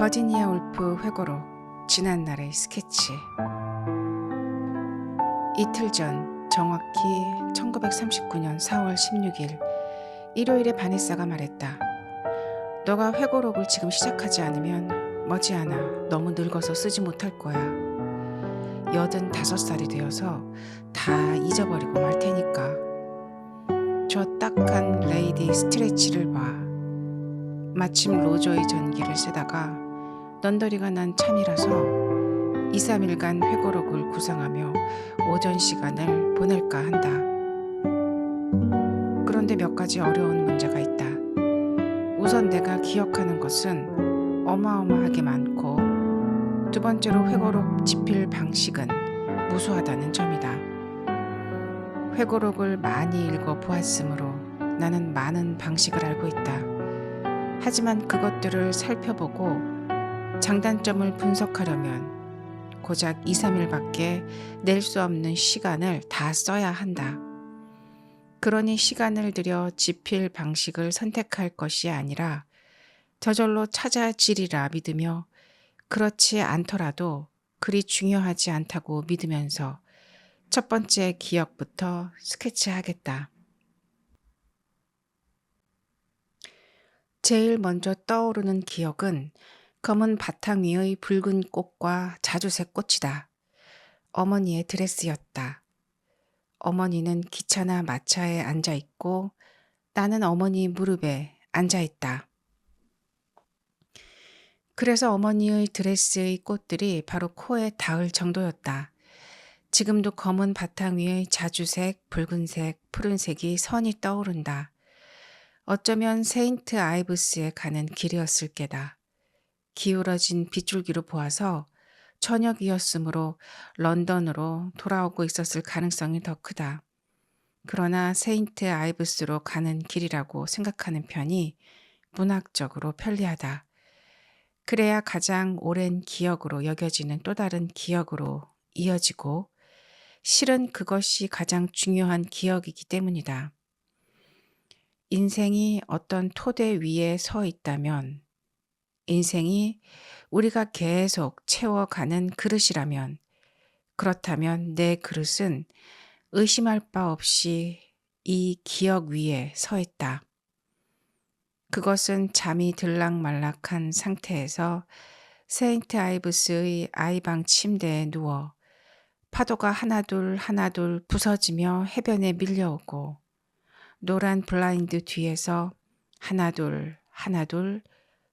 버지니아 울프 회고록 지난날의 스케치. 이틀 전 정확히 1939년 4월 16일 일요일에 바네사가 말했다. 너가 회고록을 지금 시작하지 않으면 머지않아 너무 늙어서 쓰지 못할 거야. 85살이 되어서 다 잊어버리고 말 테니까. 저 딱한 레이디 스트레치를 봐. 마침 로저의 전기를 쓰다가 넌더리가 난 참이라서 2, 3일간 회고록을 구상하며 오전 시간을 보낼까 한다. 그런데 몇 가지 어려운 문제가 있다. 우선 내가 기억하는 것은 어마어마하게 많고, 두 번째로 회고록 집필 방식은 무수하다는 점이다. 회고록을 많이 읽어 보았으므로 나는 많은 방식을 알고 있다. 하지만 그것들을 살펴보고 장단점을 분석하려면 고작 2, 3일밖에 낼 수 없는 시간을 다 써야 한다. 그러니 시간을 들여 집필 방식을 선택할 것이 아니라 저절로 찾아지리라 믿으며, 그렇지 않더라도 그리 중요하지 않다고 믿으면서 첫 번째 기억부터 스케치하겠다. 제일 먼저 떠오르는 기억은 검은 바탕 위의 붉은 꽃과 자주색 꽃이다. 어머니의 드레스였다. 어머니는 기차나 마차에 앉아있고 나는 어머니 무릎에 앉아있다. 그래서 어머니의 드레스의 꽃들이 바로 코에 닿을 정도였다. 지금도 검은 바탕 위의 자주색, 붉은색, 푸른색이 선이 떠오른다. 어쩌면 세인트 아이브스에 가는 길이었을 게다. 기울어진 빗줄기로 보아서 저녁이었으므로 런던으로 돌아오고 있었을 가능성이 더 크다. 그러나 세인트 아이브스로 가는 길이라고 생각하는 편이 문학적으로 편리하다. 그래야 가장 오랜 기억으로 여겨지는 또 다른 기억으로 이어지고, 실은 그것이 가장 중요한 기억이기 때문이다. 인생이 어떤 토대 위에 서 있다면, 인생이 우리가 계속 채워가는 그릇이라면, 그렇다면 내 그릇은 의심할 바 없이 이 기억 위에 서 있다. 그것은 잠이 들락말락한 상태에서 세인트 아이브스의 아이방 침대에 누워 파도가 하나둘 부서지며 해변에 밀려오고, 노란 블라인드 뒤에서 하나둘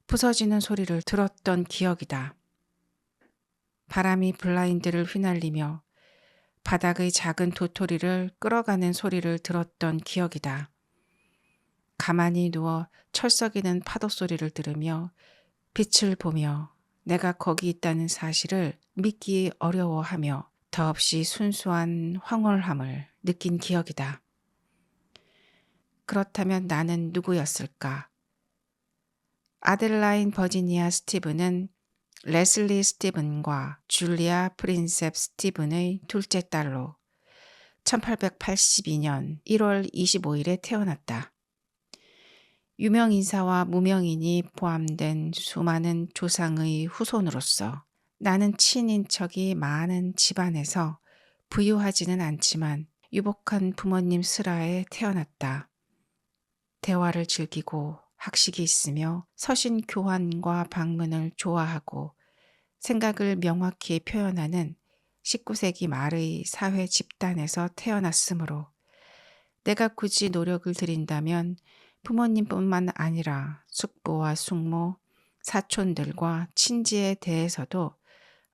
부서지는 소리를 들었던 기억이다. 바람이 블라인드를 휘날리며 바닥의 작은 도토리를 끌어가는 소리를 들었던 기억이다. 가만히 누워 철썩이는 파도 소리를 들으며 빛을 보며 내가 거기 있다는 사실을 믿기 어려워하며 더없이 순수한 황홀함을 느낀 기억이다. 그렇다면 나는 누구였을까? 아델라인 버지니아 스티븐은 레슬리 스티븐과 줄리아 프린셉 스티븐의 둘째 딸로 1882년 1월 25일에 태어났다. 유명인사와 무명인이 포함된 수많은 조상의 후손으로서 나는 친인척이 많은 집안에서 부유하지는 않지만 유복한 부모님 슬하에 태어났다. 대화를 즐기고 학식이 있으며 서신 교환과 방문을 좋아하고 생각을 명확히 표현하는 19세기 말의 사회 집단에서 태어났으므로 내가 굳이 노력을 들인다면 부모님뿐만 아니라 숙부와 숙모, 사촌들과 친지에 대해서도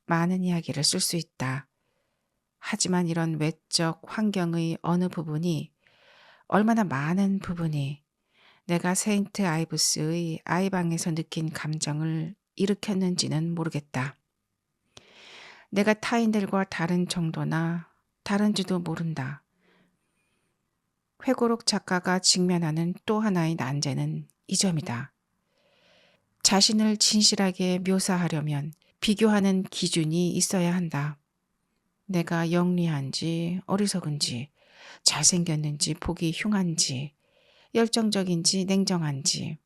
많은 이야기를 쓸 수 있다. 하지만 이런 외적 환경의 어느 부분이, 얼마나 많은 부분이 내가 세인트 아이브스의 아이방에서 느낀 감정을 일으켰는지는 모르겠다. 내가 타인들과 다른 정도나 다른지도 모른다. 회고록 작가가 직면하는 또 하나의 난제는 이 점이다. 자신을 진실하게 묘사하려면 비교하는 기준이 있어야 한다. 내가 영리한지 어리석은지, 잘생겼는지 보기 흉한지, 열정적인지 냉정한지,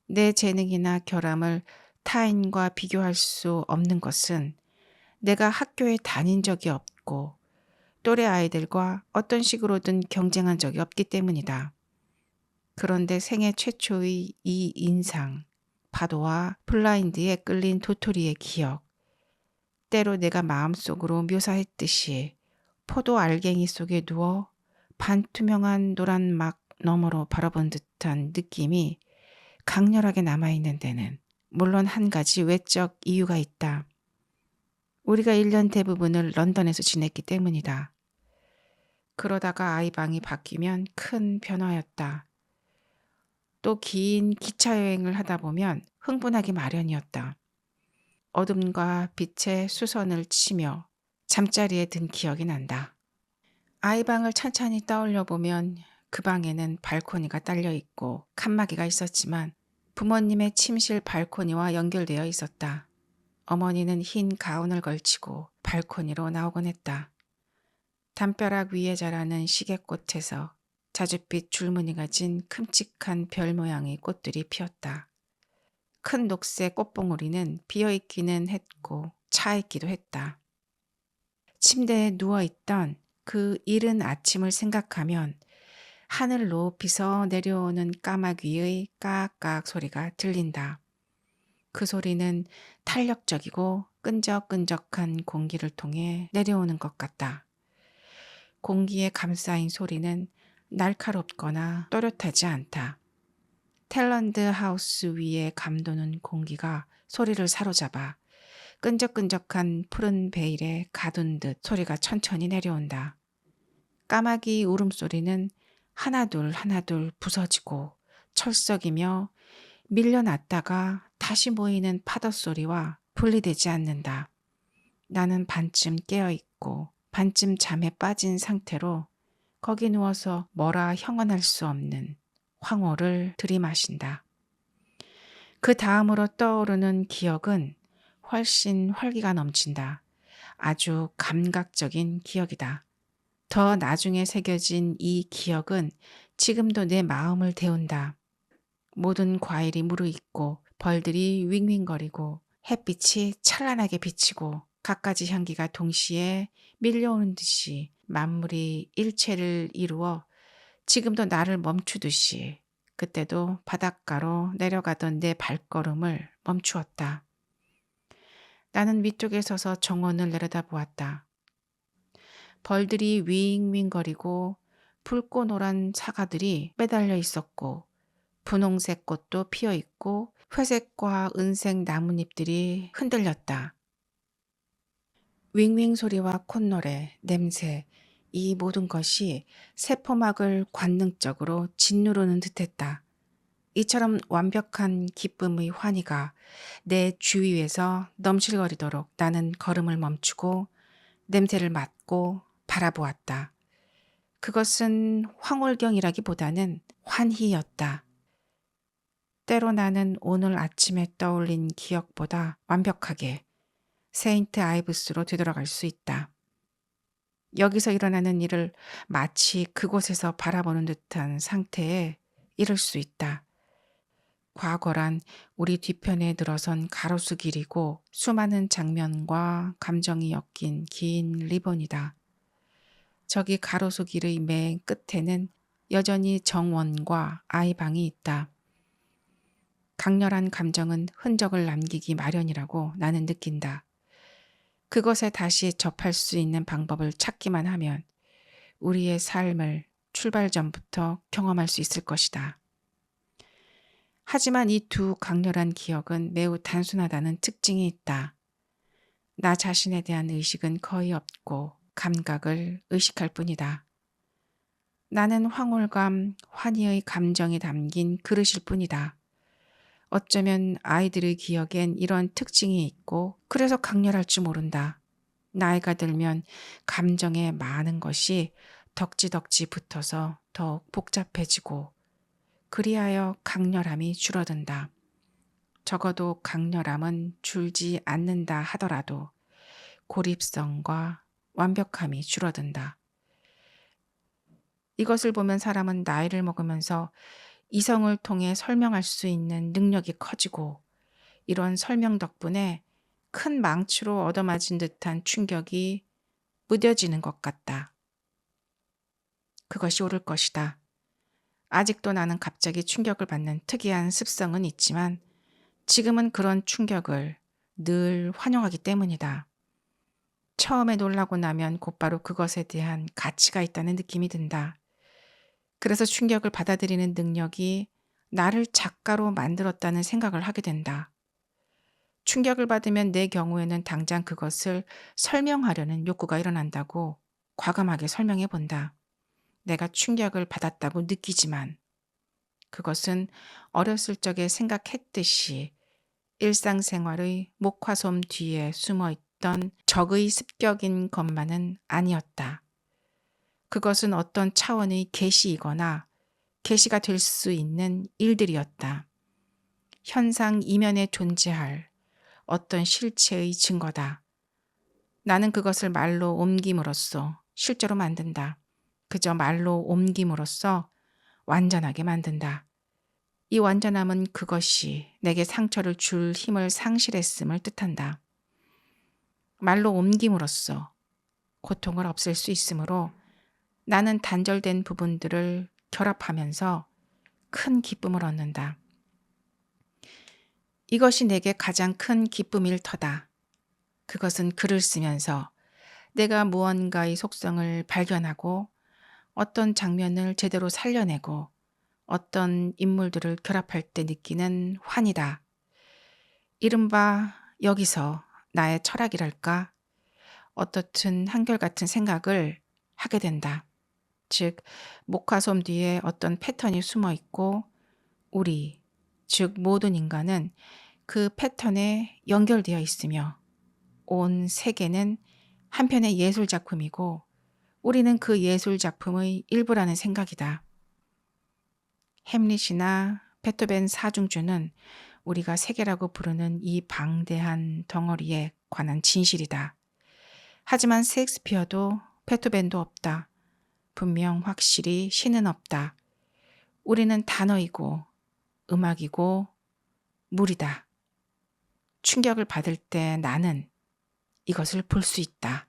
내 재능이나 결함을 타인과 비교할 수 없는 것은 내가 학교에 다닌 적이 없고 또래 아이들과 어떤 식으로든 경쟁한 적이 없기 때문이다. 그런데 생애 최초의 이 인상, 파도와 블라인드에 끌린 도토리의 기억, 때로 내가 마음속으로 묘사했듯이 포도 알갱이 속에 누워 반투명한 노란 막 너머로 바라본 듯한 느낌이 강렬하게 남아있는 데는 물론 한 가지 외적 이유가 있다. 우리가 1년 대부분을 런던에서 지냈기 때문이다. 그러다가 아이방이 바뀌면 큰 변화였다. 또 긴 기차 여행을 하다 보면 흥분하기 마련이었다. 어둠과 빛의 수선을 치며 잠자리에 든 기억이 난다. 아이방을 찬찬히 떠올려 보면 그 방에는 발코니가 딸려 있고 칸막이가 있었지만 부모님의 침실 발코니와 연결되어 있었다. 어머니는 흰 가운을 걸치고 발코니로 나오곤 했다. 담벼락 위에 자라는 시계꽃에서 자줏빛 줄무늬가 진 큼직한 별 모양의 꽃들이 피었다. 큰 녹색 꽃봉오리는 비어있기는 했고 차있기도 했다. 침대에 누워있던 그 이른 아침을 생각하면 하늘 높이서 내려오는 까마귀의 까악 소리가 들린다. 그 소리는 탄력적이고 끈적끈적한 공기를 통해 내려오는 것 같다. 공기에 감싸인 소리는 날카롭거나 또렷하지 않다. 탤런드 하우스 위에 감도는 공기가 소리를 사로잡아 끈적끈적한 푸른 베일에 가둔 듯 소리가 천천히 내려온다. 까마귀 울음소리는 하나둘 부서지고 철썩이며 밀려났다가 다시 모이는 파도소리와 분리되지 않는다. 나는 반쯤 깨어있고 반쯤 잠에 빠진 상태로 거기 누워서 뭐라 형언할 수 없는 황홀을 들이마신다. 그 다음으로 떠오르는 기억은 훨씬 활기가 넘친다. 아주 감각적인 기억이다. 더 나중에 새겨진 이 기억은 지금도 내 마음을 데운다. 모든 과일이 무르익고 벌들이 윙윙거리고 햇빛이 찬란하게 비치고 갖가지 향기가 동시에 밀려오는 듯이 만물이 일체를 이루어 지금도 나를 멈추듯이 그때도 바닷가로 내려가던 내 발걸음을 멈추었다. 나는 위쪽에 서서 정원을 내려다보았다. 벌들이 윙윙거리고 붉고 노란 사과들이 매달려 있었고 분홍색 꽃도 피어 있고 회색과 은색 나뭇잎들이 흔들렸다. 윙윙 소리와 콧노래, 냄새, 이 모든 것이 세포막을 관능적으로 짓누르는 듯했다. 이처럼 완벽한 기쁨의 환희가 내 주위에서 넘실거리도록 나는 걸음을 멈추고 냄새를 맡고 바라보았다. 그것은 황홀경이라기보다는 환희였다. 때로 나는 오늘 아침에 떠올린 기억보다 완벽하게 세인트 아이브스로 되돌아갈 수 있다. 여기서 일어나는 일을 마치 그곳에서 바라보는 듯한 상태에 이를 수 있다. 과거란 우리 뒤편에 들어선 가로수 길이고 수많은 장면과 감정이 엮인 긴 리본이다. 저기 가로수 길의 맨 끝에는 여전히 정원과 아이방이 있다. 강렬한 감정은 흔적을 남기기 마련이라고 나는 느낀다. 그것에 다시 접할 수 있는 방법을 찾기만 하면 우리의 삶을 출발 전부터 경험할 수 있을 것이다. 하지만 이 두 강렬한 기억은 매우 단순하다는 특징이 있다. 나 자신에 대한 의식은 거의 없고 감각을 의식할 뿐이다. 나는 황홀감, 환희의 감정이 담긴 그릇일 뿐이다. 어쩌면 아이들의 기억엔 이런 특징이 있고 그래서 강렬할지 모른다. 나이가 들면 감정에 많은 것이 덕지덕지 붙어서 더욱 복잡해지고 그리하여 강렬함이 줄어든다. 적어도 강렬함은 줄지 않는다 하더라도 고립성과 완벽함이 줄어든다. 이것을 보면 사람은 나이를 먹으면서 이성을 통해 설명할 수 있는 능력이 커지고 이런 설명 덕분에 큰 망치로 얻어맞은 듯한 충격이 무뎌지는 것 같다. 그것이 옳을 것이다. 아직도 나는 갑자기 충격을 받는 특이한 습성은 있지만 지금은 그런 충격을 늘 환영하기 때문이다. 처음에 놀라고 나면 곧바로 그것에 대한 가치가 있다는 느낌이 든다. 그래서 충격을 받아들이는 능력이 나를 작가로 만들었다는 생각을 하게 된다. 충격을 받으면 내 경우에는 당장 그것을 설명하려는 욕구가 일어난다고 과감하게 설명해 본다. 내가 충격을 받았다고 느끼지만 그것은 어렸을 적에 생각했듯이 일상생활의 목화솜 뒤에 숨어있던 적의 습격인 것만은 아니었다. 그것은 어떤 차원의 계시이거나 계시가 될 수 있는 일들이었다. 현상 이면에 존재할 어떤 실체의 증거다. 나는 그것을 말로 옮김으로써 실제로 만든다. 그저 말로 옮김으로써 완전하게 만든다. 이 완전함은 그것이 내게 상처를 줄 힘을 상실했음을 뜻한다. 말로 옮김으로써 고통을 없앨 수 있으므로 나는 단절된 부분들을 결합하면서 큰 기쁨을 얻는다. 이것이 내게 가장 큰 기쁨일 터다. 그것은 글을 쓰면서 내가 무언가의 속성을 발견하고 어떤 장면을 제대로 살려내고 어떤 인물들을 결합할 때 느끼는 환이다. 이른바 여기서 나의 철학이랄까 어떻든 한결같은 생각을 하게 된다. 즉 목화솜 뒤에 어떤 패턴이 숨어 있고 우리, 즉 모든 인간은 그 패턴에 연결되어 있으며 온 세계는 한편의 예술작품이고 우리는 그 예술작품의 일부라는 생각이다. 햄릿이나 베토벤 사중주는 우리가 세계라고 부르는 이 방대한 덩어리에 관한 진실이다. 하지만 셰익스피어도 베토벤도 없다. 분명 확실히 신은 없다. 우리는 단어이고 음악이고 물이다. 충격을 받을 때 나는 이것을 볼 수 있다.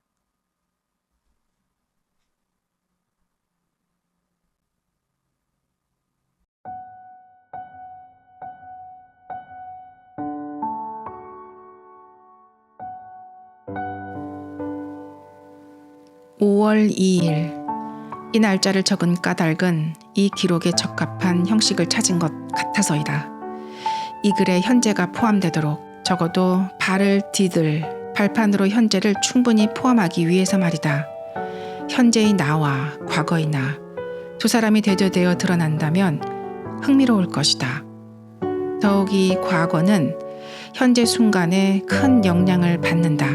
(5월 2일) 이 날짜를 적은 까닭은 이 기록에 적합한 형식을 찾은 것 같아서이다. 이 글에 현재가 포함되도록 적어도 발을 디딜 발판으로 현재를 충분히 포함하기 위해서 말이다. 현재의 나와 과거의 나, 두 사람이 대조되어 드러난다면 흥미로울 것이다. 더욱이 과거는 현재 순간에 큰 영향을 받는다.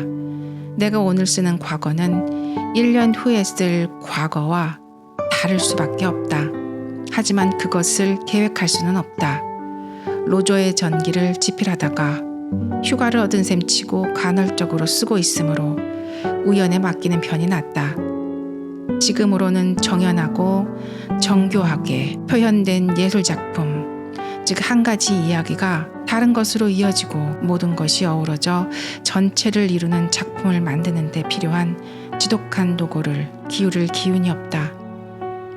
내가 오늘 쓰는 과거는 1년 후에 쓸 과거와 다를 수밖에 없다. 하지만 그것을 계획할 수는 없다. 로저의 전기를 집필하다가 휴가를 얻은 셈 치고 간헐적으로 쓰고 있으므로 우연에 맡기는 편이 낫다. 지금으로는 정연하고 정교하게 표현된 예술작품, 즉 한 가지 이야기가 다른 것으로 이어지고 모든 것이 어우러져 전체를 이루는 작품을 만드는 데 필요한 지독한 노고를 기울일 기운이 없다.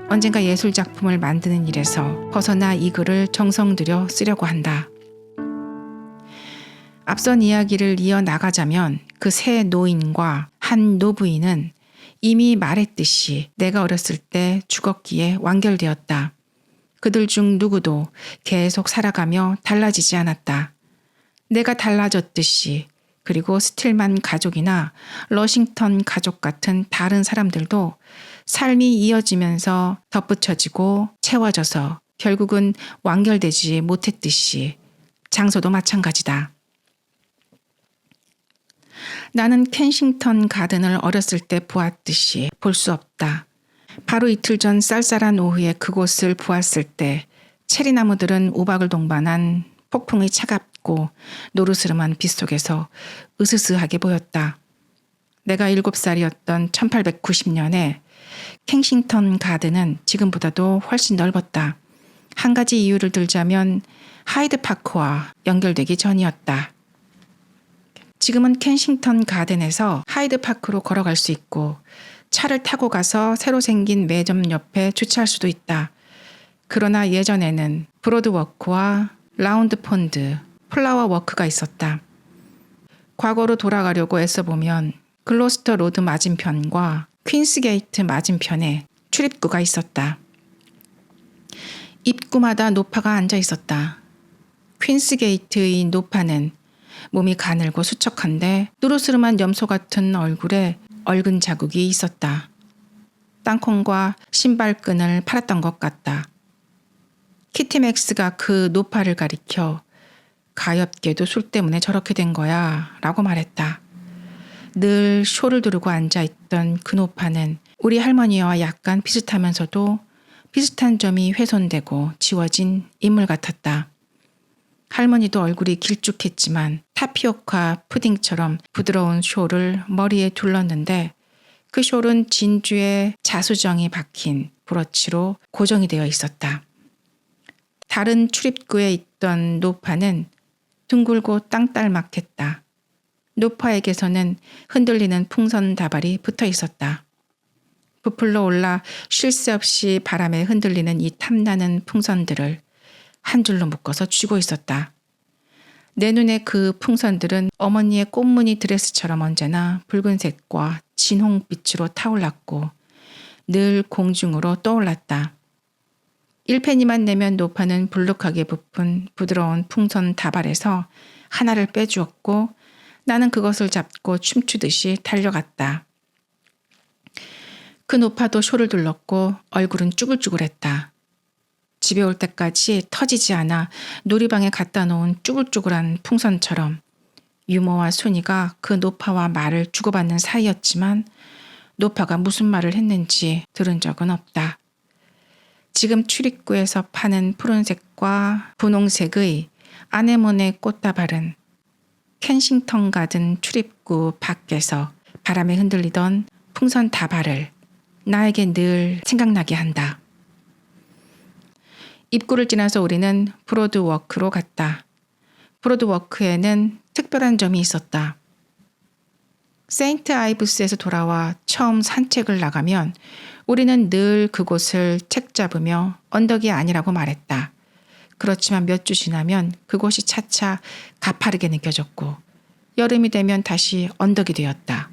언젠가 예술작품을 만드는 일에서 벗어나 이 글을 정성 들여 쓰려고 한다. 앞선 이야기를 이어나가자면 그 세 노인과 한 노부인은 이미 말했듯이 내가 어렸을 때 죽었기에 완결되었다. 그들 중 누구도 계속 살아가며 달라지지 않았다. 내가 달라졌듯이 그리고 스틸만 가족이나 러싱턴 가족 같은 다른 사람들도 삶이 이어지면서 덧붙여지고 채워져서 결국은 완결되지 못했듯이 장소도 마찬가지다. 나는 켄싱턴 가든을 어렸을 때 보았듯이 볼 수 없다. 바로 이틀 전 쌀쌀한 오후에 그곳을 보았을 때 체리나무들은 우박을 동반한 폭풍의 차갑고 노르스름한 빛 속에서 으스스하게 보였다. 내가 7살이었던 1890년에 켄싱턴 가든은 지금보다도 훨씬 넓었다. 한 가지 이유를 들자면 하이드 파크와 연결되기 전이었다. 지금은 켄싱턴 가든에서 하이드파크로 걸어갈 수 있고 차를 타고 가서 새로 생긴 매점 옆에 주차할 수도 있다. 그러나 예전에는 브로드워크와 라운드 폰드, 플라워 워크가 있었다. 과거로 돌아가려고 애써보면 글로스터 로드 맞은편과 퀸스 게이트 맞은편에 출입구가 있었다. 입구마다 노파가 앉아 있었다. 퀸스 게이트의 노파는 몸이 가늘고 수척한데 누르스름한 염소 같은 얼굴에 얼근 자국이 있었다. 땅콩과 신발끈을 팔았던 것 같다. 키티맥스가 그 노파를 가리켜 가엾게도 술 때문에 저렇게 된 거야 라고 말했다. 늘 쇼를 두르고 앉아있던 그 노파는 우리 할머니와 약간 비슷하면서도 비슷한 점이 훼손되고 지워진 인물 같았다. 할머니도 얼굴이 길쭉했지만 타피오카 푸딩처럼 부드러운 숄을 머리에 둘렀는데 그 숄은 진주의 자수정이 박힌 브로치로 고정이 되어 있었다. 다른 출입구에 있던 노파는 둥글고 땅딸막했다. 노파에게서는 흔들리는 풍선 다발이 붙어 있었다. 부풀러 올라 쉴 새 없이 바람에 흔들리는 이 탐나는 풍선들을 한 줄로 묶어서 쥐고 있었다. 내 눈에 그 풍선들은 어머니의 꽃무늬 드레스처럼 언제나 붉은색과 진홍빛으로 타올랐고 늘 공중으로 떠올랐다. 1페니만 내면 노파는 불룩하게 부푼 부드러운 풍선 다발에서 하나를 빼주었고 나는 그것을 잡고 춤추듯이 달려갔다. 그 노파도 쇼를 둘렀고 얼굴은 쭈글쭈글했다. 집에 올 때까지 터지지 않아 놀이방에 갖다 놓은 쭈글쭈글한 풍선처럼 유모와 순이가 그 노파와 말을 주고받는 사이였지만 노파가 무슨 말을 했는지 들은 적은 없다. 지금 출입구에서 파는 푸른색과 분홍색의 아네모네 꽃다발은 켄싱턴 가든 출입구 밖에서 바람에 흔들리던 풍선 다발을 나에게 늘 생각나게 한다. 입구를 지나서 우리는 브로드워크로 갔다. 브로드워크에는 특별한 점이 있었다. 세인트 아이브스에서 돌아와 처음 산책을 나가면 우리는 늘 그곳을 책 잡으며 언덕이 아니라고 말했다. 그렇지만 몇 주 지나면 그곳이 차차 가파르게 느껴졌고 여름이 되면 다시 언덕이 되었다.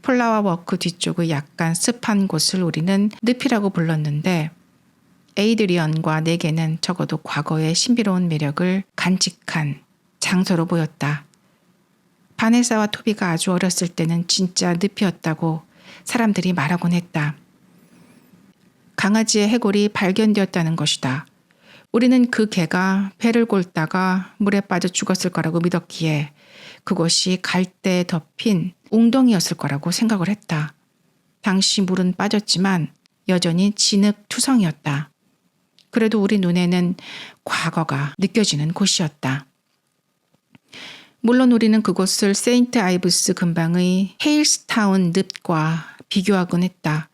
플라워 워크 뒤쪽의 약간 습한 곳을 우리는 늪이라고 불렀는데 에이드리언과 내게는 적어도 과거의 신비로운 매력을 간직한 장소로 보였다. 바네사와 토비가 아주 어렸을 때는 진짜 늪이었다고 사람들이 말하곤 했다. 강아지의 해골이 발견되었다는 것이다. 우리는 그 개가 배를 곪다가 물에 빠져 죽었을 거라고 믿었기에 그것이 갈대에 덮인 웅덩이였을 거라고 생각을 했다. 당시 물은 빠졌지만 여전히 진흙투성이었다. 그래도 우리 눈에는 과거가 느껴지는 곳이었다. 물론 우리는 그곳을 세인트 아이브스 근방의 헤일스타운 늪과 비교하곤 했다.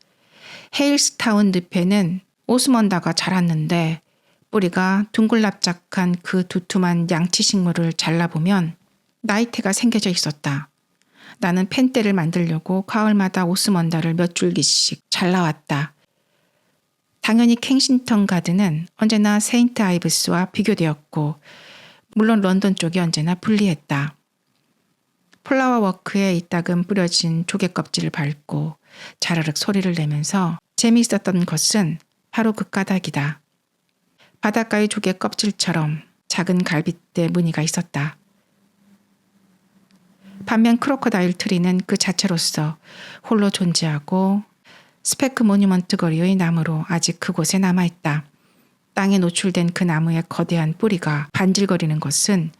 헤일스타운 늪에는 오스먼다가 자랐는데 뿌리가 둥글납작한 그 두툼한 양치식물을 잘라보면 나이테가 생겨져 있었다. 나는 펜대를 만들려고 가을마다 오스먼다를 몇 줄기씩 잘라왔다. 당연히 켄싱턴 가든은 언제나 세인트 아이브스와 비교되었고 물론 런던 쪽이 언제나 불리했다. 플라워 워크에 이따금 뿌려진 조개 껍질을 밟고 자르륵 소리를 내면서 재미있었던 것은 바로 그 까닭이다. 바닷가의 조개 껍질처럼 작은 갈빗대 무늬가 있었다. 반면 크로커다일 트리는 그 자체로서 홀로 존재하고 스페크 모뉴먼트 거리의 나무로 아직 그곳에 남아있다. 땅에 노출된 그 나무의 거대한 뿌리가 반질거리는 것은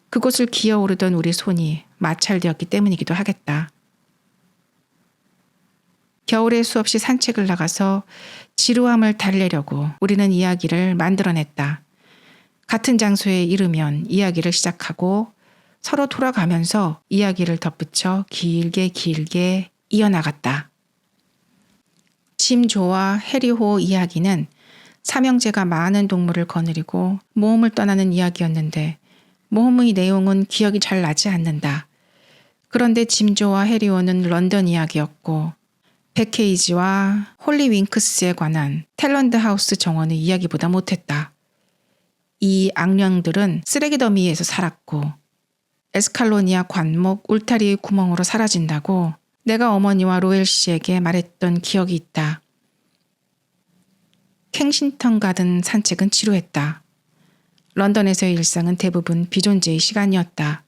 그곳을 기어오르던 우리 손이 마찰되었기 때문이기도 하겠다. 겨울에 수없이 산책을 나가서 지루함을 달래려고 우리는 이야기를 만들어냈다. 같은 장소에 이르면 이야기를 시작하고 서로 돌아가면서 이야기를 덧붙여 길게 이어나갔다. 짐 조와 해리호 이야기는 삼형제가 많은 동물을 거느리고 모험을 떠나는 이야기였는데 모험의 내용은 기억이 잘 나지 않는다. 그런데 짐조와 해리오는 런던 이야기였고 백헤이지와 홀리 윙크스에 관한 탤런트 하우스 정원의 이야기보다 못했다. 이 악령들은 쓰레기 더미에서 살았고 에스칼로니아 관목 울타리의 구멍으로 사라진다고 내가 어머니와 로엘 씨에게 말했던 기억이 있다. 캥싱턴 가든 산책은 지루했다. 런던에서의 일상은 대부분 비존재의 시간이었다.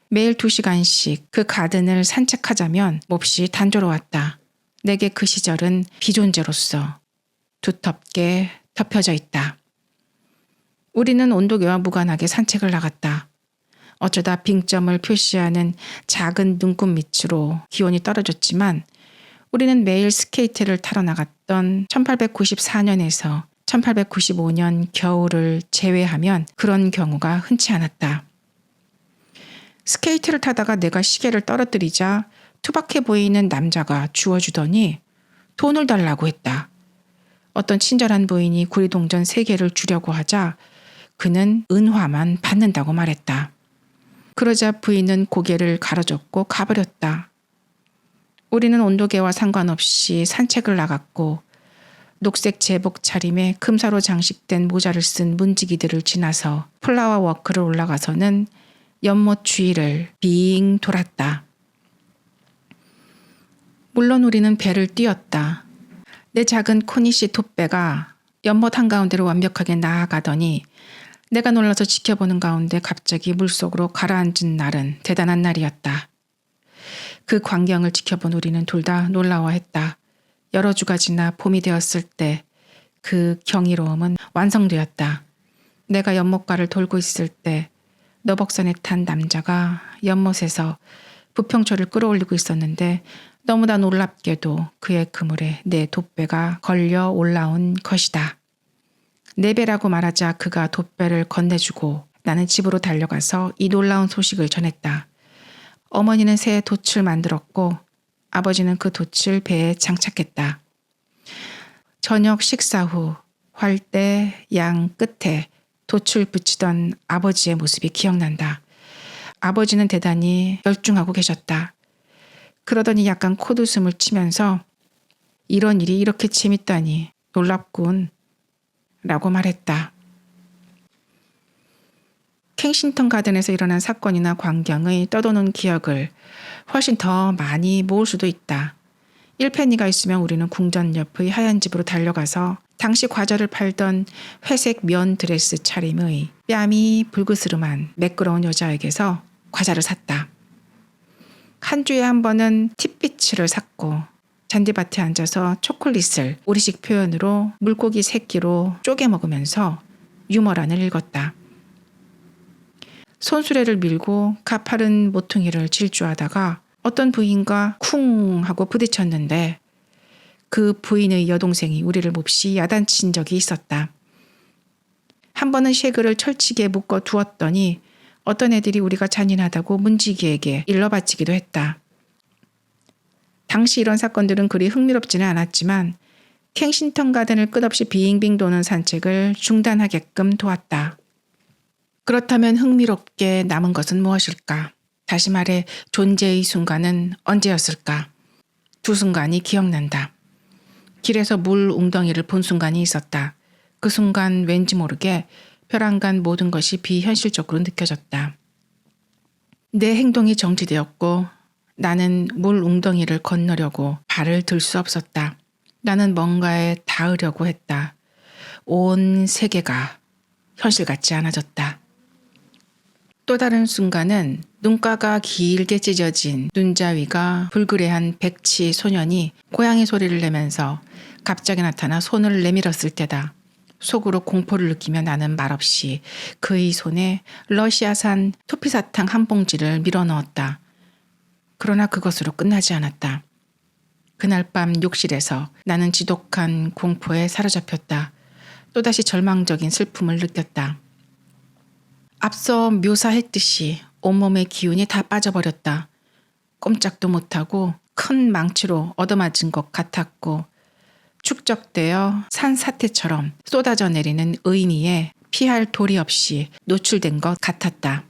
매일 2시간씩 그 가든을 산책하자면 몹시 단조로웠다. 내게 그 시절은 비존재로서 두텁게 덮여져 있다. 우리는 온도계와 무관하게 산책을 나갔다. 어쩌다 빙점을 표시하는 작은 눈금 밑으로 기온이 떨어졌지만 우리는 매일 스케이트를 타러 나갔던 1894년에서 1895년 겨울을 제외하면 그런 경우가 흔치 않았다. 스케이트를 타다가 내가 시계를 떨어뜨리자 투박해 보이는 남자가 주워주더니 돈을 달라고 했다. 어떤 친절한 부인이 구리동전 3개를 주려고 하자 그는 은화만 받는다고 말했다. 그러자 부인은 고개를 가로젓고 가버렸다. 우리는 온도계와 상관없이 산책을 나갔고 녹색 제복 차림에 금사로 장식된 모자를 쓴 문지기들을 지나서 플라워 워크를 올라가서는 연못 주위를 빙 돌았다. 물론 우리는 배를 띄었다. 내 작은 코니시 톱배가 연못 한가운데로 완벽하게 나아가더니 내가 놀라서 지켜보는 가운데 갑자기 물속으로 가라앉은 날은 대단한 날이었다. 그 광경을 지켜본 우리는 둘 다 놀라워했다. 여러 주가 지나 봄이 되었을 때 그 경이로움은 완성되었다. 내가 연못가를 돌고 있을 때 너벅선에 탄 남자가 연못에서 부평초를 끌어올리고 있었는데 너무나 놀랍게도 그의 그물에 내 돛배가 걸려 올라온 것이다. 내 배라고 말하자 그가 돛배를 건네주고 나는 집으로 달려가서 이 놀라운 소식을 전했다. 어머니는 새 돛을 만들었고 아버지는 그 돛을 배에 장착했다. 저녁 식사 후 활대 양 끝에 돛을 붙이던 아버지의 모습이 기억난다. 아버지는 대단히 열중하고 계셨다. 그러더니 약간 콧웃음을 치면서 이런 일이 이렇게 재밌다니 놀랍군 라고 말했다. 캥싱턴 가든에서 일어난 사건이나 광경의 떠도는 기억을 훨씬 더 많이 모을 수도 있다. 1페니가 있으면 우리는 궁전 옆의 하얀 집으로 달려가서 당시 과자를 팔던 회색 면 드레스 차림의 뺨이 불그스름한 매끄러운 여자에게서 과자를 샀다. 한 주에 한 번은 팁비츠를 샀고 잔디밭에 앉아서 초콜릿을 우리식 표현으로 물고기 새끼로 쪼개 먹으면서 유머란을 읽었다. 손수레를 밀고 가파른 모퉁이를 질주하다가 어떤 부인과 쿵 하고 부딪혔는데 그 부인의 여동생이 우리를 몹시 야단친 적이 있었다. 한 번은 쉐그를 철치게 묶어 두었더니 어떤 애들이 우리가 잔인하다고 문지기에게 일러 바치기도 했다. 당시 이런 사건들은 그리 흥미롭지는 않았지만 캥싱턴 가든을 끝없이 빙빙 도는 산책을 중단하게끔 도왔다. 그렇다면 흥미롭게 남은 것은 무엇일까? 다시 말해 존재의 순간은 언제였을까? 두 순간이 기억난다. 길에서 물 웅덩이를 본 순간이 있었다. 그 순간 왠지 모르게 벼랑간 모든 것이 비현실적으로 느껴졌다. 내 행동이 정지되었고 나는 물 웅덩이를 건너려고 발을 들 수 없었다. 나는 뭔가에 닿으려고 했다. 온 세계가 현실 같지 않아졌다. 또 다른 순간은 눈가가 길게 찢어진 눈자위가 불그레한 백치 소년이 고양이 소리를 내면서 갑자기 나타나 손을 내밀었을 때다. 속으로 공포를 느끼며 나는 말없이 그의 손에 러시아산 토피사탕 한 봉지를 밀어넣었다. 그러나 그것으로 끝나지 않았다. 그날 밤 욕실에서 나는 지독한 공포에 사로잡혔다. 또다시 절망적인 슬픔을 느꼈다. 앞서 묘사했듯이 온몸의 기운이 다 빠져버렸다. 꼼짝도 못하고 큰 망치로 얻어맞은 것 같았고 축적되어 산사태처럼 쏟아져 내리는 의미에 피할 도리 없이 노출된 것 같았다.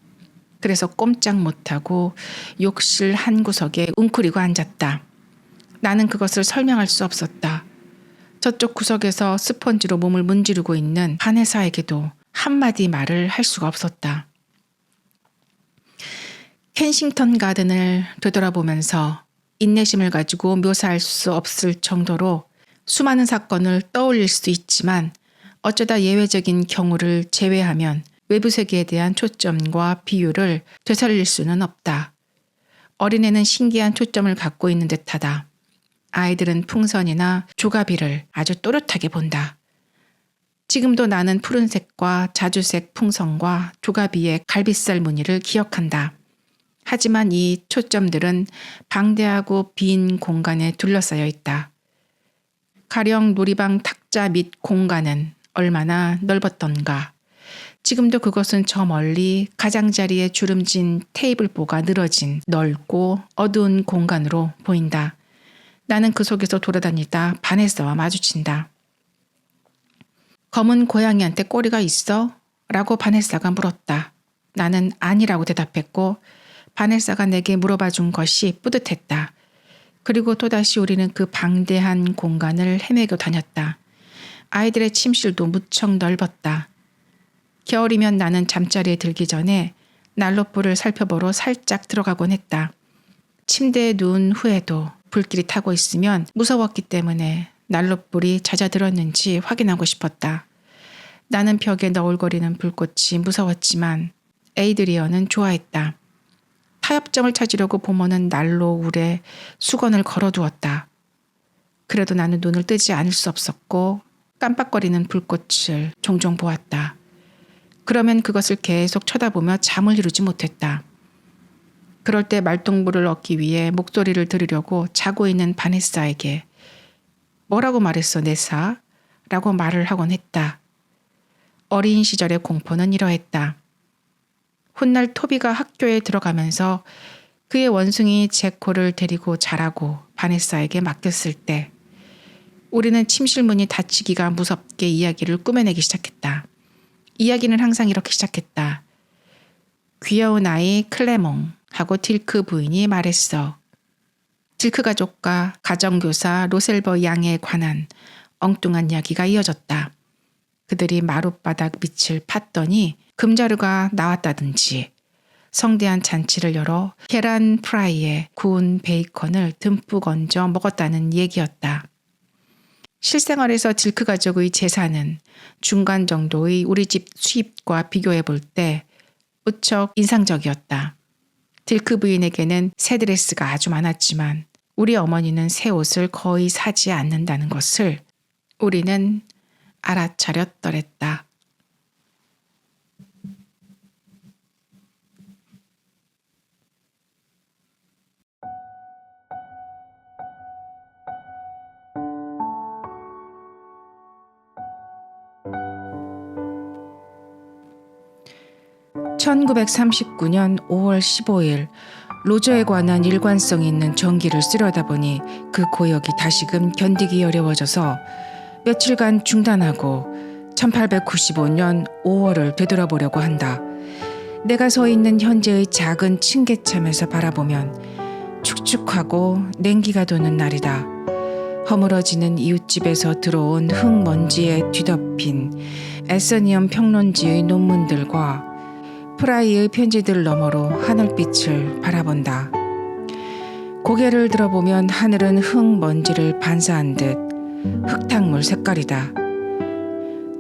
그래서 꼼짝 못하고 욕실 한 구석에 웅크리고 앉았다. 나는 그것을 설명할 수 없었다. 저쪽 구석에서 스펀지로 몸을 문지르고 있는 바네사에게도 한마디 말을 할 수가 없었다. 켄싱턴 가든을 되돌아보면서 인내심을 가지고 묘사할 수 없을 정도로 수많은 사건을 떠올릴 수 있지만 어쩌다 예외적인 경우를 제외하면 외부 세계에 대한 초점과 비유를 되살릴 수는 없다. 어린애는 신기한 초점을 갖고 있는 듯하다. 아이들은 풍선이나 조가비를 아주 또렷하게 본다. 지금도 나는 푸른색과 자주색 풍선과 조가비의 갈빗살 무늬를 기억한다. 하지만 이 초점들은 방대하고 빈 공간에 둘러싸여 있다. 가령 놀이방 탁자 밑 공간은 얼마나 넓었던가. 지금도 그것은 저 멀리 가장자리에 주름진 테이블보가 늘어진 넓고 어두운 공간으로 보인다. 나는 그 속에서 돌아다니다 바네사와 마주친다. 검은 고양이한테 꼬리가 있어? 라고 바네사가 물었다. 나는 아니라고 대답했고 바네사가 내게 물어봐 준 것이 뿌듯했다. 그리고 또다시 우리는 그 방대한 공간을 헤매고 다녔다. 아이들의 침실도 무척 넓었다. 겨울이면 나는 잠자리에 들기 전에 난로불을 살펴보러 살짝 들어가곤 했다. 침대에 누운 후에도 불길이 타고 있으면 무서웠기 때문에 난로불이 잦아들었는지 확인하고 싶었다. 나는 벽에 너울거리는 불꽃이 무서웠지만 에이드리언은 좋아했다. 타협점을 찾으려고 보모는 난로 울에 수건을 걸어두었다. 그래도 나는 눈을 뜨지 않을 수 없었고 깜빡거리는 불꽃을 종종 보았다. 그러면 그것을 계속 쳐다보며 잠을 이루지 못했다. 그럴 때 말동무를 얻기 위해 목소리를 들으려고 자고 있는 바네사에게 뭐라고 말했어 네사? 라고 말을 하곤 했다. 어린 시절의 공포는 이러했다. 훗날 토비가 학교에 들어가면서 그의 원숭이 제코를 데리고 자라고 바네사에게 맡겼을 때 우리는 침실 문이 닫히기가 무섭게 이야기를 꾸며내기 시작했다. 이야기는 항상 이렇게 시작했다. 귀여운 아이 클레몽 하고 딜크 부인이 말했어. 딜크 가족과 가정교사 로셀버 양에 관한 엉뚱한 이야기가 이어졌다. 그들이 마룻바닥 밑을 팠더니 금자루가 나왔다든지 성대한 잔치를 열어 계란 프라이에 구운 베이컨을 듬뿍 얹어 먹었다는 얘기였다. 실생활에서 딜크 가족의 재산은 중간 정도의 우리 집 수입과 비교해 볼 때 무척 인상적이었다. 딜크 부인에게는 새 드레스가 아주 많았지만 우리 어머니는 새 옷을 거의 사지 않는다는 것을 우리는 알아차렸더랬다. (1939년 5월 15일) 로저에 관한 일관성 있는 전기를 쓰려다 보니 그 고역이 다시금 견디기 어려워져서 며칠간 중단하고 1895년 5월을 되돌아보려고 한다. 내가 서 있는 현재의 작은 층계참에서 바라보면 축축하고 냉기가 도는 날이다. 허물어지는 이웃집에서 들어온 흙먼지에 뒤덮인 에서니엄 평론지의 논문들과 프라이의 편지들 너머로 하늘빛을 바라본다. 고개를 들어보면 하늘은 흙먼지를 반사한 듯 흙탕물 색깔이다.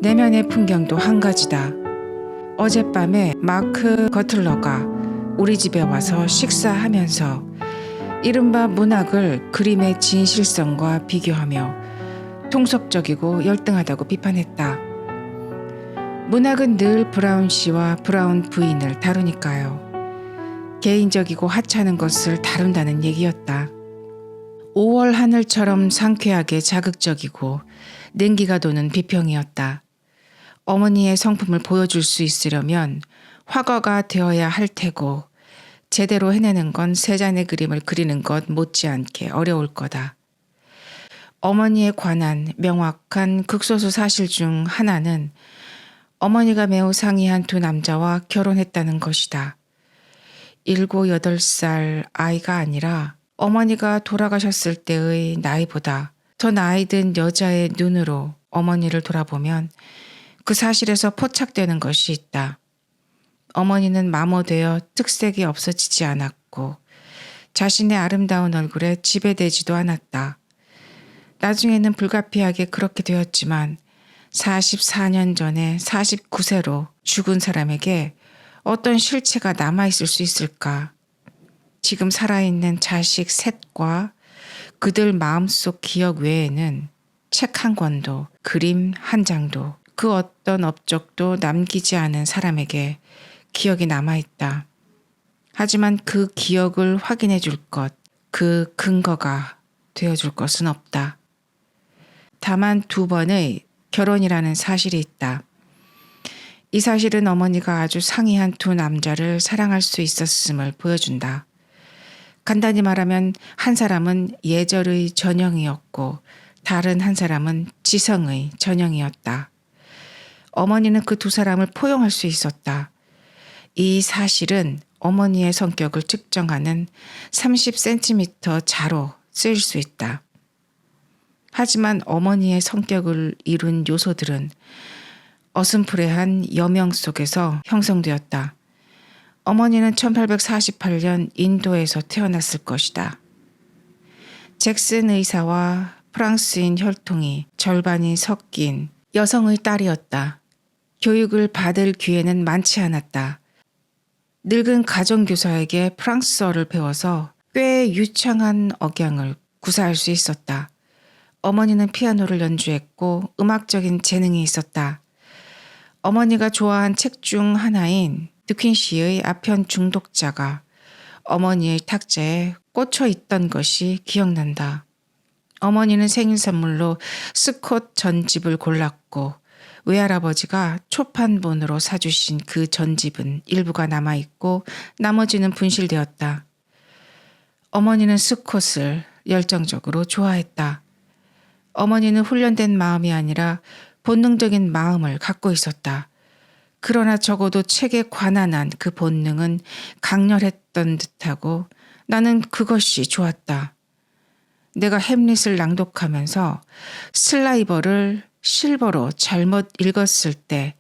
내면의 풍경도 한 가지다. 어젯밤에 마크 거틀러가 우리 집에 와서 식사하면서 이른바 문학을 그림의 진실성과 비교하며 통속적이고 열등하다고 비판했다. 문학은 늘 브라운 씨와 브라운 부인을 다루니까요. 개인적이고 하찮은 것을 다룬다는 얘기였다. 5월 하늘처럼 상쾌하게 자극적이고 냉기가 도는 비평이었다. 어머니의 성품을 보여줄 수 있으려면 화가가 되어야 할 테고 제대로 해내는 건 세 잔의 그림을 그리는 것 못지않게 어려울 거다. 어머니에 관한 명확한 극소수 사실 중 하나는 어머니가 매우 상이한 두 남자와 결혼했다는 것이다. 7, 8살 아이가 아니라 어머니가 돌아가셨을 때의 나이보다 더 나이 든 여자의 눈으로 어머니를 돌아보면 그 사실에서 포착되는 것이 있다. 어머니는 마모되어 특색이 없어지지 않았고 자신의 아름다운 얼굴에 지배되지도 않았다. 나중에는 불가피하게 그렇게 되었지만 44년 전에 49세로 죽은 사람에게 어떤 실체가 남아있을 수 있을까? 지금 살아있는 자식 셋과 그들 마음속 기억 외에는 책 한 권도, 그림 한 장도, 그 어떤 업적도 남기지 않은 사람에게 기억이 남아있다. 하지만 그 기억을 확인해 줄 것, 그 근거가 되어줄 것은 없다. 다만 2번의 결혼이라는 사실이 있다. 이 사실은 어머니가 아주 상이한 2 남자를 사랑할 수 있었음을 보여준다. 간단히 말하면 한 사람은 예절의 전형이었고 다른 한 사람은 지성의 전형이었다. 어머니는 그 2 사람을 포용할 수 있었다. 이 사실은 어머니의 성격을 측정하는 30cm 자로 쓰일 수 있다. 하지만 어머니의 성격을 이룬 요소들은 어슴푸레한 여명 속에서 형성되었다. 어머니는 1848년 인도에서 태어났을 것이다. 잭슨 의사와 프랑스인 혈통이 절반이 섞인 여성의 딸이었다. 교육을 받을 기회는 많지 않았다. 늙은 가정교사에게 프랑스어를 배워서 꽤 유창한 억양을 구사할 수 있었다. 어머니는 피아노를 연주했고 음악적인 재능이 있었다. 어머니가 좋아한 책 중 하나인 드퀸시의 아편 중독자가 어머니의 탁자에 꽂혀 있던 것이 기억난다. 어머니는 생일 선물로 스콧 전집을 골랐고 외할아버지가 초판본으로 사주신 그 전집은 일부가 남아있고 나머지는 분실되었다. 어머니는 스콧을 열정적으로 좋아했다. 어머니는 훈련된 마음이 아니라 본능적인 마음을 갖고 있었다. 그러나 적어도 책에 관한 한 그 본능은 강렬했던 듯하고 나는 그것이 좋았다. 내가 햄릿을 낭독하면서 슬라이버를 실버로 잘못 읽었을 때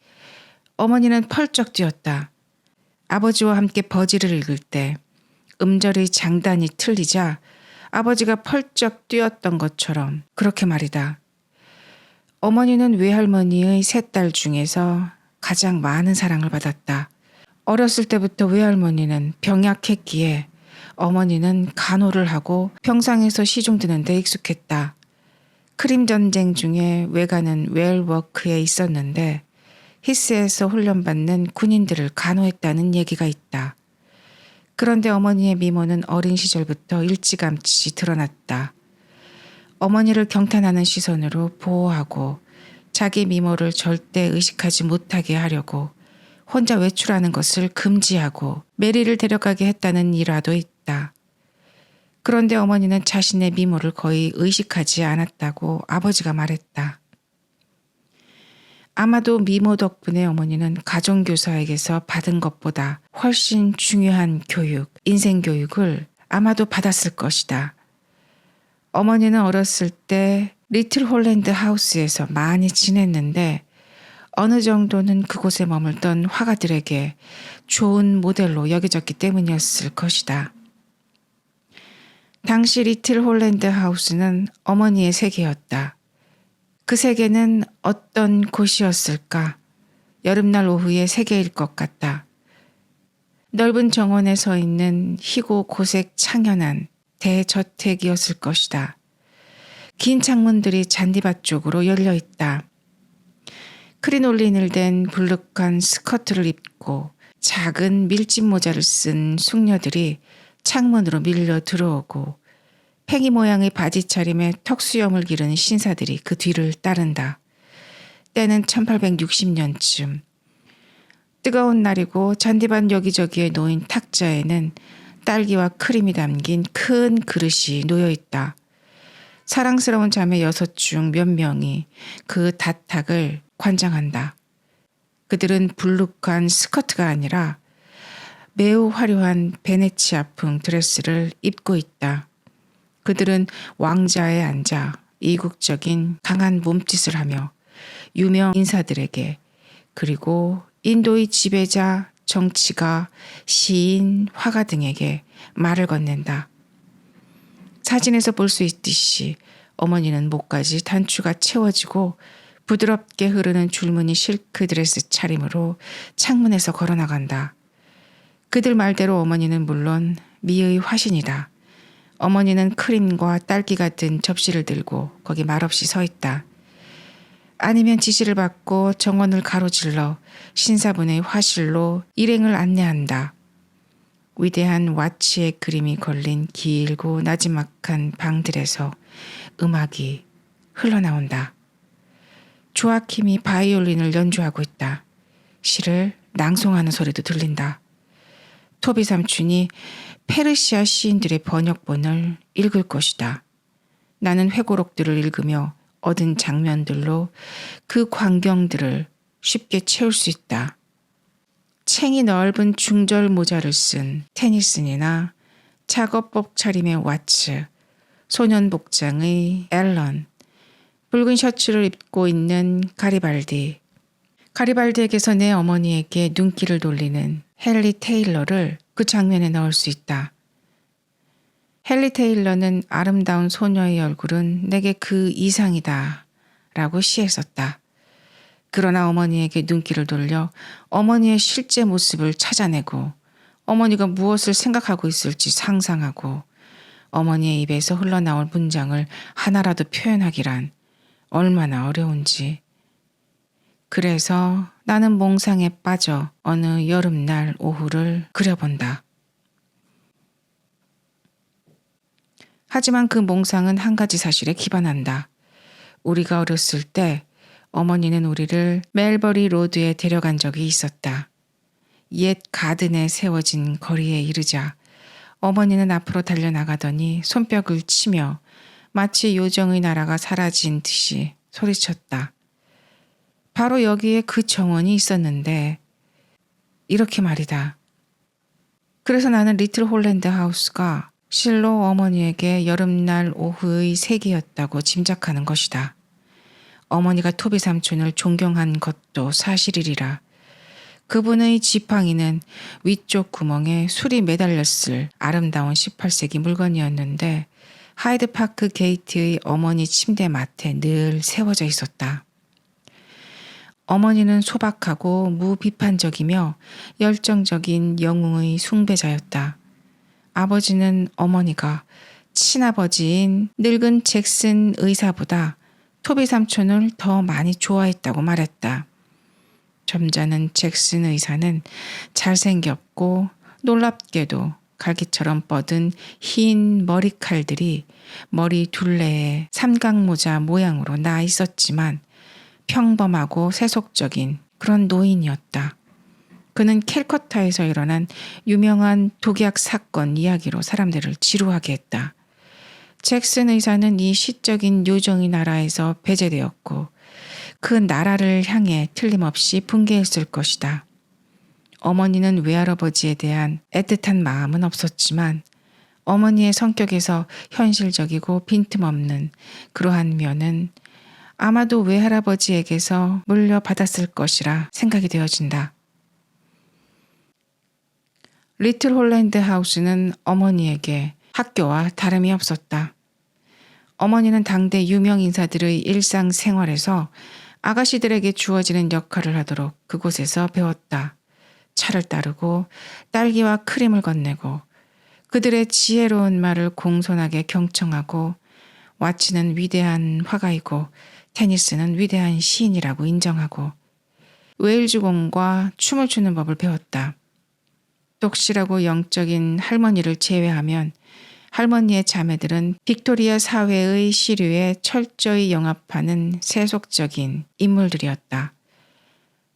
어머니는 펄쩍 뛰었다. 아버지와 함께 버지를 읽을 때 음절의 장단이 틀리자 아버지가 펄쩍 뛰었던 것처럼 그렇게 말이다. 어머니는 외할머니의 3딸 중에서 가장 많은 사랑을 받았다. 어렸을 때부터 외할머니는 병약했기에 어머니는 간호를 하고 병상에서 시중드는 데 익숙했다. 크림 전쟁 중에 외가는 웰워크에 있었는데 히스에서 훈련받는 군인들을 간호했다는 얘기가 있다. 그런데 어머니의 미모는 어린 시절부터 일찌감치 드러났다. 어머니를 경탄하는 시선으로 보호하고 자기 미모를 절대 의식하지 못하게 하려고 혼자 외출하는 것을 금지하고 메리를 데려가게 했다는 일화도 있다. 그런데 어머니는 자신의 미모를 거의 의식하지 않았다고 아버지가 말했다. 아마도 미모 덕분에 어머니는 가정교사에게서 받은 것보다 훨씬 중요한 교육, 인생교육을 아마도 받았을 것이다. 어머니는 어렸을 때 리틀 홀랜드 하우스에서 많이 지냈는데 어느 정도는 그곳에 머물던 화가들에게 좋은 모델로 여겨졌기 때문이었을 것이다. 당시 리틀 홀랜드 하우스는 어머니의 세계였다. 그 세계는 어떤 곳이었을까? 여름날 오후의 세계일 것 같다. 넓은 정원에 서 있는 희고 고색 창연한 대저택이었을 것이다. 긴 창문들이 잔디밭 쪽으로 열려 있다. 크리놀린을 댄 불룩한 스커트를 입고 작은 밀짚 모자를 쓴 숙녀들이 창문으로 밀려 들어오고 팽이 모양의 바지 차림에 턱수염을 기른 신사들이 그 뒤를 따른다. 때는 1860년쯤. 뜨거운 날이고 잔디밭 여기저기에 놓인 탁자에는 딸기와 크림이 담긴 큰 그릇이 놓여 있다. 사랑스러운 자매 6 중 몇 명이 그 다탁을 관장한다. 그들은 불룩한 스커트가 아니라 매우 화려한 베네치아풍 드레스를 입고 있다. 그들은 왕자에 앉아 이국적인 강한 몸짓을 하며 유명 인사들에게 그리고 인도의 지배자, 정치가, 시인, 화가 등에게 말을 건넨다. 사진에서 볼 수 있듯이 어머니는 목까지 단추가 채워지고 부드럽게 흐르는 줄무늬 실크 드레스 차림으로 창문에서 걸어나간다. 그들 말대로 어머니는 물론 미의 화신이다. 어머니는 크림과 딸기 같은 접시를 들고 거기 말없이 서 있다. 아니면 지시를 받고 정원을 가로질러 신사분의 화실로 일행을 안내한다. 위대한 와치의 그림이 걸린 길고 나지막한 방들에서 음악이 흘러나온다. 조아킴이 바이올린을 연주하고 있다. 시를 낭송하는 소리도 들린다. 토비 삼촌이 페르시아 시인들의 번역본을 읽을 것이다. 나는 회고록들을 읽으며 얻은 장면들로 그 광경들을 쉽게 채울 수 있다. 챙이 넓은 중절 모자를 쓴 테니슨이나 작업복 차림의 와츠, 소년 복장의 앨런, 붉은 셔츠를 입고 있는 가리발디, 가리발디에게서 내 어머니에게 눈길을 돌리는 헨리 테일러를 그 장면에 넣을 수 있다. 헨리 테일러는 아름다운 소녀의 얼굴은 내게 그 이상이다 라고 시했었다. 그러나 어머니에게 눈길을 돌려 어머니의 실제 모습을 찾아내고 어머니가 무엇을 생각하고 있을지 상상하고 어머니의 입에서 흘러나올 문장을 하나라도 표현하기란 얼마나 어려운지. 그래서 나는 몽상에 빠져 어느 여름날 오후를 그려본다. 하지만 그 몽상은 한 가지 사실에 기반한다. 우리가 어렸을 때 어머니는 우리를 멜버리 로드에 데려간 적이 있었다. 옛 가든에 세워진 거리에 이르자 어머니는 앞으로 달려나가더니 손뼉을 치며 마치 요정의 나라가 사라진 듯이 소리쳤다. 바로 여기에 그 정원이 있었는데 이렇게 말이다. 그래서 나는 리틀 홀랜드 하우스가 실로 어머니에게 여름날 오후의 색이었다고 짐작하는 것이다. 어머니가 토비 삼촌을 존경한 것도 사실이리라. 그분의 지팡이는 위쪽 구멍에 술이 매달렸을 아름다운 18세기 물건이었는데 하이드파크 게이트의 어머니 침대 맡에 늘 세워져 있었다. 어머니는 소박하고 무비판적이며 열정적인 영웅의 숭배자였다. 아버지는 어머니가 친아버지인 늙은 잭슨 의사보다 토비 삼촌을 더 많이 좋아했다고 말했다. 점잖은 잭슨 의사는 잘생겼고 놀랍게도 갈기처럼 뻗은 흰 머리칼들이 머리 둘레에 삼각모자 모양으로 나 있었지만 평범하고 세속적인 그런 노인이었다. 그는 캘커타에서 일어난 유명한 독약 사건 이야기로 사람들을 지루하게 했다. 잭슨 의사는 이 시적인 요정의 나라에서 배제되었고 그 나라를 향해 틀림없이 붕괴했을 것이다. 어머니는 외할아버지에 대한 애틋한 마음은 없었지만 어머니의 성격에서 현실적이고 빈틈없는 그러한 면은 아마도 외할아버지에게서 물려받았을 것이라 생각이 되어진다. 리틀 홀랜드 하우스는 어머니에게 학교와 다름이 없었다. 어머니는 당대 유명 인사들의 일상생활에서 아가씨들에게 주어지는 역할을 하도록 그곳에서 배웠다. 차를 따르고 딸기와 크림을 건네고 그들의 지혜로운 말을 공손하게 경청하고 와치는 위대한 화가이고 테니스는 위대한 시인이라고 인정하고 웨일즈공과 춤을 추는 법을 배웠다. 독실하고 영적인 할머니를 제외하면 할머니의 자매들은 빅토리아 사회의 시류에 철저히 영합하는 세속적인 인물들이었다.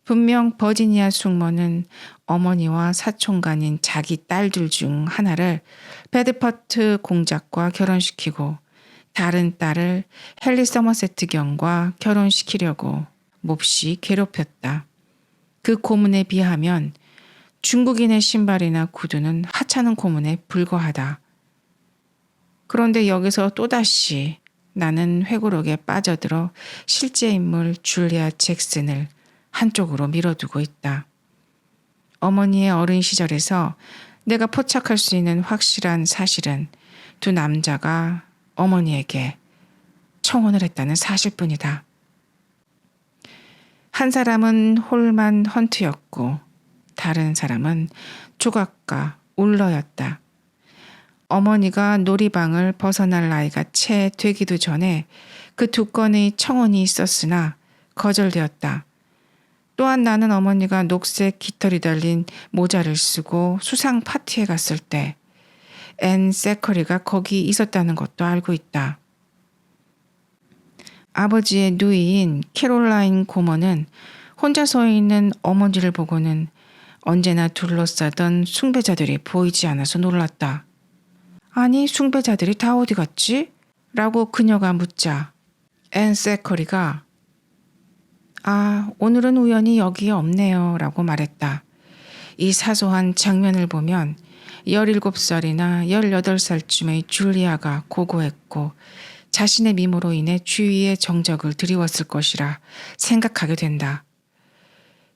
분명 버지니아 숙모는 어머니와 사촌간인 자기 딸들 중 하나를 베드퍼트 공작과 결혼시키고 다른 딸을 헨리 서머세트 경과 결혼시키려고 몹시 괴롭혔다. 그 고문에 비하면 중국인의 신발이나 구두는 하찮은 고문에 불과하다. 그런데 여기서 또다시 나는 회고록에 빠져들어 실제 인물 줄리아 잭슨을 한쪽으로 밀어두고 있다. 어머니의 어린 시절에서 내가 포착할 수 있는 확실한 사실은 두 남자가 어머니에게 청혼을 했다는 사실뿐이다. 한 사람은 홀만 헌트였고 다른 사람은 조각가 울러였다. 어머니가 놀이방을 벗어날 나이가 채 되기도 전에 그 두 건의 청혼이 있었으나 거절되었다. 또한 나는 어머니가 녹색 깃털이 달린 모자를 쓰고 수상 파티에 갔을 때 앤 세커리가 거기 있었다는 것도 알고 있다. 아버지의 누이인 캐롤라인 고모는 혼자 서 있는 어머니를 보고는 언제나 둘러싸던 숭배자들이 보이지 않아서 놀랐다. 아니, 숭배자들이 다 어디 갔지? 라고 그녀가 묻자 앤 세커리가 오늘은 우연히 여기에 없네요 라고 말했다. 이 사소한 장면을 보면 17살이나 18살쯤의 줄리아가 고고했고 자신의 미모로 인해 주위의 정적을 드리웠을 것이라 생각하게 된다.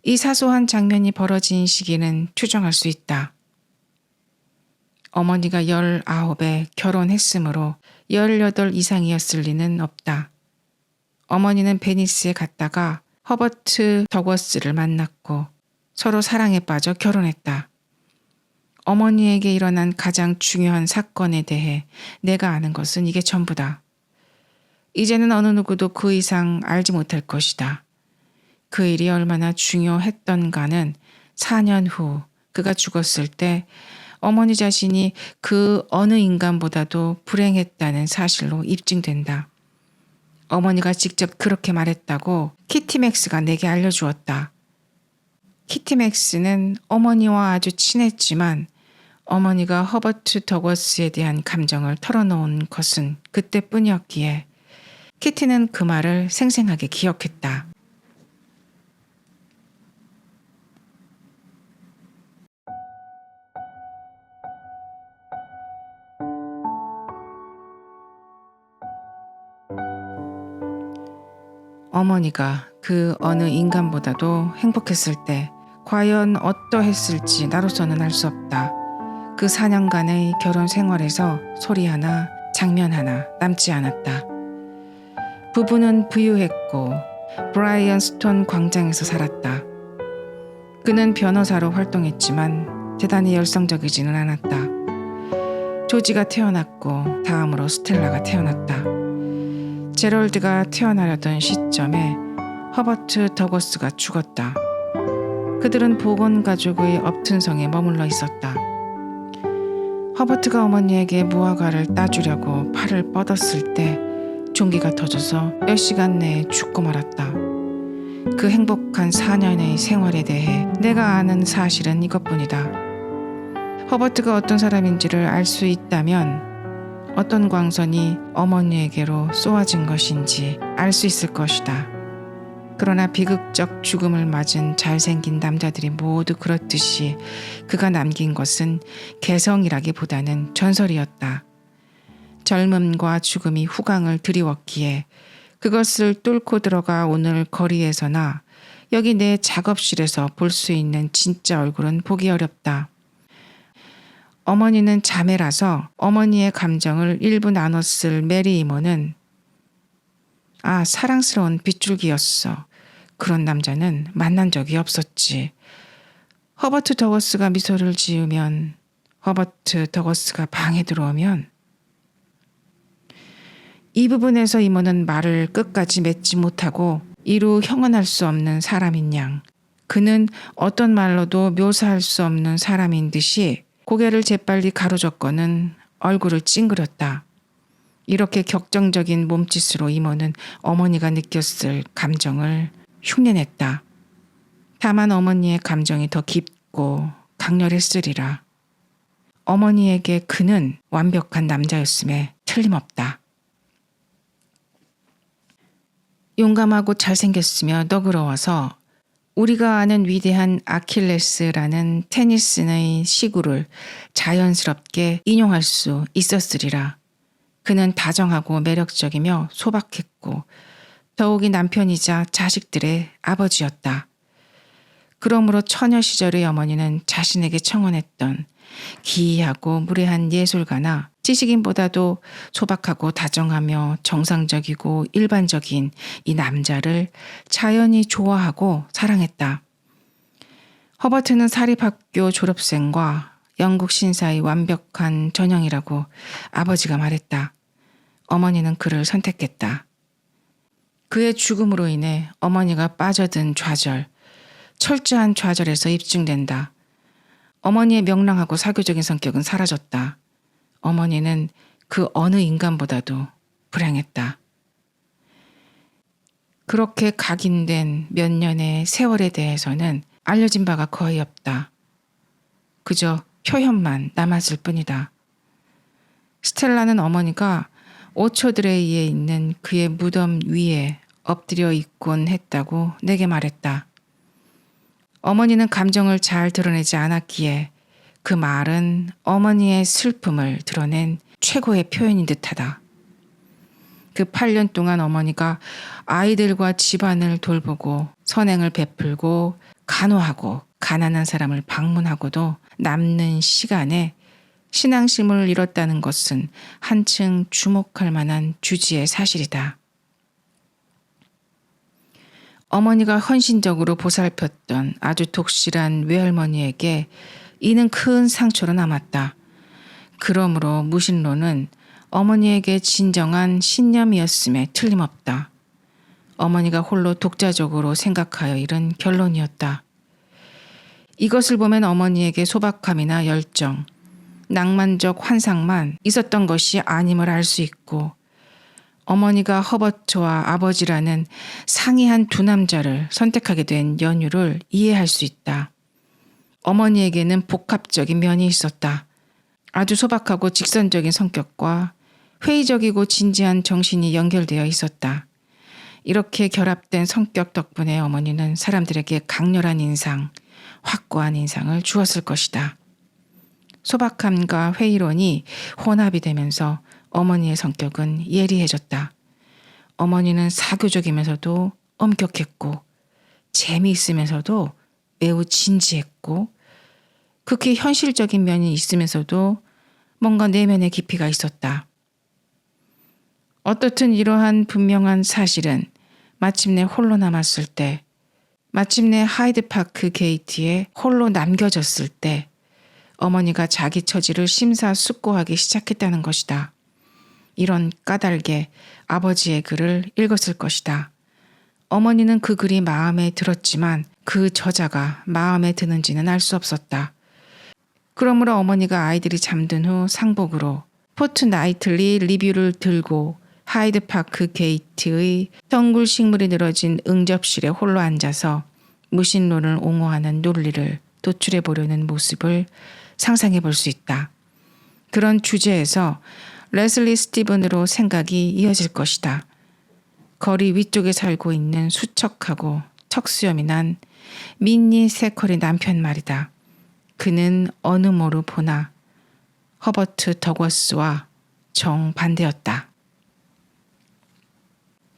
이 사소한 장면이 벌어진 시기는 추정할 수 있다. 어머니가 19에 결혼했으므로 18 이상이었을 리는 없다. 어머니는 베니스에 갔다가 허버트 더거스를 만났고 서로 사랑에 빠져 결혼했다. 어머니에게 일어난 가장 중요한 사건에 대해 내가 아는 것은 이게 전부다. 이제는 어느 누구도 그 이상 알지 못할 것이다. 그 일이 얼마나 중요했던가는 4년 후 그가 죽었을 때 어머니 자신이 그 어느 인간보다도 불행했다는 사실로 입증된다. 어머니가 직접 그렇게 말했다고 키티 맥스가 내게 알려주었다. 키티 맥스는 어머니와 아주 친했지만 어머니가 허버트 더거스에 대한 감정을 털어놓은 것은 그때뿐이었기에 키티는 그 말을 생생하게 기억했다. 어머니가 그 어느 인간보다도 행복했을 때 과연 어떠했을지 나로서는 알 수 없다. 그 4년간의 결혼 생활에서 소리 하나, 장면 하나 남지 않았다. 부부는 부유했고 브라이언 스톤 광장에서 살았다. 그는 변호사로 활동했지만 대단히 열성적이지는 않았다. 조지가 태어났고 다음으로 스텔라가 태어났다. 제럴드가 태어나려던 시점에 허버트 더거스가 죽었다. 그들은 보건가족의 업튼성에 머물러 있었다. 허버트가 어머니에게 무화과를 따주려고 팔을 뻗었을 때 종기가 터져서 몇 시간 내에 죽고 말았다. 그 행복한 4년의 생활에 대해 내가 아는 사실은 이것뿐이다. 허버트가 어떤 사람인지를 알 수 있다면 어떤 광선이 어머니에게로 쏘아진 것인지 알 수 있을 것이다. 그러나 비극적 죽음을 맞은 잘생긴 남자들이 모두 그렇듯이 그가 남긴 것은 개성이라기보다는 전설이었다. 젊음과 죽음이 후광을 드리웠기에 그것을 뚫고 들어가 오늘 거리에서나 여기 내 작업실에서 볼 수 있는 진짜 얼굴은 보기 어렵다. 어머니는 자매라서 어머니의 감정을 일부 나눴을 메리 이모는 사랑스러운 빗줄기였어. 그런 남자는 만난 적이 없었지. 허버트 더거스가 미소를 지으면, 허버트 더거스가 방에 들어오면, 이 부분에서 이모는 말을 끝까지 맺지 못하고 이루 형언할 수 없는 사람인 양, 그는 어떤 말로도 묘사할 수 없는 사람인 듯이 고개를 재빨리 가로젓고는 얼굴을 찡그렸다. 이렇게 격정적인 몸짓으로 이모는 어머니가 느꼈을 감정을 흉내냈다. 다만 어머니의 감정이 더 깊고 강렬했으리라. 어머니에게 그는 완벽한 남자였음에 틀림없다. 용감하고 잘생겼으며 너그러워서 우리가 아는 위대한 아킬레스라는 테니스의 시구를 자연스럽게 인용할 수 있었으리라. 그는 다정하고 매력적이며 소박했고 더욱이 남편이자 자식들의 아버지였다. 그러므로 처녀 시절의 어머니는 자신에게 청혼했던 기이하고 무례한 예술가나 지식인보다도 소박하고 다정하며 정상적이고 일반적인 이 남자를 자연히 좋아하고 사랑했다. 허버트는 사립학교 졸업생과 영국 신사의 완벽한 전형이라고 아버지가 말했다. 어머니는 그를 선택했다. 그의 죽음으로 인해 어머니가 빠져든 좌절, 철저한 좌절에서 입증된다. 어머니의 명랑하고 사교적인 성격은 사라졌다. 어머니는 그 어느 인간보다도 불행했다. 그렇게 각인된 몇 년의 세월에 대해서는 알려진 바가 거의 없다. 그저 표현만 남았을 뿐이다. 스텔라는 어머니가 오초드레이에 있는 그의 무덤 위에 엎드려 있곤 했다고 내게 말했다. 어머니는 감정을 잘 드러내지 않았기에 그 말은 어머니의 슬픔을 드러낸 최고의 표현인 듯하다. 그 8년 동안 어머니가 아이들과 집안을 돌보고 선행을 베풀고 간호하고 가난한 사람을 방문하고도 남는 시간에 신앙심을 잃었다는 것은 한층 주목할 만한 주지의 사실이다. 어머니가 헌신적으로 보살폈던 아주 독실한 외할머니에게 이는 큰 상처로 남았다. 그러므로 무신론은 어머니에게 진정한 신념이었음에 틀림없다. 어머니가 홀로 독자적으로 생각하여 이른 결론이었다. 이것을 보면 어머니에게 소박함이나 열정, 낭만적 환상만 있었던 것이 아님을 알 수 있고 어머니가 허버트와 아버지라는 상이한 두 남자를 선택하게 된 연유를 이해할 수 있다. 어머니에게는 복합적인 면이 있었다. 아주 소박하고 직선적인 성격과 회의적이고 진지한 정신이 연결되어 있었다. 이렇게 결합된 성격 덕분에 어머니는 사람들에게 강렬한 인상, 확고한 인상을 주었을 것이다. 소박함과 회의론이 혼합이 되면서 어머니의 성격은 예리해졌다. 어머니는 사교적이면서도 엄격했고 재미있으면서도 매우 진지했고 극히 현실적인 면이 있으면서도 뭔가 내면의 깊이가 있었다. 어떻든 이러한 분명한 사실은 마침내 홀로 남았을 때, 마침내 하이드파크 게이트에 홀로 남겨졌을 때 어머니가 자기 처지를 심사숙고하기 시작했다는 것이다. 이런 까닭에 아버지의 글을 읽었을 것이다. 어머니는 그 글이 마음에 들었지만 그 저자가 마음에 드는지는 알 수 없었다. 그러므로 어머니가 아이들이 잠든 후 상복으로 포트나이틀리 리뷰를 들고 하이드파크 게이트의 덩굴 식물이 늘어진 응접실에 홀로 앉아서 무신론을 옹호하는 논리를 도출해 보려는 모습을 상상해 볼 수 있다. 그런 주제에서 레슬리 스티븐으로 생각이 이어질 것이다. 거리 위쪽에 살고 있는 수척하고 척수염이 난 민니 세컬의 남편 말이다. 그는 어느 모로 보나 허버트 더거스와 정반대였다.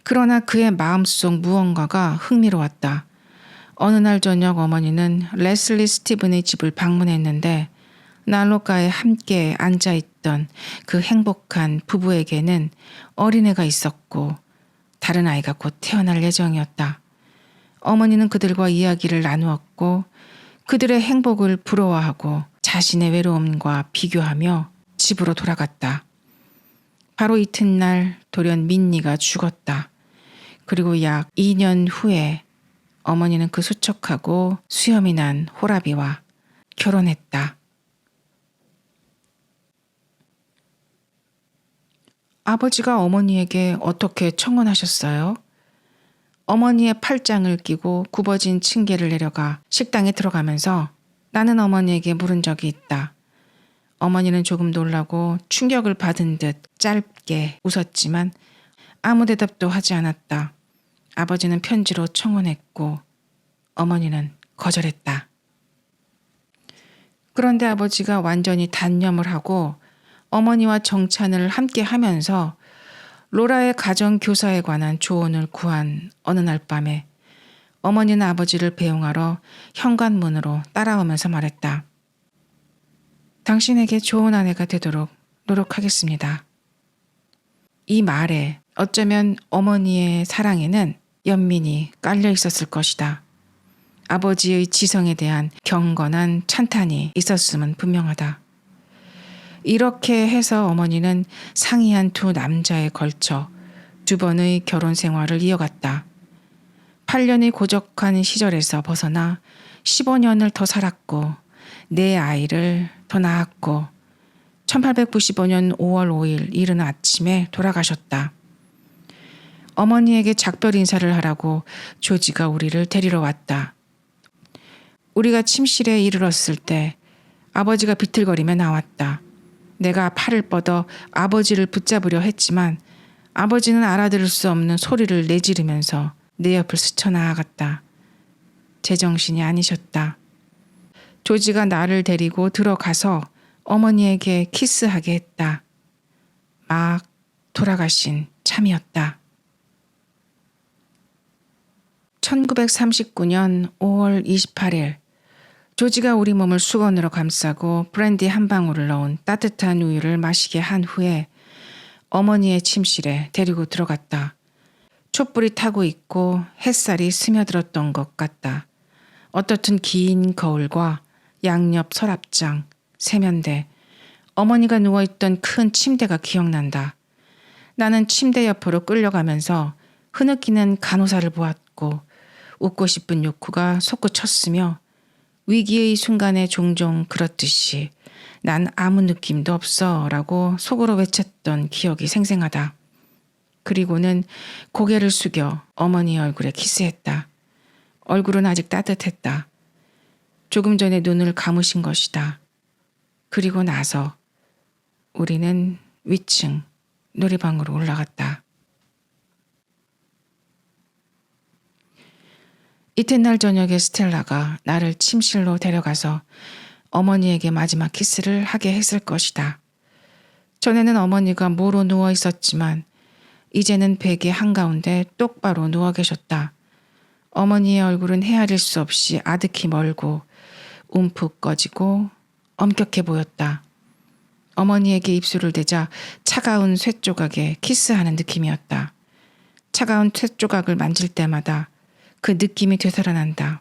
그러나 그의 마음속 무언가가 흥미로웠다. 어느 날 저녁 어머니는 레슬리 스티븐의 집을 방문했는데 난로가에 함께 앉아있던 그 행복한 부부에게는 어린애가 있었고 다른 아이가 곧 태어날 예정이었다. 어머니는 그들과 이야기를 나누었고 그들의 행복을 부러워하고 자신의 외로움과 비교하며 집으로 돌아갔다. 바로 이튿날 돌연 민니가 죽었다. 그리고 약 2년 후에 어머니는 그 수척하고 수염이 난 호라비와 결혼했다. 아버지가 어머니에게 어떻게 청혼하셨어요? 어머니의 팔짱을 끼고 굽어진 층계를 내려가 식당에 들어가면서 나는 어머니에게 물은 적이 있다. 어머니는 조금 놀라고 충격을 받은 듯 짧게 웃었지만 아무 대답도 하지 않았다. 아버지는 편지로 청혼했고 어머니는 거절했다. 그런데 아버지가 완전히 단념을 하고 어머니와 정찬을 함께 하면서 로라의 가정교사에 관한 조언을 구한 어느 날 밤에 어머니는 아버지를 배웅하러 현관문으로 따라오면서 말했다. 당신에게 좋은 아내가 되도록 노력하겠습니다. 이 말에 어쩌면 어머니의 사랑에는 연민이 깔려 있었을 것이다. 아버지의 지성에 대한 경건한 찬탄이 있었음은 분명하다. 이렇게 해서 어머니는 상이한 두 남자에 걸쳐 2번의 결혼 생활을 이어갔다. 8년의 고적한 시절에서 벗어나 15년을 더 살았고 내 아이를 더 낳았고 1895년 5월 5일 이른 아침에 돌아가셨다. 어머니에게 작별 인사를 하라고 조지가 우리를 데리러 왔다. 우리가 침실에 이르렀을 때 아버지가 비틀거리며 나왔다. 내가 팔을 뻗어 아버지를 붙잡으려 했지만 아버지는 알아들을 수 없는 소리를 내지르면서 내 옆을 스쳐 나아갔다. 제정신이 아니셨다. 조지가 나를 데리고 들어가서 어머니에게 키스하게 했다. 막 돌아가신 참이었다. 1939년 5월 28일 조지가 우리 몸을 수건으로 감싸고 브랜디 한 방울을 넣은 따뜻한 우유를 마시게 한 후에 어머니의 침실에 데리고 들어갔다. 촛불이 타고 있고 햇살이 스며들었던 것 같다. 어떻든 긴 거울과 양옆 서랍장, 세면대, 어머니가 누워있던 큰 침대가 기억난다. 나는 침대 옆으로 끌려가면서 흐느끼는 간호사를 보았고 웃고 싶은 욕구가 솟구쳤으며 위기의 순간에 종종 그렇듯이 난 아무 느낌도 없어 라고 속으로 외쳤던 기억이 생생하다. 그리고는 고개를 숙여 어머니 얼굴에 키스했다. 얼굴은 아직 따뜻했다. 조금 전에 눈을 감으신 것이다. 그리고 나서 우리는 위층 놀이방으로 올라갔다. 이튿날 저녁에 스텔라가 나를 침실로 데려가서 어머니에게 마지막 키스를 하게 했을 것이다. 전에는 어머니가 모로 누워 있었지만 이제는 베개 한가운데 똑바로 누워 계셨다. 어머니의 얼굴은 헤아릴 수 없이 아득히 멀고 움푹 꺼지고 엄격해 보였다. 어머니에게 입술을 대자 차가운 쇠조각에 키스하는 느낌이었다. 차가운 쇠조각을 만질 때마다 그 느낌이 되살아난다.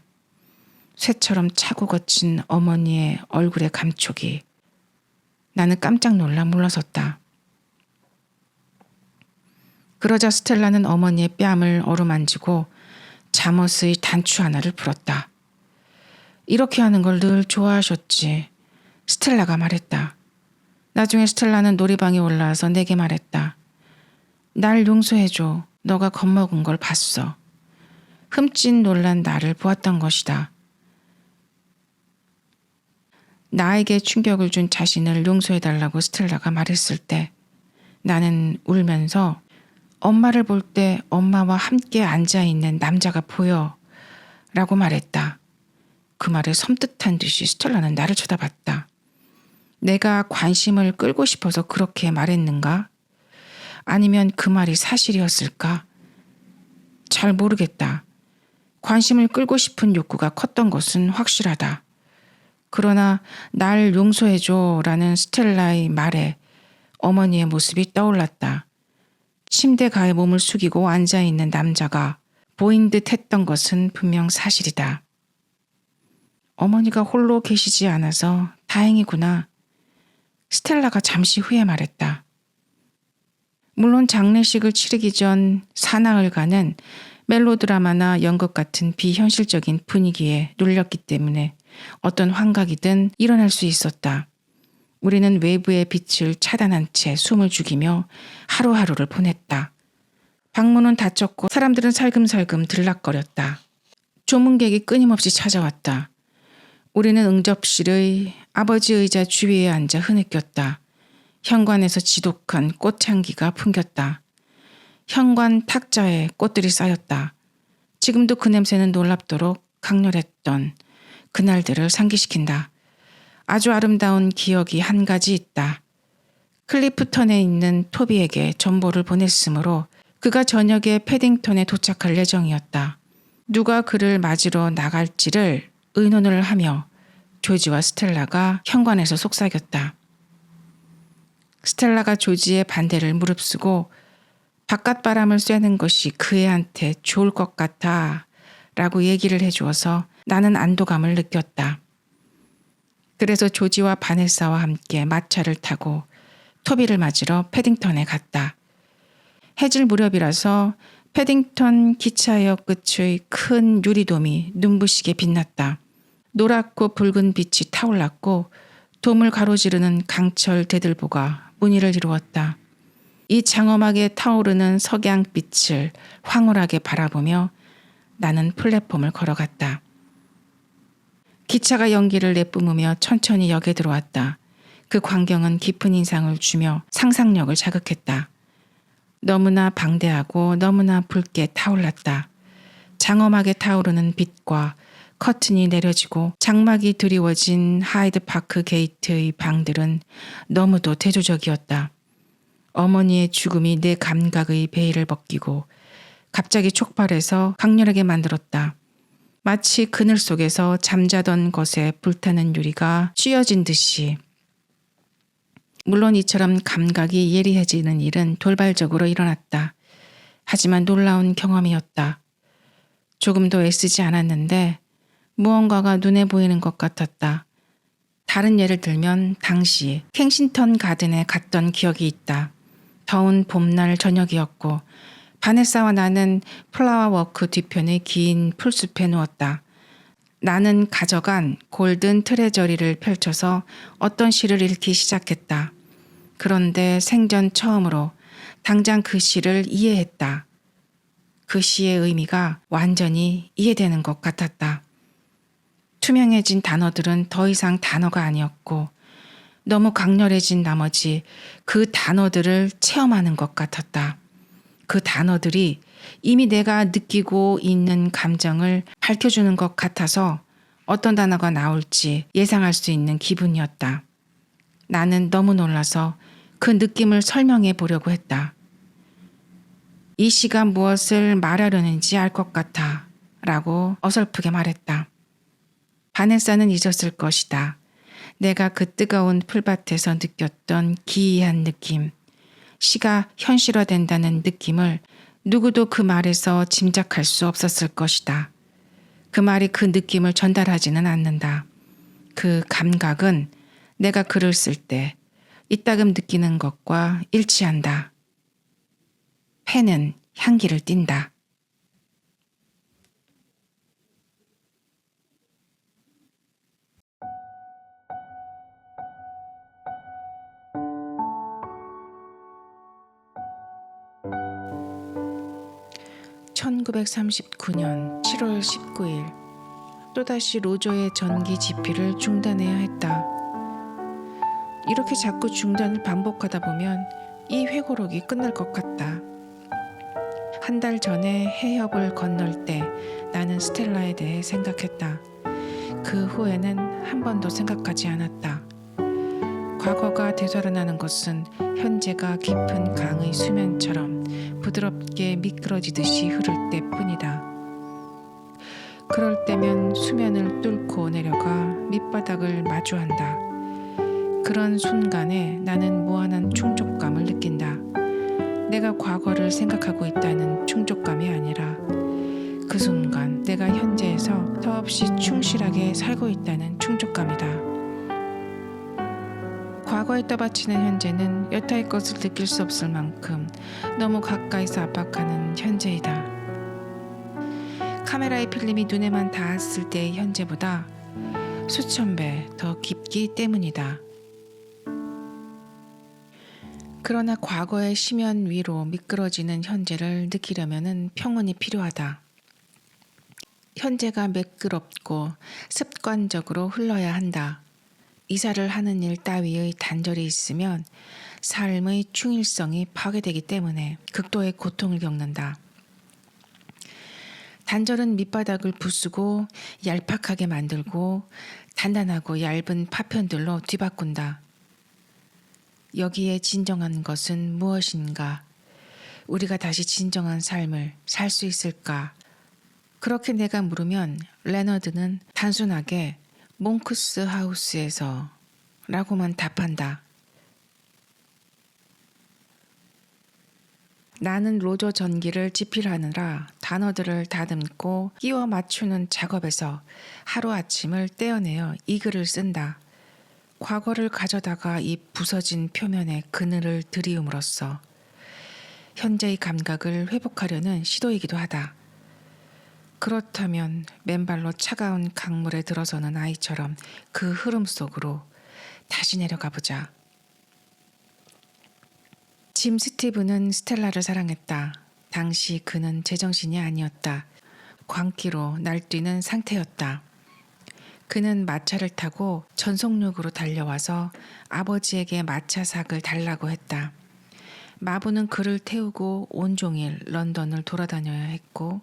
쇠처럼 차고 거친 어머니의 얼굴의 감촉이. 나는 깜짝 놀라 물러섰다. 그러자 스텔라는 어머니의 뺨을 어루만지고 잠옷의 단추 하나를 풀었다. 이렇게 하는 걸 늘 좋아하셨지. 스텔라가 말했다. 나중에 스텔라는 놀이방에 올라와서 내게 말했다. 날 용서해줘. 너가 겁먹은 걸 봤어. 흠칫 놀란 나를 보았던 것이다. 나에게 충격을 준 자신을 용서해달라고 스텔라가 말했을 때 나는 울면서 엄마를 볼 때 엄마와 함께 앉아있는 남자가 보여 라고 말했다. 그 말에 섬뜩한 듯이 스텔라는 나를 쳐다봤다. 내가 관심을 끌고 싶어서 그렇게 말했는가? 아니면 그 말이 사실이었을까? 잘 모르겠다. 관심을 끌고 싶은 욕구가 컸던 것은 확실하다. 그러나 날 용서해줘 라는 스텔라의 말에 어머니의 모습이 떠올랐다. 침대 가에 몸을 숙이고 앉아있는 남자가 보인 듯 했던 것은 분명 사실이다. 어머니가 홀로 계시지 않아서 다행이구나. 스텔라가 잠시 후에 말했다. 물론 장례식을 치르기 전 사나흘간은 멜로드라마나 연극 같은 비현실적인 분위기에 눌렸기 때문에 어떤 환각이든 일어날 수 있었다. 우리는 외부의 빛을 차단한 채 숨을 죽이며 하루하루를 보냈다. 방문은 닫혔고 사람들은 살금살금 들락거렸다. 조문객이 끊임없이 찾아왔다. 우리는 응접실의 아버지 의자 주위에 앉아 흐느꼈다. 현관에서 지독한 꽃향기가 풍겼다. 현관 탁자에 꽃들이 쌓였다. 지금도 그 냄새는 놀랍도록 강렬했던 그날들을 상기시킨다. 아주 아름다운 기억이 한 가지 있다. 클리프턴에 있는 토비에게 전보를 보냈으므로 그가 저녁에 패딩턴에 도착할 예정이었다. 누가 그를 맞으러 나갈지를 의논을 하며 조지와 스텔라가 현관에서 속삭였다. 스텔라가 조지의 반대를 무릅쓰고 바깥바람을 쐬는 것이 그 애한테 좋을 것 같아 라고 얘기를 해주어서 나는 안도감을 느꼈다. 그래서 조지와 바네사와 함께 마차를 타고 토비를 맞으러 패딩턴에 갔다. 해질 무렵이라서 패딩턴 기차역 끝의 큰 유리돔이 눈부시게 빛났다. 노랗고 붉은 빛이 타올랐고 돔을 가로지르는 강철 대들보가 무늬를 이루었다. 이 장엄하게 타오르는 석양빛을 황홀하게 바라보며 나는 플랫폼을 걸어갔다. 기차가 연기를 내뿜으며 천천히 역에 들어왔다. 그 광경은 깊은 인상을 주며 상상력을 자극했다. 너무나 방대하고 너무나 붉게 타올랐다. 장엄하게 타오르는 빛과 커튼이 내려지고 장막이 드리워진 하이드파크 게이트의 방들은 너무도 대조적이었다. 어머니의 죽음이 내 감각의 베일을 벗기고 갑자기 촉발해서 강렬하게 만들었다. 마치 그늘 속에서 잠자던 것에 불타는 유리가 쥐어진 듯이. 물론 이처럼 감각이 예리해지는 일은 돌발적으로 일어났다. 하지만 놀라운 경험이었다. 조금도 애쓰지 않았는데 무언가가 눈에 보이는 것 같았다. 다른 예를 들면 당시 켄싱턴 가든에 갔던 기억이 있다. 더운 봄날 저녁이었고 바네사와 나는 플라워워크 뒤편의 긴 풀숲에 누웠다. 나는 가져간 골든 트레저리를 펼쳐서 어떤 시를 읽기 시작했다. 그런데 생전 처음으로 당장 그 시를 이해했다. 그 시의 의미가 완전히 이해되는 것 같았다. 투명해진 단어들은 더 이상 단어가 아니었고 너무 강렬해진 나머지 그 단어들을 체험하는 것 같았다. 그 단어들이 이미 내가 느끼고 있는 감정을 밝혀주는 것 같아서 어떤 단어가 나올지 예상할 수 있는 기분이었다. 나는 너무 놀라서 그 느낌을 설명해 보려고 했다. 이 시가 무엇을 말하려는지 알 것 같아 라고 어설프게 말했다. 바네사는 잊었을 것이다. 내가 그 뜨거운 풀밭에서 느꼈던 기이한 느낌, 시가 현실화된다는 느낌을 누구도 그 말에서 짐작할 수 없었을 것이다. 그 말이 그 느낌을 전달하지는 않는다. 그 감각은 내가 글을 쓸 때 이따금 느끼는 것과 일치한다. 펜은 향기를 띈다. (1939년 7월 19일) 또다시 로저의 전기 지피를 중단해야 했다. 이렇게 자꾸 중단을 반복하다 보면 이 회고록이 끝날 것 같다. 한 달 전에 해협을 건널 때 나는 스텔라에 대해 생각했다. 그 후에는 한 번도 생각하지 않았다. 과거가 되살아나는 것은 현재가 깊은 강의 수면처럼 부드럽게 미끄러지듯이 흐를 때뿐이다. 그럴 때면 수면을 뚫고 내려가 밑바닥을 마주한다. 그런 순간에 나는 무한한 충족감을 느낀다. 내가 과거를 생각하고 있다는 충족감이 아니라 그 순간 내가 현재에서 더없이 충실하게 살고 있다는 충족감이다. 과거에 떠받치는 현재는 여타의 것을 느낄 수 없을 만큼 너무 가까이서 압박하는 현재이다. 카메라의 필름이 눈에만 닿았을 때의 현재보다 수천 배 더 깊기 때문이다. 그러나 과거의 심연 위로 미끄러지는 현재를 느끼려면 평온이 필요하다. 현재가 매끄럽고 습관적으로 흘러야 한다. 이사를 하는 일 따위의 단절이 있으면 삶의 충일성이 파괴되기 때문에 극도의 고통을 겪는다. 단절은 밑바닥을 부수고 얄팍하게 만들고 단단하고 얇은 파편들로 뒤바꾼다. 여기에 진정한 것은 무엇인가? 우리가 다시 진정한 삶을 살 수 있을까? 그렇게 내가 물으면 레너드는 단순하게 몽크스 하우스에서 라고만 답한다. 나는 로저 전기를 집필하느라 단어들을 다듬고 끼워 맞추는 작업에서 하루아침을 떼어내어 이 글을 쓴다. 과거를 가져다가 이 부서진 표면에 그늘을 들이움으로써 현재의 감각을 회복하려는 시도이기도 하다. 그렇다면 맨발로 차가운 강물에 들어서는 아이처럼 그 흐름 속으로 다시 내려가 보자. 짐 스티브는 스텔라를 사랑했다. 당시 그는 제정신이 아니었다. 광기로 날뛰는 상태였다. 그는 마차를 타고 전속력으로 달려와서 아버지에게 마차삭을 달라고 했다. 마부는 그를 태우고 온종일 런던을 돌아다녀야 했고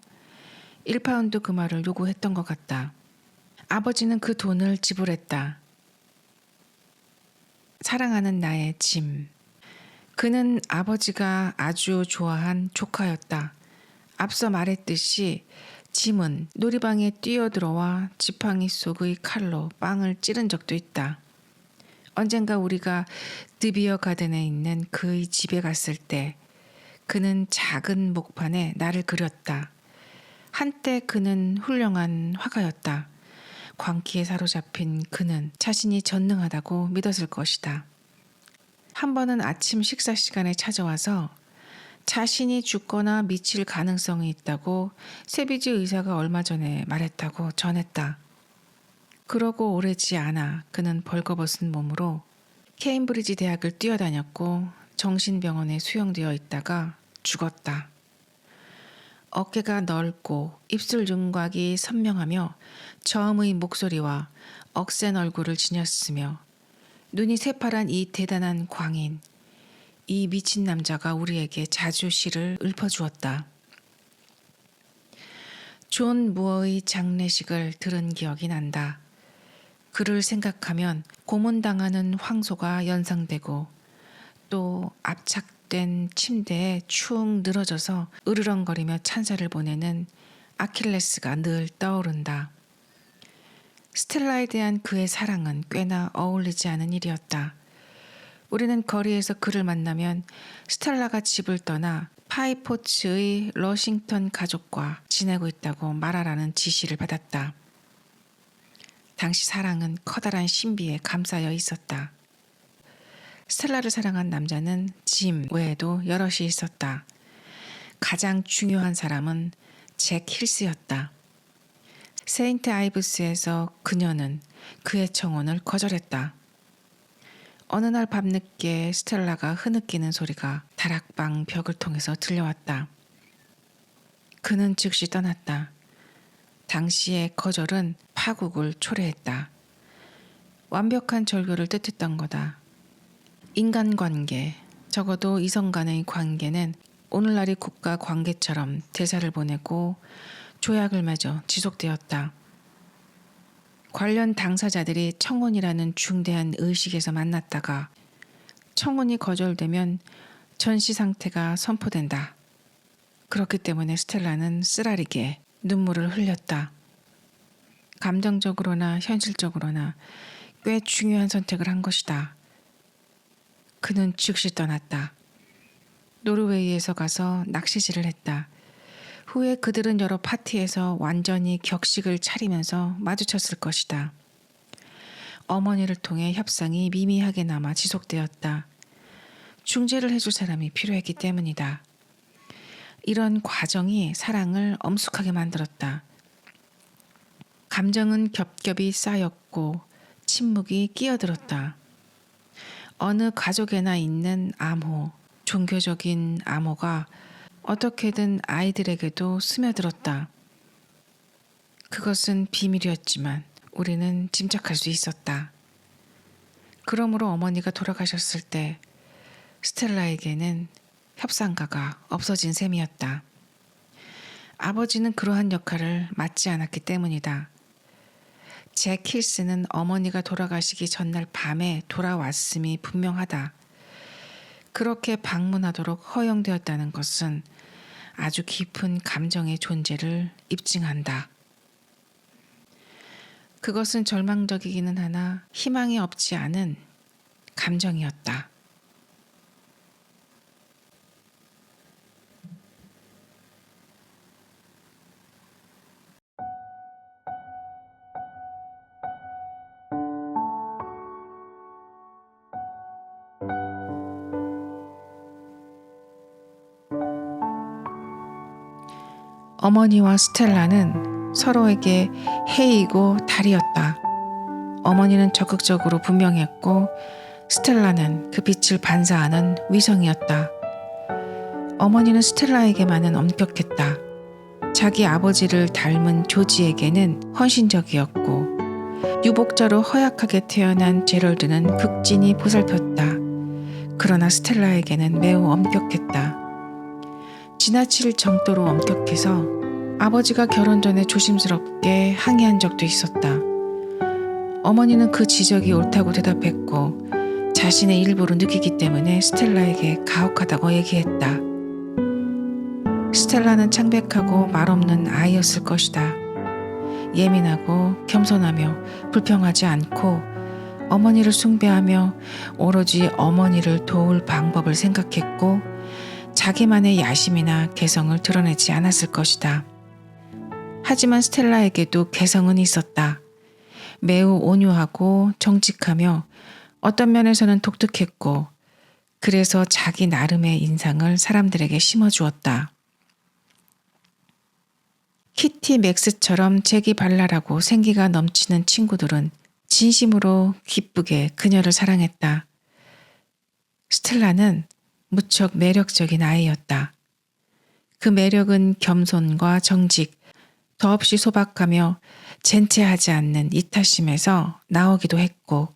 1파운드 금화를 요구했던 것 같다. 아버지는 그 돈을 지불했다. 사랑하는 나의 짐. 그는 아버지가 아주 좋아한 조카였다. 앞서 말했듯이 짐은 놀이방에 뛰어들어와 지팡이 속의 칼로 빵을 찌른 적도 있다. 언젠가 우리가 드비어 가든에 있는 그의 집에 갔을 때 그는 작은 목판에 나를 그렸다. 한때 그는 훌륭한 화가였다. 광기에 사로잡힌 그는 자신이 전능하다고 믿었을 것이다. 한 번은 아침 식사 시간에 찾아와서 자신이 죽거나 미칠 가능성이 있다고 세비지 의사가 얼마 전에 말했다고 전했다. 그러고 오래지 않아 그는 벌거벗은 몸으로 케임브리지 대학을 뛰어다녔고 정신병원에 수용되어 있다가 죽었다. 어깨가 넓고 입술 윤곽이 선명하며 저음의 목소리와 억센 얼굴을 지녔으며 눈이 새파란 이 대단한 광인, 이 미친 남자가 우리에게 자주 시를 읊어주었다. 존 무어의 장례식을 들은 기억이 난다. 그를 생각하면 고문당하는 황소가 연상되고 또 압착된 침대에 축 늘어져서 으르렁거리며 찬사를 보내는 아킬레스가 늘 떠오른다. 스텔라에 대한 그의 사랑은 꽤나 어울리지 않은 일이었다. 우리는 거리에서 그를 만나면 스텔라가 집을 떠나 파이포츠의 러싱턴 가족과 지내고 있다고 말하라는 지시를 받았다. 당시 사랑은 커다란 신비에 감싸여 있었다. 스텔라를 사랑한 남자는 짐 외에도 여럿이 있었다. 가장 중요한 사람은 잭 힐스였다. 세인트 아이브스에서 그녀는 그의 청혼을 거절했다. 어느 날 밤늦게 스텔라가 흐느끼는 소리가 다락방 벽을 통해서 들려왔다. 그는 즉시 떠났다. 당시의 거절은 파국을 초래했다. 완벽한 절교를 뜻했던 거다. 인간관계, 적어도 이성 간의 관계는 오늘날의 국가 관계처럼 대사를 보내고 조약을 맺어 지속되었다. 관련 당사자들이 청혼이라는 중대한 의식에서 만났다가 청혼이 거절되면 전시 상태가 선포된다. 그렇기 때문에 스텔라는 쓰라리게 눈물을 흘렸다. 감정적으로나 현실적으로나 꽤 중요한 선택을 한 것이다. 그는 즉시 떠났다. 노르웨이에서 가서 낚시질을 했다. 후에 그들은 여러 파티에서 완전히 격식을 차리면서 마주쳤을 것이다. 어머니를 통해 협상이 미미하게 남아 지속되었다. 중재를 해줄 사람이 필요했기 때문이다. 이런 과정이 사랑을 엄숙하게 만들었다. 감정은 겹겹이 쌓였고 침묵이 끼어들었다. 어느 가족에나 있는 암호, 종교적인 암호가 어떻게든 아이들에게도 스며들었다. 그것은 비밀이었지만 우리는 짐작할 수 있었다. 그러므로 어머니가 돌아가셨을 때 스텔라에게는 협상가가 없어진 셈이었다. 아버지는 그러한 역할을 맡지 않았기 때문이다. 잭 힐스는 어머니가 돌아가시기 전날 밤에 돌아왔음이 분명하다. 그렇게 방문하도록 허용되었다는 것은 아주 깊은 감정의 존재를 입증한다. 그것은 절망적이기는 하나 희망이 없지 않은 감정이었다. 어머니와 스텔라는 서로에게 해이고 달이었다. 어머니는 적극적으로 분명했고 스텔라는 그 빛을 반사하는 위성이었다. 어머니는 스텔라에게만은 엄격했다. 자기 아버지를 닮은 조지에게는 헌신적이었고 유복자로 허약하게 태어난 제럴드는 극진히 보살폈다. 그러나 스텔라에게는 매우 엄격했다. 지나칠 정도로 엄격해서 아버지가 결혼 전에 조심스럽게 항의한 적도 있었다. 어머니는 그 지적이 옳다고 대답했고 자신의 일부로 느끼기 때문에 스텔라에게 가혹하다고 얘기했다. 스텔라는 창백하고 말없는 아이였을 것이다. 예민하고 겸손하며 불평하지 않고 어머니를 숭배하며 오로지 어머니를 도울 방법을 생각했고 자기만의 야심이나 개성을 드러내지 않았을 것이다. 하지만 스텔라에게도 개성은 있었다. 매우 온유하고 정직하며 어떤 면에서는 독특했고 그래서 자기 나름의 인상을 사람들에게 심어주었다. 키티 맥스처럼 재기 발랄하고 생기가 넘치는 친구들은 진심으로 기쁘게 그녀를 사랑했다. 스텔라는 무척 매력적인 아이였다. 그 매력은 겸손과 정직, 더없이 소박하며 젠체하지 않는 이타심에서 나오기도 했고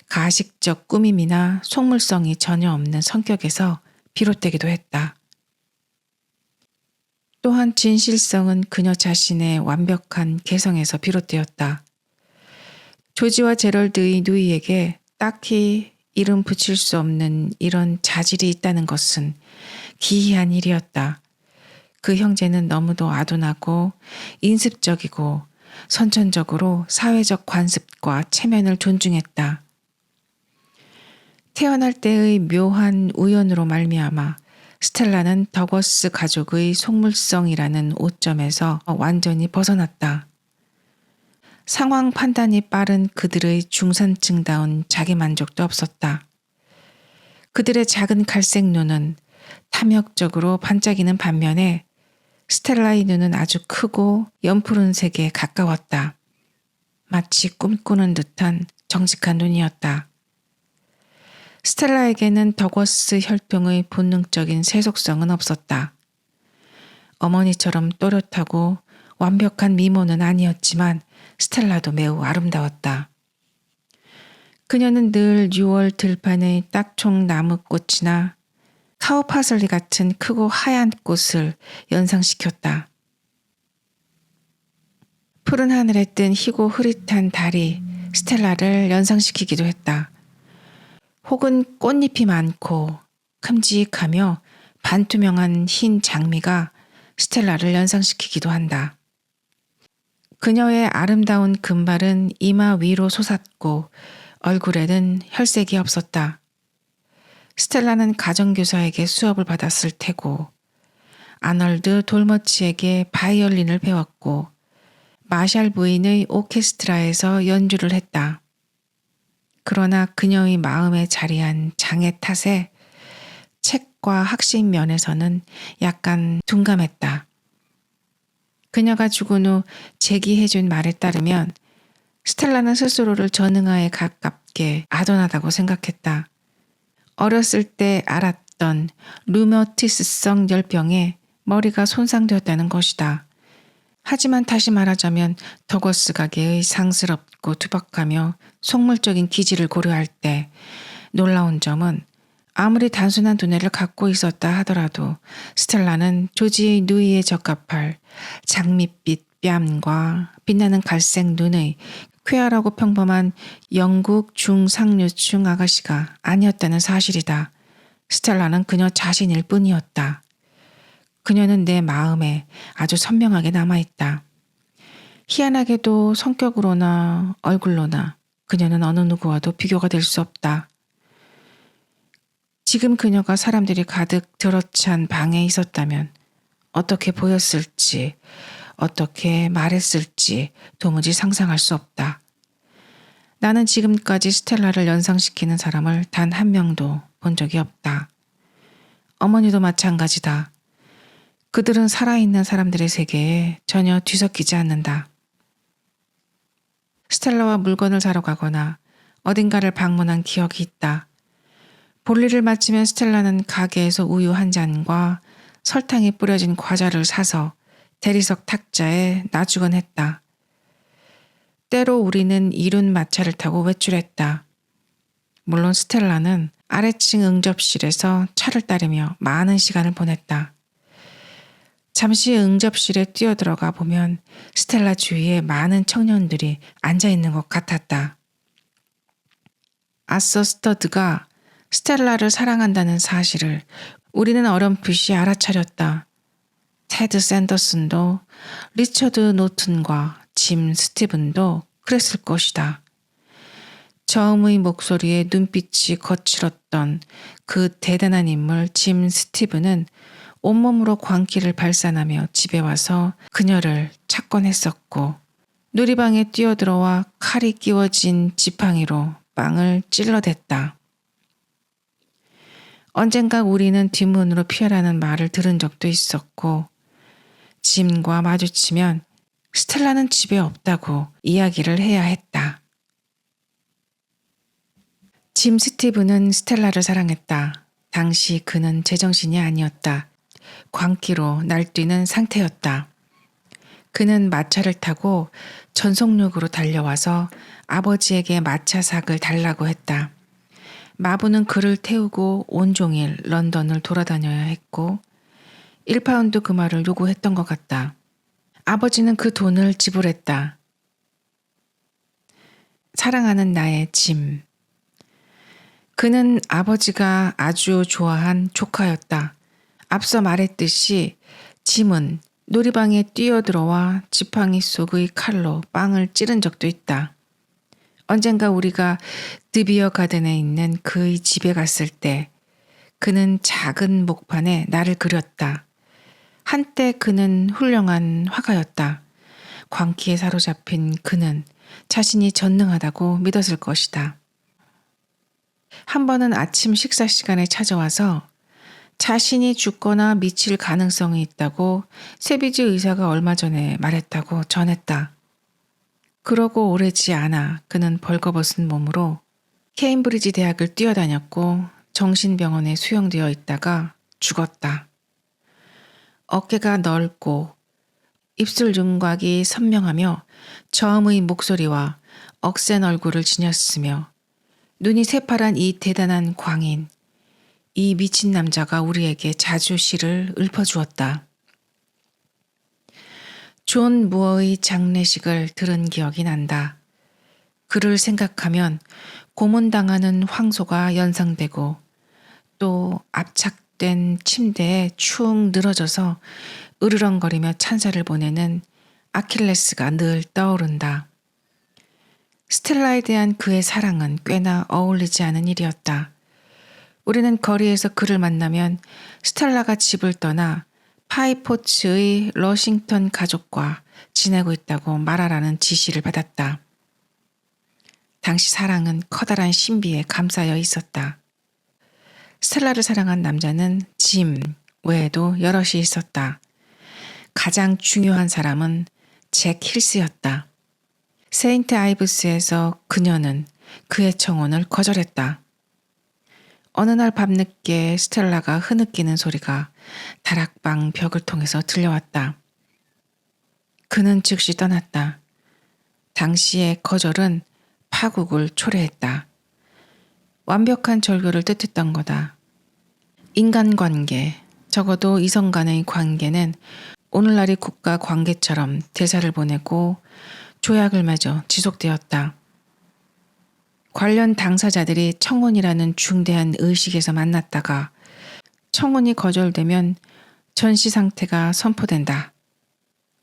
가식적 꾸밈이나 속물성이 전혀 없는 성격에서 비롯되기도 했다. 또한 진실성은 그녀 자신의 완벽한 개성에서 비롯되었다. 조지와 제럴드의 누이에게 딱히 이름 붙일 수 없는 이런 자질이 있다는 것은 기이한 일이었다. 그 형제는 너무도 아둔하고 인습적이고 선천적으로 사회적 관습과 체면을 존중했다. 태어날 때의 묘한 우연으로 말미암아 스텔라는 더거스 가족의 속물성이라는 오점에서 완전히 벗어났다. 상황 판단이 빠른 그들의 중산층다운 자기만족도 없었다. 그들의 작은 갈색 눈은 탐욕적으로 반짝이는 반면에 스텔라의 눈은 아주 크고 연푸른색에 가까웠다. 마치 꿈꾸는 듯한 정직한 눈이었다. 스텔라에게는 더거스 혈통의 본능적인 세속성은 없었다. 어머니처럼 또렷하고 완벽한 미모는 아니었지만 스텔라도 매우 아름다웠다. 그녀는 늘 6월 들판의 딱총 나무꽃이나 카우파슬리 같은 크고 하얀 꽃을 연상시켰다. 푸른 하늘에 뜬 희고 흐릿한 달이 스텔라를 연상시키기도 했다. 혹은 꽃잎이 많고 큼직하며 반투명한 흰 장미가 스텔라를 연상시키기도 한다. 그녀의 아름다운 금발은 이마 위로 솟았고 얼굴에는 혈색이 없었다. 스텔라는 가정교사에게 수업을 받았을 테고 아널드 돌머치에게 바이올린을 배웠고 마샬 부인의 오케스트라에서 연주를 했다. 그러나 그녀의 마음에 자리한 장애 탓에 책과 학식 면에서는 약간 둔감했다. 그녀가 죽은 후 제기해준 말에 따르면 스텔라는 스스로를 전응아에 가깝게 아둔하다고 생각했다. 어렸을 때 알았던 루머티스성 열병에 머리가 손상되었다는 것이다. 하지만 다시 말하자면 더거스 가게의 상스럽고 투박하며 속물적인 기질을 고려할 때 놀라운 점은 아무리 단순한 두뇌를 갖고 있었다 하더라도 스텔라는 조지 누이에 적합할 장밋빛 뺨과 빛나는 갈색 눈의 쾌활하고 평범한 영국 중상류층 아가씨가 아니었다는 사실이다. 스텔라는 그녀 자신일 뿐이었다. 그녀는 내 마음에 아주 선명하게 남아있다. 희한하게도 성격으로나 얼굴로나 그녀는 어느 누구와도 비교가 될 수 없다. 지금 그녀가 사람들이 가득 들어찬 방에 있었다면 어떻게 보였을지, 어떻게 말했을지 도무지 상상할 수 없다. 나는 지금까지 스텔라를 연상시키는 사람을 단 한 명도 본 적이 없다. 어머니도 마찬가지다. 그들은 살아있는 사람들의 세계에 전혀 뒤섞이지 않는다. 스텔라와 물건을 사러 가거나 어딘가를 방문한 기억이 있다. 볼일을 마치면 스텔라는 가게에서 우유 한 잔과 설탕이 뿌려진 과자를 사서 대리석 탁자에 놔주곤 했다. 때로 우리는 이륜 마차를 타고 외출했다. 물론 스텔라는 아래층 응접실에서 차를 따르며 많은 시간을 보냈다. 잠시 응접실에 뛰어들어가 보면 스텔라 주위에 많은 청년들이 앉아있는 것 같았다. 아서 스터드가 스텔라를 사랑한다는 사실을 우리는 어렴풋이 알아차렸다. 테드 샌더슨도 리처드 노튼과 짐 스티븐도 그랬을 것이다. 저음의 목소리에 눈빛이 거칠었던 그 대단한 인물 짐 스티븐은 온몸으로 광기를 발산하며 집에 와서 그녀를 찾곤 했었고 누리방에 뛰어들어와 칼이 끼워진 지팡이로 빵을 찔러댔다. 언젠가 우리는 뒷문으로 피하라는 말을 들은 적도 있었고 짐과 마주치면 스텔라는 집에 없다고 이야기를 해야 했다. 짐 스티브는 스텔라를 사랑했다. 당시 그는 제정신이 아니었다. 광기로 날뛰는 상태였다. 그는 마차를 타고 전속력으로 달려와서 아버지에게 마차삭을 달라고 했다. 마부는 그를 태우고 온종일 런던을 돌아다녀야 했고 1파운드 금화를 요구했던 것 같다. 아버지는 그 돈을 지불했다. 사랑하는 나의 짐. 그는 아버지가 아주 좋아한 조카였다. 앞서 말했듯이 짐은 놀이방에 뛰어들어와 지팡이 속의 칼로 빵을 찌른 적도 있다. 언젠가 우리가 드비어 가든에 있는 그의 집에 갔을 때 그는 작은 목판에 나를 그렸다. 한때 그는 훌륭한 화가였다. 광기에 사로잡힌 그는 자신이 전능하다고 믿었을 것이다. 한 번은 아침 식사 시간에 찾아와서 자신이 죽거나 미칠 가능성이 있다고 세비지 의사가 얼마 전에 말했다고 전했다. 그러고 오래지 않아 그는 벌거벗은 몸으로 케임브리지 대학을 뛰어다녔고 정신병원에 수용되어 있다가 죽었다. 어깨가 넓고 입술 윤곽이 선명하며 저음의 목소리와 억센 얼굴을 지녔으며 눈이 새파란 이 대단한 광인, 이 미친 남자가 우리에게 자주 시를 읊어주었다. 존 무어의 장례식을 들은 기억이 난다. 그를 생각하면 고문당하는 황소가 연상되고 또 압착된 침대에 축 늘어져서 으르렁거리며 찬사를 보내는 아킬레스가 늘 떠오른다. 스텔라에 대한 그의 사랑은 꽤나 어울리지 않은 일이었다. 우리는 거리에서 그를 만나면 스텔라가 집을 떠나 파이포츠의 러싱턴 가족과 지내고 있다고 말하라는 지시를 받았다. 당시 사랑은 커다란 신비에 감싸여 있었다. 스텔라를 사랑한 남자는 짐 외에도 여럿이 있었다. 가장 중요한 사람은 잭 힐스였다. 세인트 아이브스에서 그녀는 그의 청혼을 거절했다. 어느 날 밤늦게 스텔라가 흐느끼는 소리가 다락방 벽을 통해서 들려왔다. 그는 즉시 떠났다. 당시의 거절은 파국을 초래했다. 완벽한 절교를 뜻했던 거다. 인간관계, 적어도 이성 간의 관계는 오늘날의 국가 관계처럼 대사를 보내고 조약을 맺어 지속되었다. 관련 당사자들이 청혼이라는 중대한 의식에서 만났다가 청혼이 거절되면 전시 상태가 선포된다.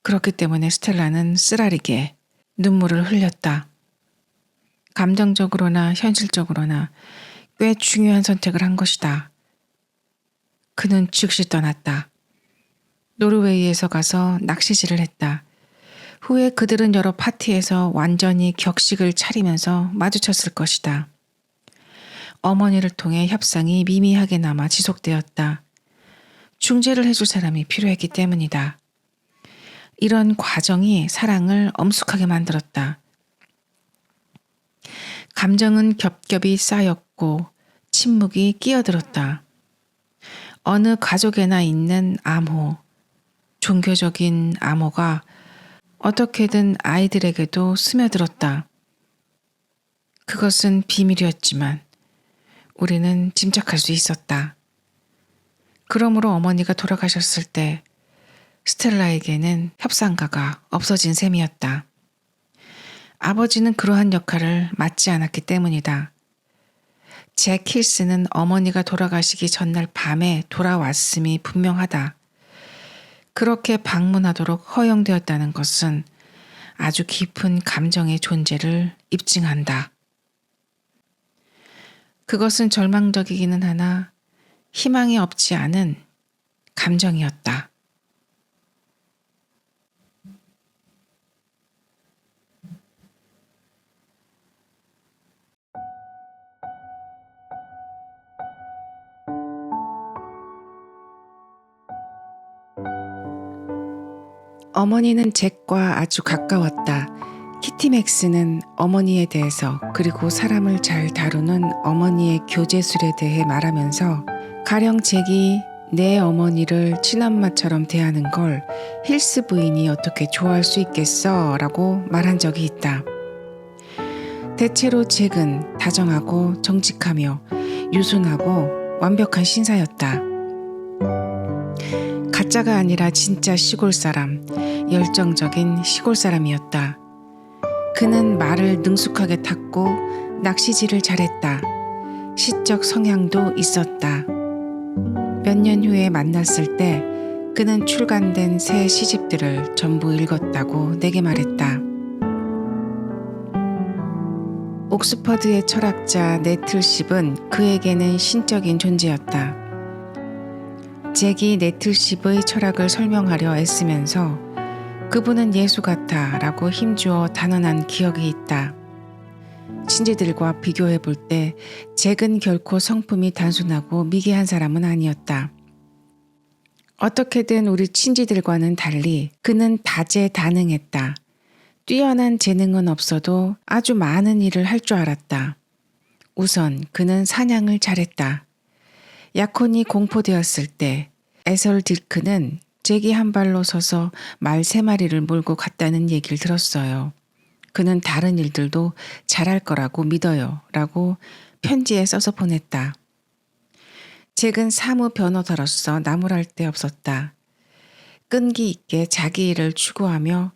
그렇기 때문에 스텔라는 쓰라리게 눈물을 흘렸다. 감정적으로나 현실적으로나 꽤 중요한 선택을 한 것이다. 그는 즉시 떠났다. 노르웨이에서 가서 낚시질을 했다. 후에 그들은 여러 파티에서 완전히 격식을 차리면서 마주쳤을 것이다. 어머니를 통해 협상이 미미하게 남아 지속되었다. 중재를 해줄 사람이 필요했기 때문이다. 이런 과정이 사랑을 엄숙하게 만들었다. 감정은 겹겹이 쌓였고 침묵이 끼어들었다. 어느 가족에나 있는 암호, 종교적인 암호가 어떻게든 아이들에게도 스며들었다. 그것은 비밀이었지만 우리는 짐작할 수 있었다. 그러므로 어머니가 돌아가셨을 때 스텔라에게는 협상가가 없어진 셈이었다. 아버지는 그러한 역할을 맡지 않았기 때문이다. 잭 힐스는 어머니가 돌아가시기 전날 밤에 돌아왔음이 분명하다. 그렇게 방문하도록 허용되었다는 것은 아주 깊은 감정의 존재를 입증한다. 그것은 절망적이기는 하나 희망이 없지 않은 감정이었다. 어머니는 잭과 아주 가까웠다. 키티 맥스는 어머니에 대해서 그리고 사람을 잘 다루는 어머니의 교제술에 대해 말하면서 가령 잭이 내 어머니를 친엄마처럼 대하는 걸 힐스 부인이 어떻게 좋아할 수 있겠어? 라고 말한 적이 있다. 대체로 잭은 다정하고 정직하며 유순하고 완벽한 신사였다. 가짜가 아니라 진짜 시골 사람, 열정적인 시골 사람이었다. 그는 말을 능숙하게 탔고 낚시질을 잘했다. 시적 성향도 있었다. 몇 년 후에 만났을 때 그는 출간된 새 시집들을 전부 읽었다고 내게 말했다. 옥스퍼드의 철학자 네틀십은 그에게는 신적인 존재였다. 잭이 네틀십의 철학을 설명하려 애쓰면서 그분은 예수 같아 라고 힘주어 단언한 기억이 있다. 친지들과 비교해 볼 때 잭은 결코 성품이 단순하고 미개한 사람은 아니었다. 어떻게든 우리 친지들과는 달리 그는 다재다능했다. 뛰어난 재능은 없어도 아주 많은 일을 할 줄 알았다. 우선 그는 사냥을 잘했다. 약혼이 공포되었을 때 에설 딜크는 잭이 한 발로 서서 말 3마리를 몰고 갔다는 얘기를 들었어요. 그는 다른 일들도 잘할 거라고 믿어요 라고 편지에 써서 보냈다. 잭은 사무 변호사로서 나무랄 데 없었다. 끈기 있게 자기 일을 추구하며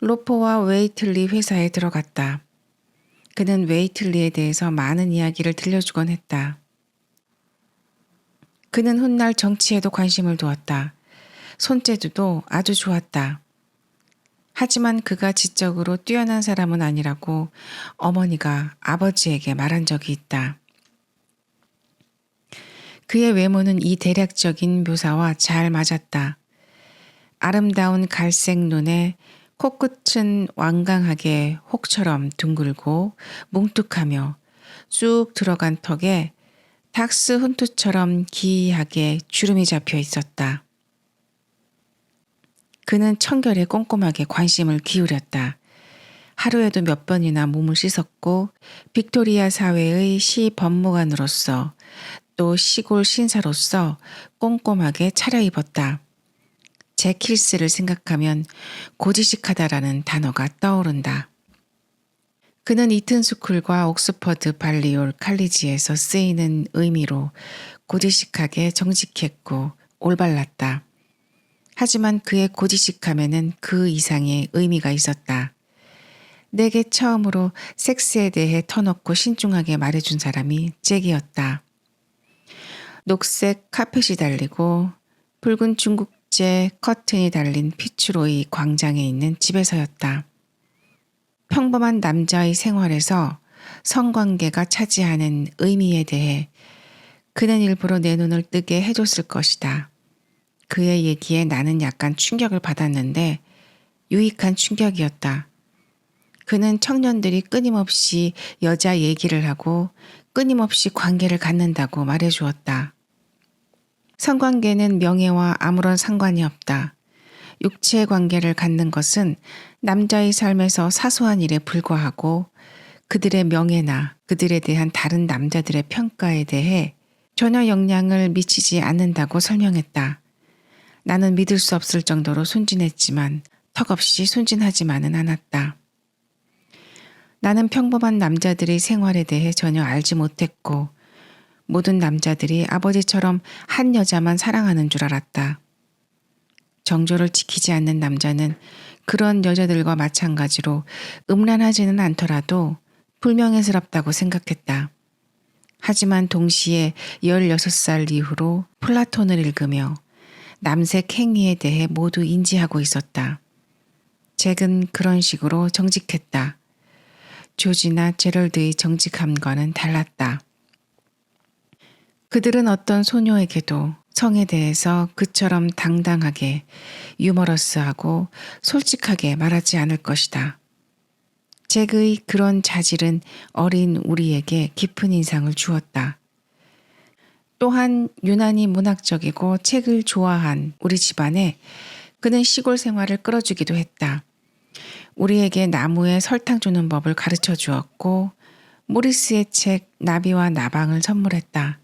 로퍼와 웨이틀리 회사에 들어갔다. 그는 웨이틀리에 대해서 많은 이야기를 들려주곤 했다. 그는 훗날 정치에도 관심을 두었다. 손재주도 아주 좋았다. 하지만 그가 지적으로 뛰어난 사람은 아니라고 어머니가 아버지에게 말한 적이 있다. 그의 외모는 이 대략적인 묘사와 잘 맞았다. 아름다운 갈색 눈에 코끝은 완강하게 혹처럼 둥글고 뭉툭하며 쑥 들어간 턱에 닥스 훈투처럼 기이하게 주름이 잡혀 있었다. 그는 청결에 꼼꼼하게 관심을 기울였다. 하루에도 몇 번이나 몸을 씻었고 빅토리아 사회의 시법무관으로서 또 시골 신사로서 꼼꼼하게 차려입었다. 잭 힐스를 생각하면 고지식하다라는 단어가 떠오른다. 그는 이튼 스쿨과 옥스퍼드 발리올 칼리지에서 쓰이는 의미로 고지식하게 정직했고 올발랐다. 하지만 그의 고지식함에는 그 이상의 의미가 있었다. 내게 처음으로 섹스에 대해 터놓고 신중하게 말해준 사람이 잭이었다. 녹색 카펫이 달리고 붉은 중국제 커튼이 달린 피츠로이 광장에 있는 집에서였다. 평범한 남자의 생활에서 성관계가 차지하는 의미에 대해 그는 일부러 내 눈을 뜨게 해줬을 것이다. 그의 얘기에 나는 약간 충격을 받았는데 유익한 충격이었다. 그는 청년들이 끊임없이 여자 얘기를 하고 끊임없이 관계를 갖는다고 말해주었다. 성관계는 명예와 아무런 상관이 없다. 육체의 관계를 갖는 것은 남자의 삶에서 사소한 일에 불과하고 그들의 명예나 그들에 대한 다른 남자들의 평가에 대해 전혀 영향을 미치지 않는다고 설명했다. 나는 믿을 수 없을 정도로 순진했지만 턱없이 순진하지만은 않았다. 나는 평범한 남자들의 생활에 대해 전혀 알지 못했고 모든 남자들이 아버지처럼 한 여자만 사랑하는 줄 알았다. 정조를 지키지 않는 남자는 그런 여자들과 마찬가지로 음란하지는 않더라도 불명예스럽다고 생각했다. 하지만 동시에 16살 이후로 플라톤을 읽으며 남색 행위에 대해 모두 인지하고 있었다. 잭은 그런 식으로 정직했다. 조지나 제럴드의 정직함과는 달랐다. 그들은 어떤 소녀에게도 성에 대해서 그처럼 당당하게 유머러스하고 솔직하게 말하지 않을 것이다. 잭의 그런 자질은 어린 우리에게 깊은 인상을 주었다. 또한 유난히 문학적이고 책을 좋아한 우리 집안에 그는 시골 생활을 끌어주기도 했다. 우리에게 나무에 설탕 주는 법을 가르쳐 주었고 모리스의 책 나비와 나방을 선물했다.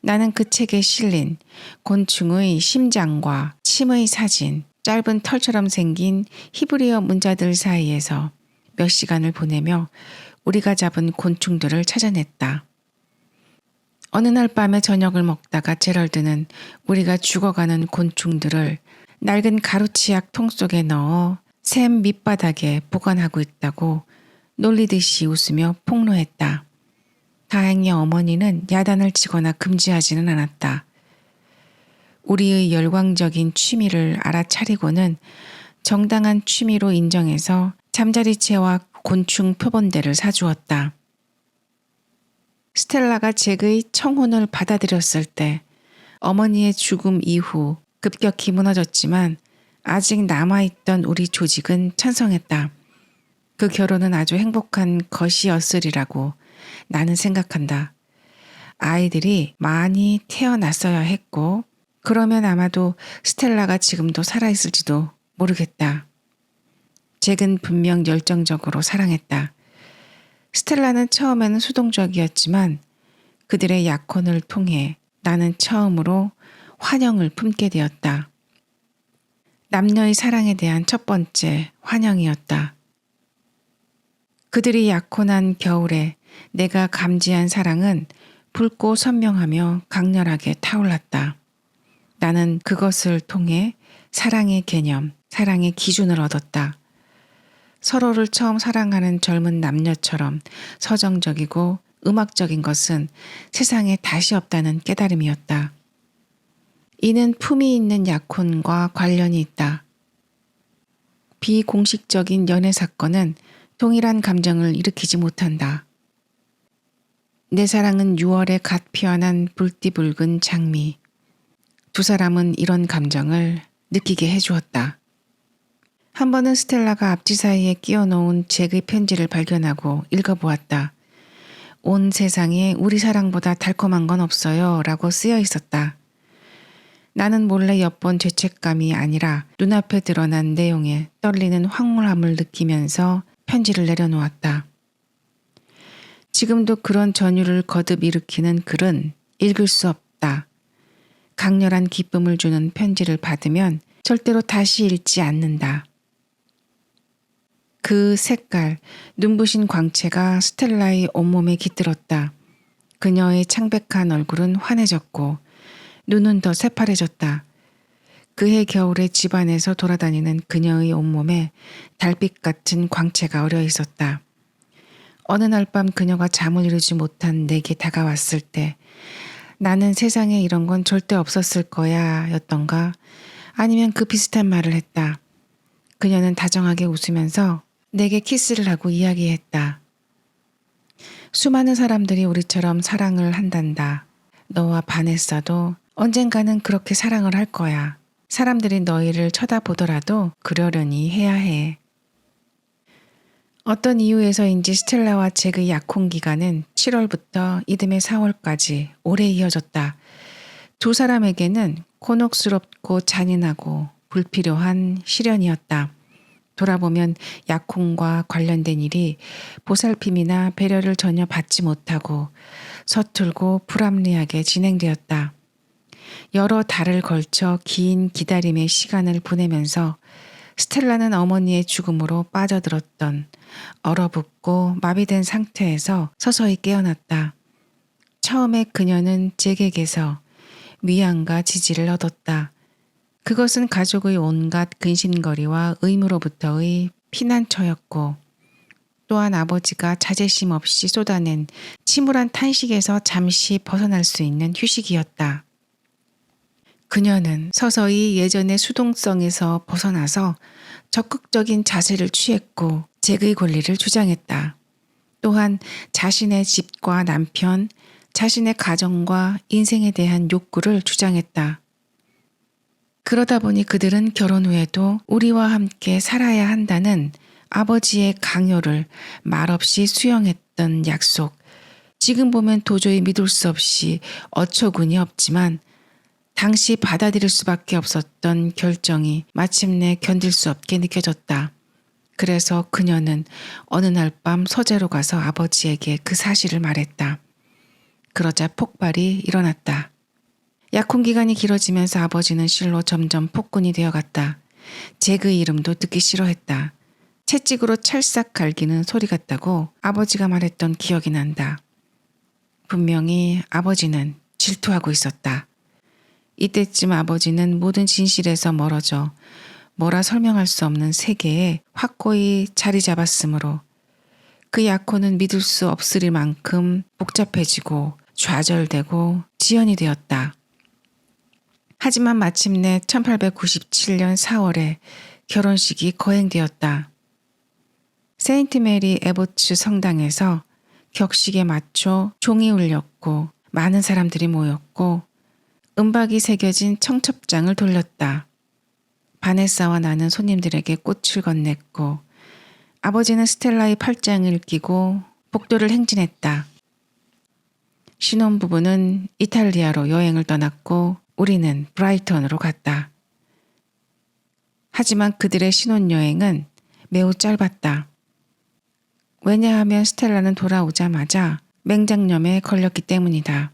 나는 그 책에 실린 곤충의 심장과 침의 사진, 짧은 털처럼 생긴 히브리어 문자들 사이에서 몇 시간을 보내며 우리가 잡은 곤충들을 찾아냈다. 어느 날 밤에 저녁을 먹다가 제럴드는 우리가 죽어가는 곤충들을 낡은 가루치약 통 속에 넣어 샘 밑바닥에 보관하고 있다고 놀리듯이 웃으며 폭로했다. 다행히 어머니는 야단을 치거나 금지하지는 않았다. 우리의 열광적인 취미를 알아차리고는 정당한 취미로 인정해서 잠자리채와 곤충 표본대를 사주었다. 스텔라가 잭의 청혼을 받아들였을 때 어머니의 죽음 이후 급격히 무너졌지만 아직 남아있던 우리 조직은 찬성했다. 그 결혼은 아주 행복한 것이었으리라고 나는 생각한다. 아이들이 많이 태어났어야 했고 그러면 아마도 스텔라가 지금도 살아있을지도 모르겠다. 잭은 분명 열정적으로 사랑했다. 스텔라는 처음에는 수동적이었지만 그들의 약혼을 통해 나는 처음으로 환영을 품게 되었다. 남녀의 사랑에 대한 첫 번째 환영이었다. 그들이 약혼한 겨울에 내가 감지한 사랑은 붉고 선명하며 강렬하게 타올랐다. 나는 그것을 통해 사랑의 개념, 사랑의 기준을 얻었다. 서로를 처음 사랑하는 젊은 남녀처럼 서정적이고 음악적인 것은 세상에 다시 없다는 깨달음이었다. 이는 품위 있는 약혼과 관련이 있다. 비공식적인 연애 사건은 동일한 감정을 일으키지 못한다. 내 사랑은 6월에 갓 피어난 불띠붉은 장미. 두 사람은 이런 감정을 느끼게 해주었다. 한 번은 스텔라가 앞지 사이에 끼워놓은 잭의 편지를 발견하고 읽어보았다. 온 세상에 우리 사랑보다 달콤한 건 없어요 라고 쓰여 있었다. 나는 몰래 엿본 죄책감이 아니라 눈앞에 드러난 내용에 떨리는 황홀함을 느끼면서 편지를 내려놓았다. 지금도 그런 전율을 거듭 일으키는 글은 읽을 수 없다. 강렬한 기쁨을 주는 편지를 받으면 절대로 다시 읽지 않는다. 그 색깔, 눈부신 광채가 스텔라의 온몸에 깃들었다. 그녀의 창백한 얼굴은 환해졌고 눈은 더 새파래졌다. 그해 겨울에 집안에서 돌아다니는 그녀의 온몸에 달빛 같은 광채가 어려 있었다. 어느 날 밤 그녀가 잠을 이루지 못한 내게 다가왔을 때 나는 세상에 이런 건 절대 없었을 거야 였던가 아니면 그 비슷한 말을 했다. 그녀는 다정하게 웃으면서 내게 키스를 하고 이야기했다. 수많은 사람들이 우리처럼 사랑을 한단다. 너와 바네사도 언젠가는 그렇게 사랑을 할 거야. 사람들이 너희를 쳐다보더라도 그러려니 해야 해. 어떤 이유에서인지 스텔라와 잭의 약혼 기간은 7월부터 이듬해 4월까지 오래 이어졌다. 두 사람에게는 곤혹스럽고 잔인하고 불필요한 시련이었다. 돌아보면 약혼과 관련된 일이 보살핌이나 배려를 전혀 받지 못하고 서툴고 불합리하게 진행되었다. 여러 달을 걸쳐 긴 기다림의 시간을 보내면서 스텔라는 어머니의 죽음으로 빠져들었던 얼어붙고 마비된 상태에서 서서히 깨어났다. 처음에 그녀는 잭에게서 위안과 지지를 얻었다. 그것은 가족의 온갖 근심거리와 의무로부터의 피난처였고 또한 아버지가 자제심 없이 쏟아낸 침울한 탄식에서 잠시 벗어날 수 있는 휴식이었다. 그녀는 서서히 예전의 수동성에서 벗어나서 적극적인 자세를 취했고 잭의 권리를 주장했다. 또한 자신의 집과 남편, 자신의 가정과 인생에 대한 욕구를 주장했다. 그러다 보니 그들은 결혼 후에도 우리와 함께 살아야 한다는 아버지의 강요를 말없이 수용했던 약속. 지금 보면 도저히 믿을 수 없이 어처구니 없지만 당시 받아들일 수밖에 없었던 결정이 마침내 견딜 수 없게 느껴졌다. 그래서 그녀는 어느 날 밤 서재로 가서 아버지에게 그 사실을 말했다. 그러자 폭발이 일어났다. 약혼 기간이 길어지면서 아버지는 실로 점점 폭군이 되어갔다. 잭의 이름도 듣기 싫어했다. 채찍으로 찰싹 갈기는 소리 같다고 아버지가 말했던 기억이 난다. 분명히 아버지는 질투하고 있었다. 이때쯤 아버지는 모든 진실에서 멀어져 뭐라 설명할 수 없는 세계에 확고히 자리 잡았으므로 그 약혼은 믿을 수 없을 만큼 복잡해지고 좌절되고 지연이 되었다. 하지만 마침내 1897년 4월에 결혼식이 거행되었다. 세인트 메리 에보츠 성당에서 격식에 맞춰 종이 울렸고 많은 사람들이 모였고 은박이 새겨진 청첩장을 돌렸다. 바네사와 나는 손님들에게 꽃을 건넸고 아버지는 스텔라의 팔짱을 끼고 복도를 행진했다. 신혼부부는 이탈리아로 여행을 떠났고 우리는 브라이턴으로 갔다. 하지만 그들의 신혼여행은 매우 짧았다. 왜냐하면 스텔라는 돌아오자마자 맹장염에 걸렸기 때문이다.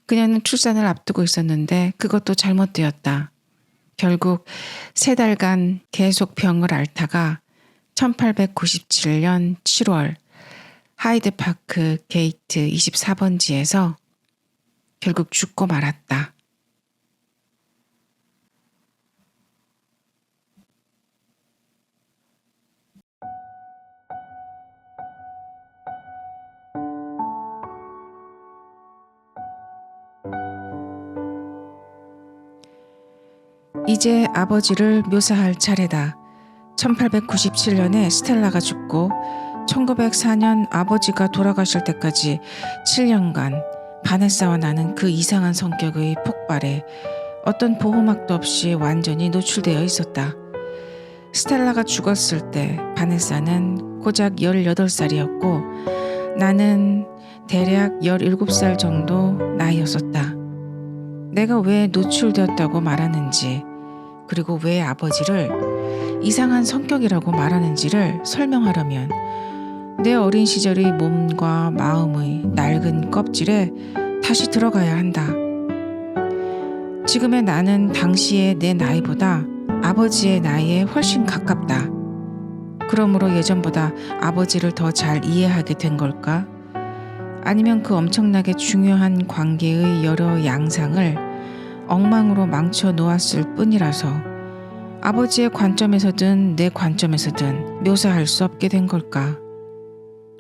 그녀는 출산을 앞두고 있었는데 그것도 잘못되었다. 결국 3달간 계속 병을 앓다가 1897년 7월 하이드파크 게이트 24번지에서 결국 죽고 말았다. 이제 아버지를 묘사할 차례다. 1897년에 스텔라가 죽고 1904년 아버지가 돌아가실 때까지 7년간 바네사와 나는 그 이상한 성격의 폭발에 어떤 보호막도 없이 완전히 노출되어 있었다. 스텔라가 죽었을 때 바네사는 고작 18살이었고 나는 대략 17살 정도 나이였었다. 내가 왜 노출되었다고 말하는지 그리고 왜 아버지를 이상한 성격이라고 말하는지를 설명하려면 내 어린 시절의 몸과 마음의 낡은 껍질에 다시 들어가야 한다. 지금의 나는 당시의 내 나이보다 아버지의 나이에 훨씬 가깝다. 그러므로 예전보다 아버지를 더 잘 이해하게 된 걸까? 아니면 그 엄청나게 중요한 관계의 여러 양상을 엉망으로 망쳐 놓았을 뿐이라서 아버지의 관점에서든 내 관점에서든 묘사할 수 없게 된 걸까?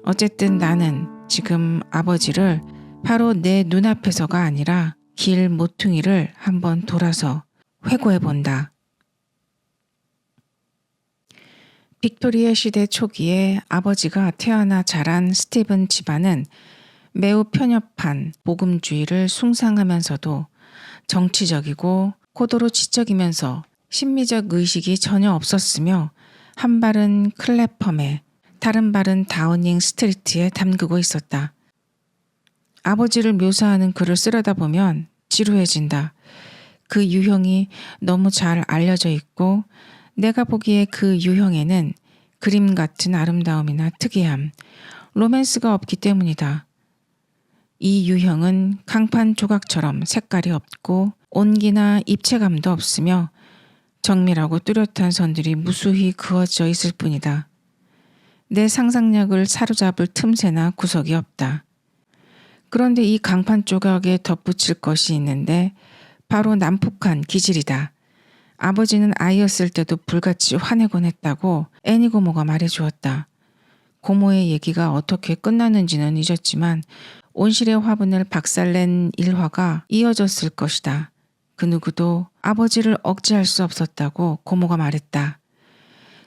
어쨌든 나는 지금 아버지를 바로 내 눈앞에서가 아니라 길 모퉁이를 한번 돌아서 회고해 본다. 빅토리아 시대 초기에 아버지가 태어나 자란 스티븐 집안은 매우 편협한 복음주의를 숭상하면서도 정치적이고 고도로 지적이면서 신미적 의식이 전혀 없었으며 한 발은 클래펌에 다른 발은 다우닝 스트리트에 담그고 있었다. 아버지를 묘사하는 글을 쓰려다 보면 지루해진다. 그 유형이 너무 잘 알려져 있고 내가 보기에 그 유형에는 그림 같은 아름다움이나 특이함, 로맨스가 없기 때문이다. 이 유형은 강판 조각처럼 색깔이 없고 온기나 입체감도 없으며 정밀하고 뚜렷한 선들이 무수히 그어져 있을 뿐이다. 내 상상력을 사로잡을 틈새나 구석이 없다. 그런데 이 강판 조각에 덧붙일 것이 있는데 바로 난폭한 기질이다. 아버지는 아이였을 때도 불같이 화내곤 했다고 애니 고모가 말해주었다. 고모의 얘기가 어떻게 끝났는지는 잊었지만 온실의 화분을 박살낸 일화가 이어졌을 것이다. 그 누구도 아버지를 억제할 수 없었다고 고모가 말했다.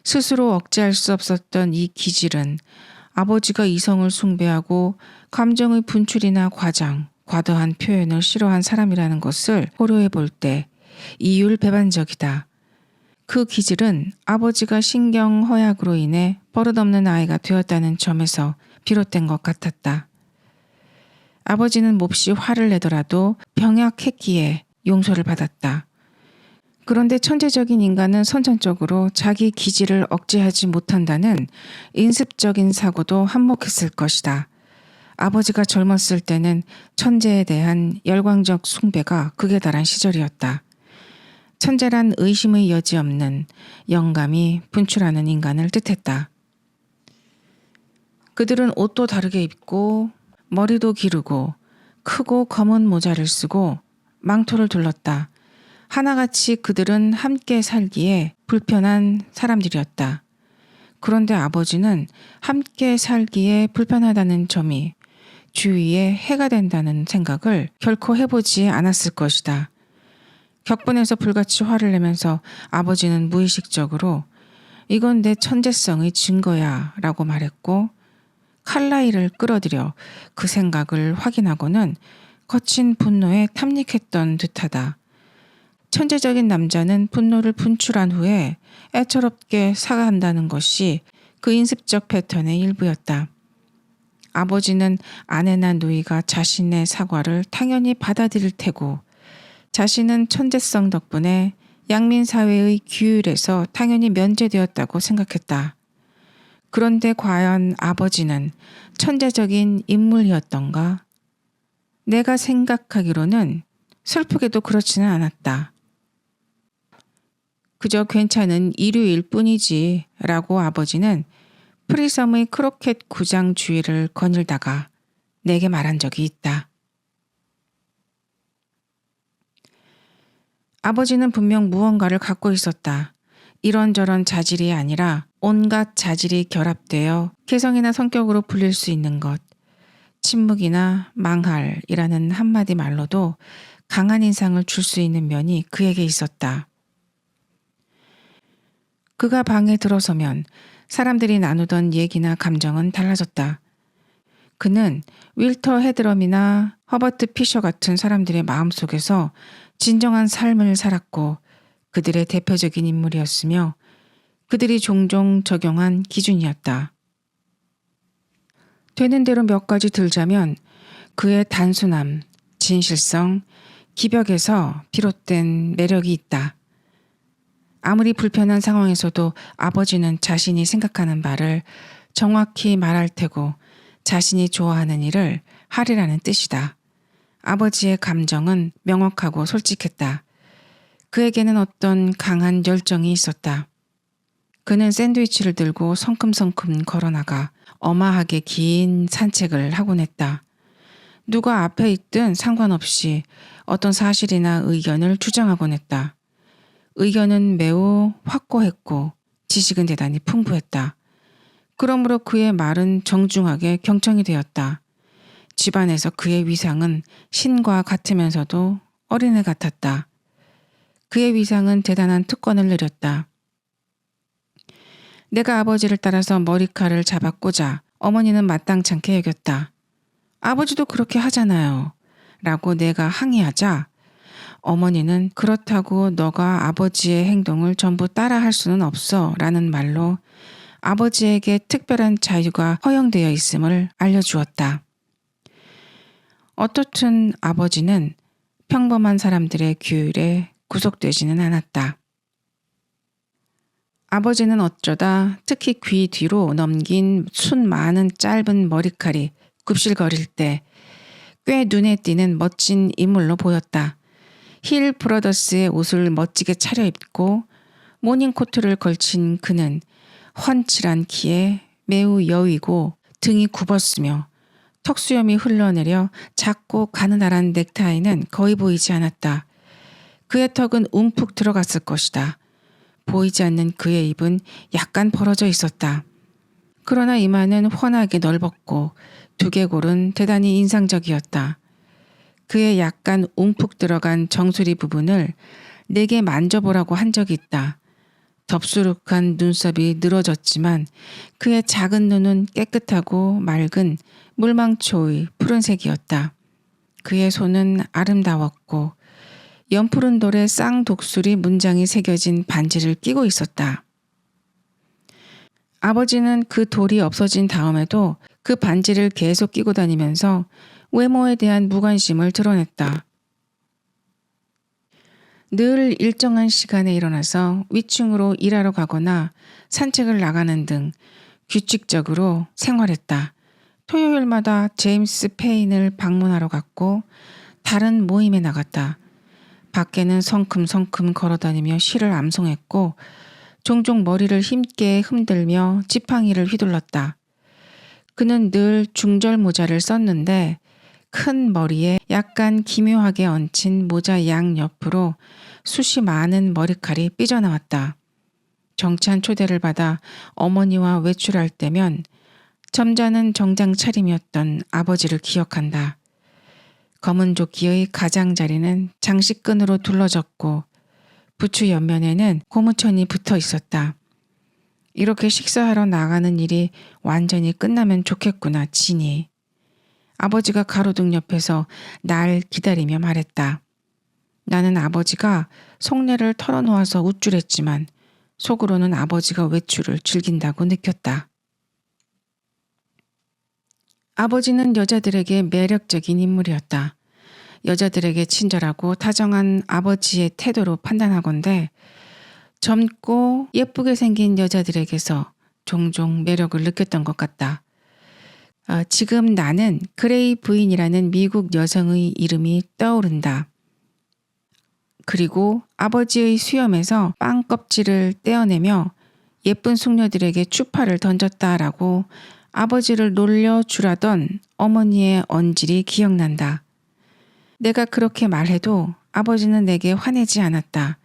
스스로 억제할 수 없었던 이 기질은 아버지가 이성을 숭배하고 감정의 분출이나 과장, 과도한 표현을 싫어한 사람이라는 것을 고려해 볼 때 이율배반적이다. 그 기질은 아버지가 신경 허약으로 인해 버릇없는 아이가 되었다는 점에서 비롯된 것 같았다. 아버지는 몹시 화를 내더라도 병약했기에 용서를 받았다. 그런데 천재적인 인간은 선천적으로 자기 기질을 억제하지 못한다는 인습적인 사고도 한몫했을 것이다. 아버지가 젊었을 때는 천재에 대한 열광적 숭배가 극에 달한 시절이었다. 천재란 의심의 여지 없는 영감이 분출하는 인간을 뜻했다. 그들은 옷도 다르게 입고 머리도 기르고 크고 검은 모자를 쓰고 망토를 둘렀다. 하나같이 그들은 함께 살기에 불편한 사람들이었다. 그런데 아버지는 함께 살기에 불편하다는 점이 주위에 해가 된다는 생각을 결코 해보지 않았을 것이다. 격분해서 불같이 화를 내면서 아버지는 무의식적으로 이건 내 천재성의 증거야 라고 말했고 칼라일을 끌어들여 그 생각을 확인하고는 거친 분노에 탐닉했던 듯하다. 천재적인 남자는 분노를 분출한 후에 애처롭게 사과한다는 것이 그 인습적 패턴의 일부였다. 아버지는 아내나 누이가 자신의 사과를 당연히 받아들일 테고 자신은 천재성 덕분에 양민사회의 규율에서 당연히 면제되었다고 생각했다. 그런데 과연 아버지는 천재적인 인물이었던가? 내가 생각하기로는 슬프게도 그렇지는 않았다. 그저 괜찮은 이류일 뿐이지 라고 아버지는 프리섬의 크로켓 구장 주위를 거닐다가 내게 말한 적이 있다. 아버지는 분명 무언가를 갖고 있었다. 이런저런 자질이 아니라 온갖 자질이 결합되어 개성이나 성격으로 불릴 수 있는 것. 침묵이나 망할이라는 한마디 말로도 강한 인상을 줄 수 있는 면이 그에게 있었다. 그가 방에 들어서면 사람들이 나누던 얘기나 감정은 달라졌다. 그는 윌터 헤드럼이나 허버트 피셔 같은 사람들의 마음속에서 진정한 삶을 살았고 그들의 대표적인 인물이었으며 그들이 종종 적용한 기준이었다. 되는 대로 몇 가지 들자면 그의 단순함, 진실성, 기벽에서 비롯된 매력이 있다. 아무리 불편한 상황에서도 아버지는 자신이 생각하는 바를 정확히 말할 테고 자신이 좋아하는 일을 하리라는 뜻이다. 아버지의 감정은 명확하고 솔직했다. 그에게는 어떤 강한 열정이 있었다. 그는 샌드위치를 들고 성큼성큼 걸어나가 어마하게 긴 산책을 하곤 했다. 누가 앞에 있든 상관없이 어떤 사실이나 의견을 주장하곤 했다. 의견은 매우 확고했고 지식은 대단히 풍부했다. 그러므로 그의 말은 정중하게 경청이 되었다. 집안에서 그의 위상은 신과 같으면서도 어린애 같았다. 그의 위상은 대단한 특권을 내렸다. 내가 아버지를 따라서 머리칼을 잡아 꽂아 어머니는 마땅찮게 여겼다. 아버지도 그렇게 하잖아요. 라고 내가 항의하자 어머니는 그렇다고 너가 아버지의 행동을 전부 따라 할 수는 없어 라는 말로 아버지에게 특별한 자유가 허용되어 있음을 알려주었다. 어떻든 아버지는 평범한 사람들의 규율에 구속되지는 않았다. 아버지는 어쩌다 특히 귀 뒤로 넘긴 순 많은 짧은 머리칼이 굽실거릴 때 꽤 눈에 띄는 멋진 인물로 보였다. 힐 브러더스의 옷을 멋지게 차려입고 모닝코트를 걸친 그는 훤칠한 키에 매우 여위고 등이 굽었으며 턱수염이 흘러내려 작고 가느다란 넥타이는 거의 보이지 않았다. 그의 턱은 움푹 들어갔을 것이다. 보이지 않는 그의 입은 약간 벌어져 있었다. 그러나 이마는 훤하게 넓었고 두개골은 대단히 인상적이었다. 그의 약간 움푹 들어간 정수리 부분을 내게 만져보라고 한 적이 있다. 덥수룩한 눈썹이 늘어졌지만 그의 작은 눈은 깨끗하고 맑은 물망초의 푸른색이었다. 그의 손은 아름다웠고 연푸른 돌에 쌍독수리 문장이 새겨진 반지를 끼고 있었다. 아버지는 그 돌이 없어진 다음에도 그 반지를 계속 끼고 다니면서 외모에 대한 무관심을 드러냈다. 늘 일정한 시간에 일어나서 위층으로 일하러 가거나 산책을 나가는 등 규칙적으로 생활했다. 토요일마다 제임스 페인을 방문하러 갔고 다른 모임에 나갔다. 밖에는 성큼성큼 걸어다니며 시를 암송했고 종종 머리를 힘께 흔들며 지팡이를 휘둘렀다. 그는 늘 중절 모자를 썼는데 큰 머리에 약간 기묘하게 얹힌 모자 양옆으로 숱이 많은 머리칼이 삐져나왔다. 정찬 초대를 받아 어머니와 외출할 때면 점잖은 정장 차림이었던 아버지를 기억한다. 검은 조끼의 가장자리는 장식끈으로 둘러졌고 부추 옆면에는 고무천이 붙어 있었다. 이렇게 식사하러 나가는 일이 완전히 끝나면 좋겠구나 지니. 아버지가 가로등 옆에서 날 기다리며 말했다. 나는 아버지가 속내를 털어놓아서 우쭐했지만 속으로는 아버지가 외출을 즐긴다고 느꼈다. 아버지는 여자들에게 매력적인 인물이었다. 여자들에게 친절하고 다정한 아버지의 태도로 판단하건대 젊고 예쁘게 생긴 여자들에게서 종종 매력을 느꼈던 것 같다. 지금 나는 그레이 부인이라는 미국 여성의 이름이 떠오른다. 그리고 아버지의 수염에서 빵 껍질을 떼어내며 예쁜 숙녀들에게 추파를 던졌다라고 아버지를 놀려주라던 어머니의 언질이 기억난다. 내가 그렇게 말해도 아버지는 내게 화내지 않았다.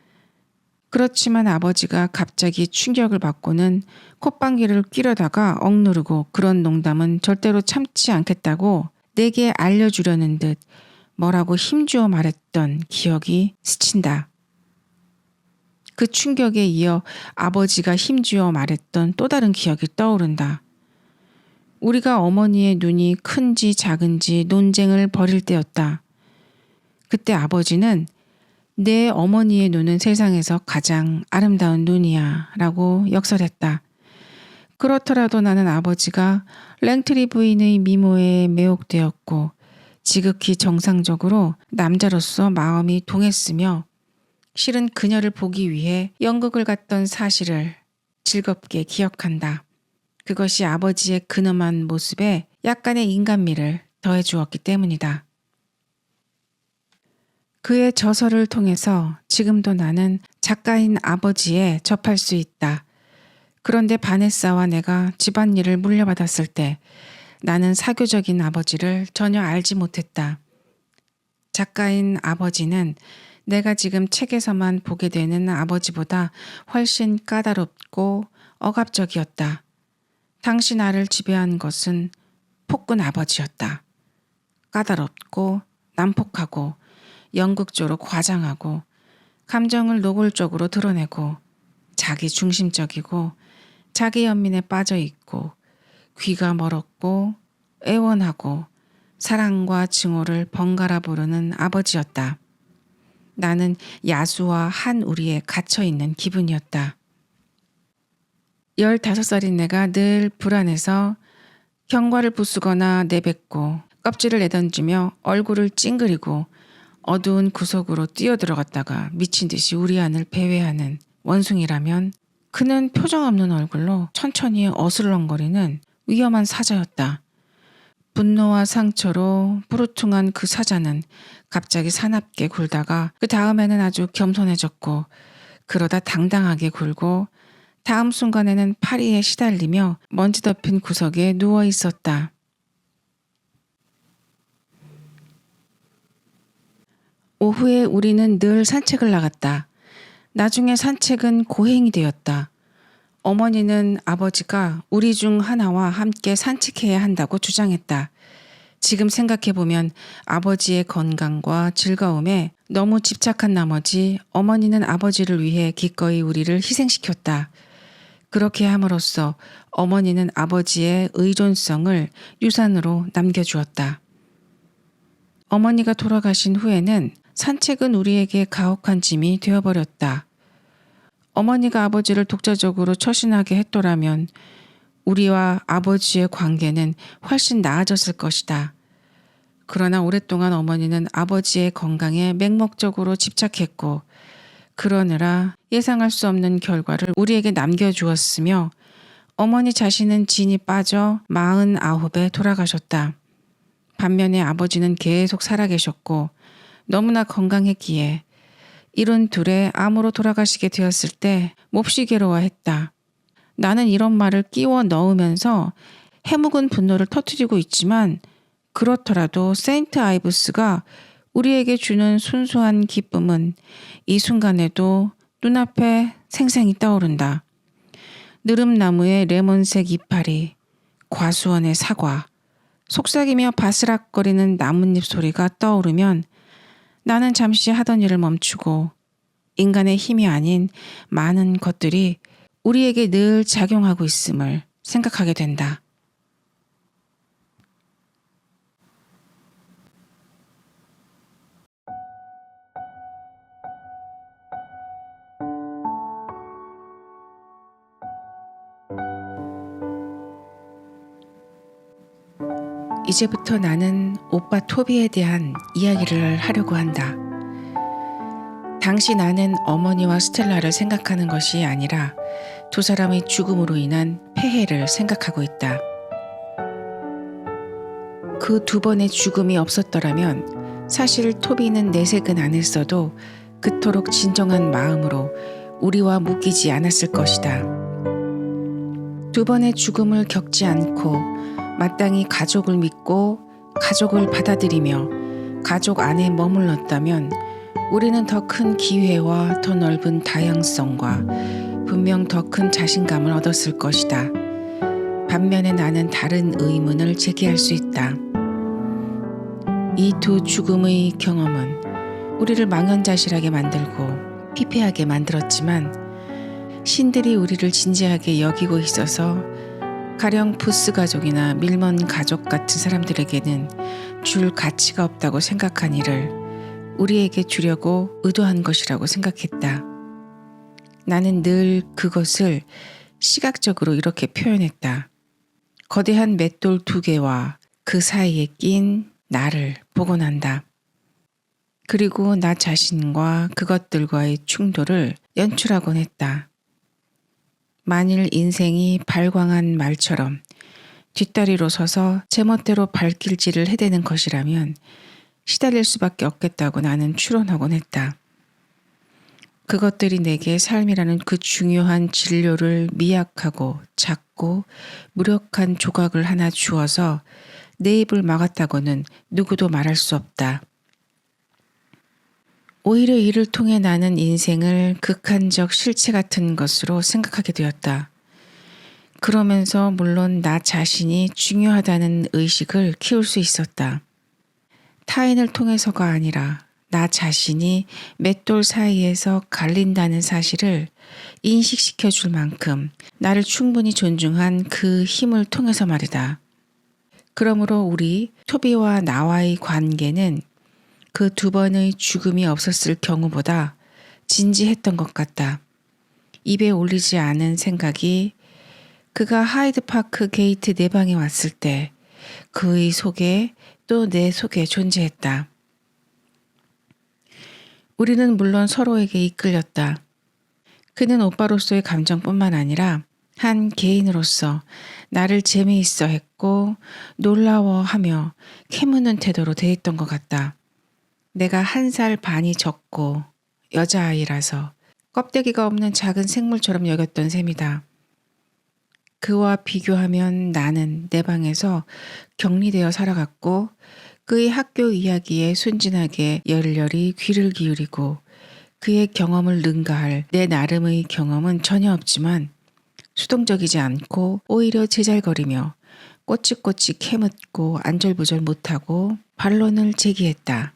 그렇지만 아버지가 갑자기 충격을 받고는 콧방귀를 뀌려다가 억누르고 그런 농담은 절대로 참지 않겠다고 내게 알려주려는 듯 뭐라고 힘주어 말했던 기억이 스친다. 그 충격에 이어 아버지가 힘주어 말했던 또 다른 기억이 떠오른다. 우리가 어머니의 눈이 큰지 작은지 논쟁을 벌일 때였다. 그때 아버지는 내 어머니의 눈은 세상에서 가장 아름다운 눈이야 라고 역설했다. 그렇더라도 나는 아버지가 랭트리 부인의 미모에 매혹되었고 지극히 정상적으로 남자로서 마음이 동했으며 실은 그녀를 보기 위해 연극을 갔던 사실을 즐겁게 기억한다. 그것이 아버지의 근엄한 모습에 약간의 인간미를 더해주었기 때문이다. 그의 저서를 통해서 지금도 나는 작가인 아버지에 접할 수 있다. 그런데 바네사와 내가 집안일을 물려받았을 때 나는 사교적인 아버지를 전혀 알지 못했다. 작가인 아버지는 내가 지금 책에서만 보게 되는 아버지보다 훨씬 까다롭고 억압적이었다. 당시 나를 지배한 것은 폭군 아버지였다. 까다롭고 난폭하고 연극적으로 과장하고 감정을 노골적으로 드러내고 자기 중심적이고 자기 연민에 빠져 있고 귀가 멀었고 애원하고 사랑과 증오를 번갈아 부르는 아버지였다. 나는 야수와 한 우리에 갇혀 있는 기분이었다. 15살인 내가 늘 불안해서 경과를 부수거나 내뱉고 껍질을 내던지며 얼굴을 찡그리고 어두운 구석으로 뛰어들어갔다가 미친 듯이 우리 안을 배회하는 원숭이라면 그는 표정 없는 얼굴로 천천히 어슬렁거리는 위험한 사자였다. 분노와 상처로 부르퉁한 그 사자는 갑자기 사납게 굴다가 그 다음에는 아주 겸손해졌고 그러다 당당하게 굴고 다음 순간에는 파리에 시달리며 먼지 덮인 구석에 누워 있었다. 오후에 우리는 늘 산책을 나갔다. 나중에 산책은 고행이 되었다. 어머니는 아버지가 우리 중 하나와 함께 산책해야 한다고 주장했다. 지금 생각해보면 아버지의 건강과 즐거움에 너무 집착한 나머지 어머니는 아버지를 위해 기꺼이 우리를 희생시켰다. 그렇게 함으로써 어머니는 아버지의 의존성을 유산으로 남겨주었다. 어머니가 돌아가신 후에는 산책은 우리에게 가혹한 짐이 되어버렸다. 어머니가 아버지를 독자적으로 처신하게 했더라면 우리와 아버지의 관계는 훨씬 나아졌을 것이다. 그러나 오랫동안 어머니는 아버지의 건강에 맹목적으로 집착했고 그러느라 예상할 수 없는 결과를 우리에게 남겨주었으며 어머니 자신은 진이 빠져 49에 돌아가셨다. 반면에 아버지는 계속 살아계셨고 너무나 건강했기에 이른 둘에 암으로 돌아가시게 되었을 때 몹시 괴로워했다. 나는 이런 말을 끼워 넣으면서 해묵은 분노를 터뜨리고 있지만 그렇더라도 세인트 아이브스가 우리에게 주는 순수한 기쁨은 이 순간에도 눈앞에 생생히 떠오른다. 느릅나무의 레몬색 이파리, 과수원의 사과, 속삭이며 바스락거리는 나뭇잎 소리가 떠오르면 나는 잠시 하던 일을 멈추고 인간의 힘이 아닌 많은 것들이 우리에게 늘 작용하고 있음을 생각하게 된다. 이제부터 나는 오빠 토비에 대한 이야기를 하려고 한다. 당시 나는 어머니와 스텔라를 생각하는 것이 아니라 두 사람의 죽음으로 인한 폐해를 생각하고 있다. 그 두 번의 죽음이 없었더라면 사실 토비는 내색은 안 했어도 그토록 진정한 마음으로 우리와 묶이지 않았을 것이다. 두 번의 죽음을 겪지 않고 마땅히 가족을 믿고 가족을 받아들이며 가족 안에 머물렀다면 우리는 더 큰 기회와 더 넓은 다양성과 분명 더 큰 자신감을 얻었을 것이다. 반면에 나는 다른 의문을 제기할 수 있다. 이 두 죽음의 경험은 우리를 망연자실하게 만들고 피폐하게 만들었지만 신들이 우리를 진지하게 여기고 있어서 가령 부스 가족이나 밀먼 가족 같은 사람들에게는 줄 가치가 없다고 생각한 일을 우리에게 주려고 의도한 것이라고 생각했다. 나는 늘 그것을 시각적으로 이렇게 표현했다. 거대한 맷돌 2개와 그 사이에 낀 나를 보고 난다. 그리고 나 자신과 그것들과의 충돌을 연출하곤 했다. 만일 인생이 발광한 말처럼 뒷다리로 서서 제멋대로 발길질을 해대는 것이라면 시달릴 수밖에 없겠다고 나는 추론하곤 했다. 그것들이 내게 삶이라는 그 중요한 진료를 미약하고 작고 작고 무력한 조각을 하나 주어서 내 입을 막았다고는 누구도 말할 수 없다. 오히려 이를 통해 나는 인생을 극한적 실체 같은 것으로 생각하게 되었다. 그러면서 물론 나 자신이 중요하다는 의식을 키울 수 있었다. 타인을 통해서가 아니라 나 자신이 맷돌 사이에서 갈린다는 사실을 인식시켜 줄 만큼 나를 충분히 존중한 그 힘을 통해서 말이다. 그러므로 우리 토비와 나와의 관계는 그 두 번의 죽음이 없었을 경우보다 진지했던 것 같다. 입에 올리지 않은 생각이 그가 하이드파크 게이트 내 방에 왔을 때 그의 속에 또 내 속에 존재했다. 우리는 물론 서로에게 이끌렸다. 그는 오빠로서의 감정뿐만 아니라 한 개인으로서 나를 재미있어 했고 놀라워하며 캐묻는 태도로 대했던 것 같다. 내가 1살 반이 적고 여자아이라서 껍데기가 없는 작은 생물처럼 여겼던 셈이다. 그와 비교하면 나는 내 방에서 격리되어 살아갔고 그의 학교 이야기에 순진하게 열렬히 귀를 기울이고 그의 경험을 능가할 내 나름의 경험은 전혀 없지만 수동적이지 않고 오히려 제잘거리며 꼬치꼬치 캐묻고 안절부절 못하고 반론을 제기했다.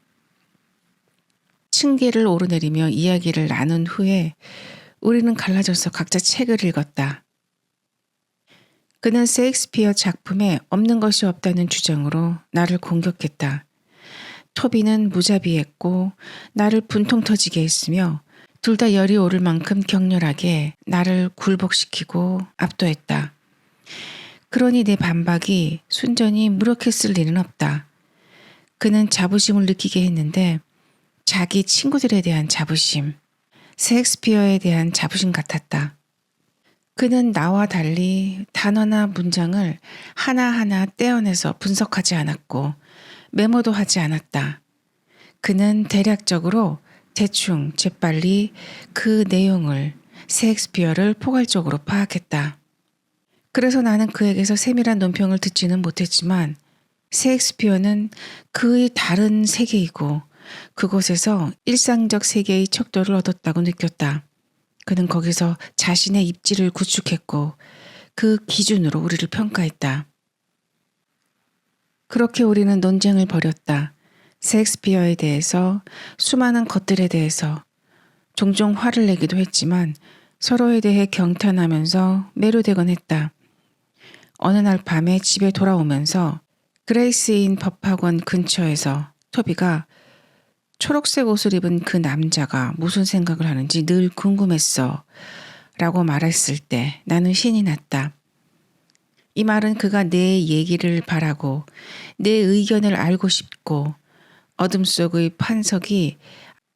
층계를 오르내리며 이야기를 나눈 후에 우리는 갈라져서 각자 책을 읽었다. 그는 셰익스피어 작품에 없는 것이 없다는 주장으로 나를 공격했다. 토비는 무자비했고 나를 분통 터지게 했으며 둘 다 열이 오를 만큼 격렬하게 나를 굴복시키고 압도했다. 그러니 내 반박이 순전히 무력했을 리는 없다. 그는 자부심을 느끼게 했는데 자기 친구들에 대한 자부심, 셰익스피어에 대한 자부심 같았다. 그는 나와 달리 단어나 문장을 하나하나 떼어내서 분석하지 않았고 메모도 하지 않았다. 그는 대략적으로 대충 재빨리 그 내용을 셰익스피어를 포괄적으로 파악했다. 그래서 나는 그에게서 세밀한 논평을 듣지는 못했지만 셰익스피어는 그의 다른 세계이고 그곳에서 일상적 세계의 척도를 얻었다고 느꼈다. 그는 거기서 자신의 입지를 구축했고 그 기준으로 우리를 평가했다. 그렇게 우리는 논쟁을 벌였다. 셰익스피어에 대해서, 수많은 것들에 대해서 종종 화를 내기도 했지만 서로에 대해 경탄하면서 매료되곤 했다. 어느 날 밤에 집에 돌아오면서 그레이스인 법학원 근처에서 토비가 초록색 옷을 입은 그 남자가 무슨 생각을 하는지 늘 궁금했어 라고 말했을 때 나는 신이 났다. 이 말은 그가 내 얘기를 바라고 내 의견을 알고 싶고 어둠 속의 판석이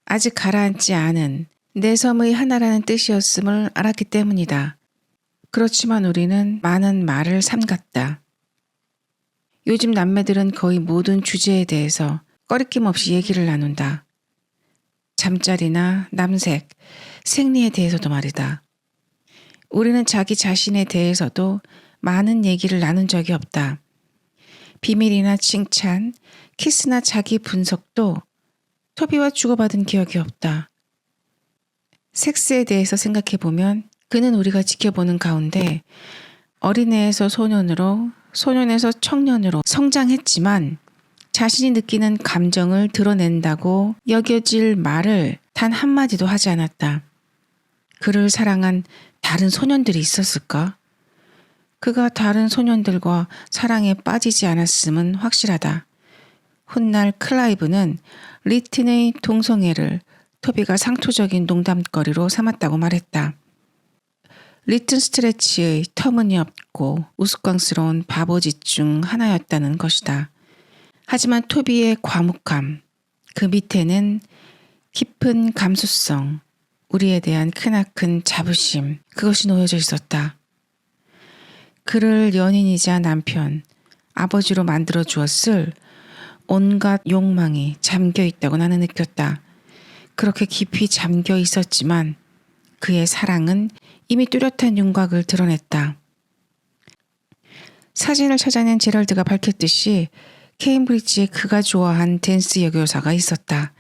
아직 가라앉지 않은 내 섬의 하나라는 뜻이었음을 알았기 때문이다. 그렇지만 우리는 많은 말을 삼갔다. 요즘 남매들은 거의 모든 주제에 대해서 꺼리낌 없이 얘기를 나눈다. 잠자리나 남색, 생리에 대해서도 말이다. 우리는 자기 자신에 대해서도 많은 얘기를 나눈 적이 없다. 비밀이나 칭찬, 키스나 자기 분석도 토비와 주고받은 기억이 없다. 섹스에 대해서 생각해보면 그는 우리가 지켜보는 가운데 어린애에서 소년으로, 소년에서 청년으로 성장했지만 자신이 느끼는 감정을 드러낸다고 여겨질 말을 단 한마디도 하지 않았다. 그를 사랑한 다른 소년들이 있었을까? 그가 다른 소년들과 사랑에 빠지지 않았음은 확실하다. 훗날 클라이브는 리튼의 동성애를 토비가 상투적인 농담거리로 삼았다고 말했다. 리튼 스트레치의 터무니없고 우스꽝스러운 바보짓 중 하나였다는 것이다. 하지만 토비의 과묵함, 그 밑에는 깊은 감수성, 우리에 대한 크나큰 자부심, 그것이 놓여져 있었다. 그를 연인이자 남편, 아버지로 만들어 주었을 온갖 욕망이 잠겨 있다고 나는 느꼈다. 그렇게 깊이 잠겨 있었지만 그의 사랑은 이미 뚜렷한 윤곽을 드러냈다. 사진을 찾아낸 제럴드가 밝혔듯이 케임브리지에 그가 좋아한 댄스 여교사가 있었다.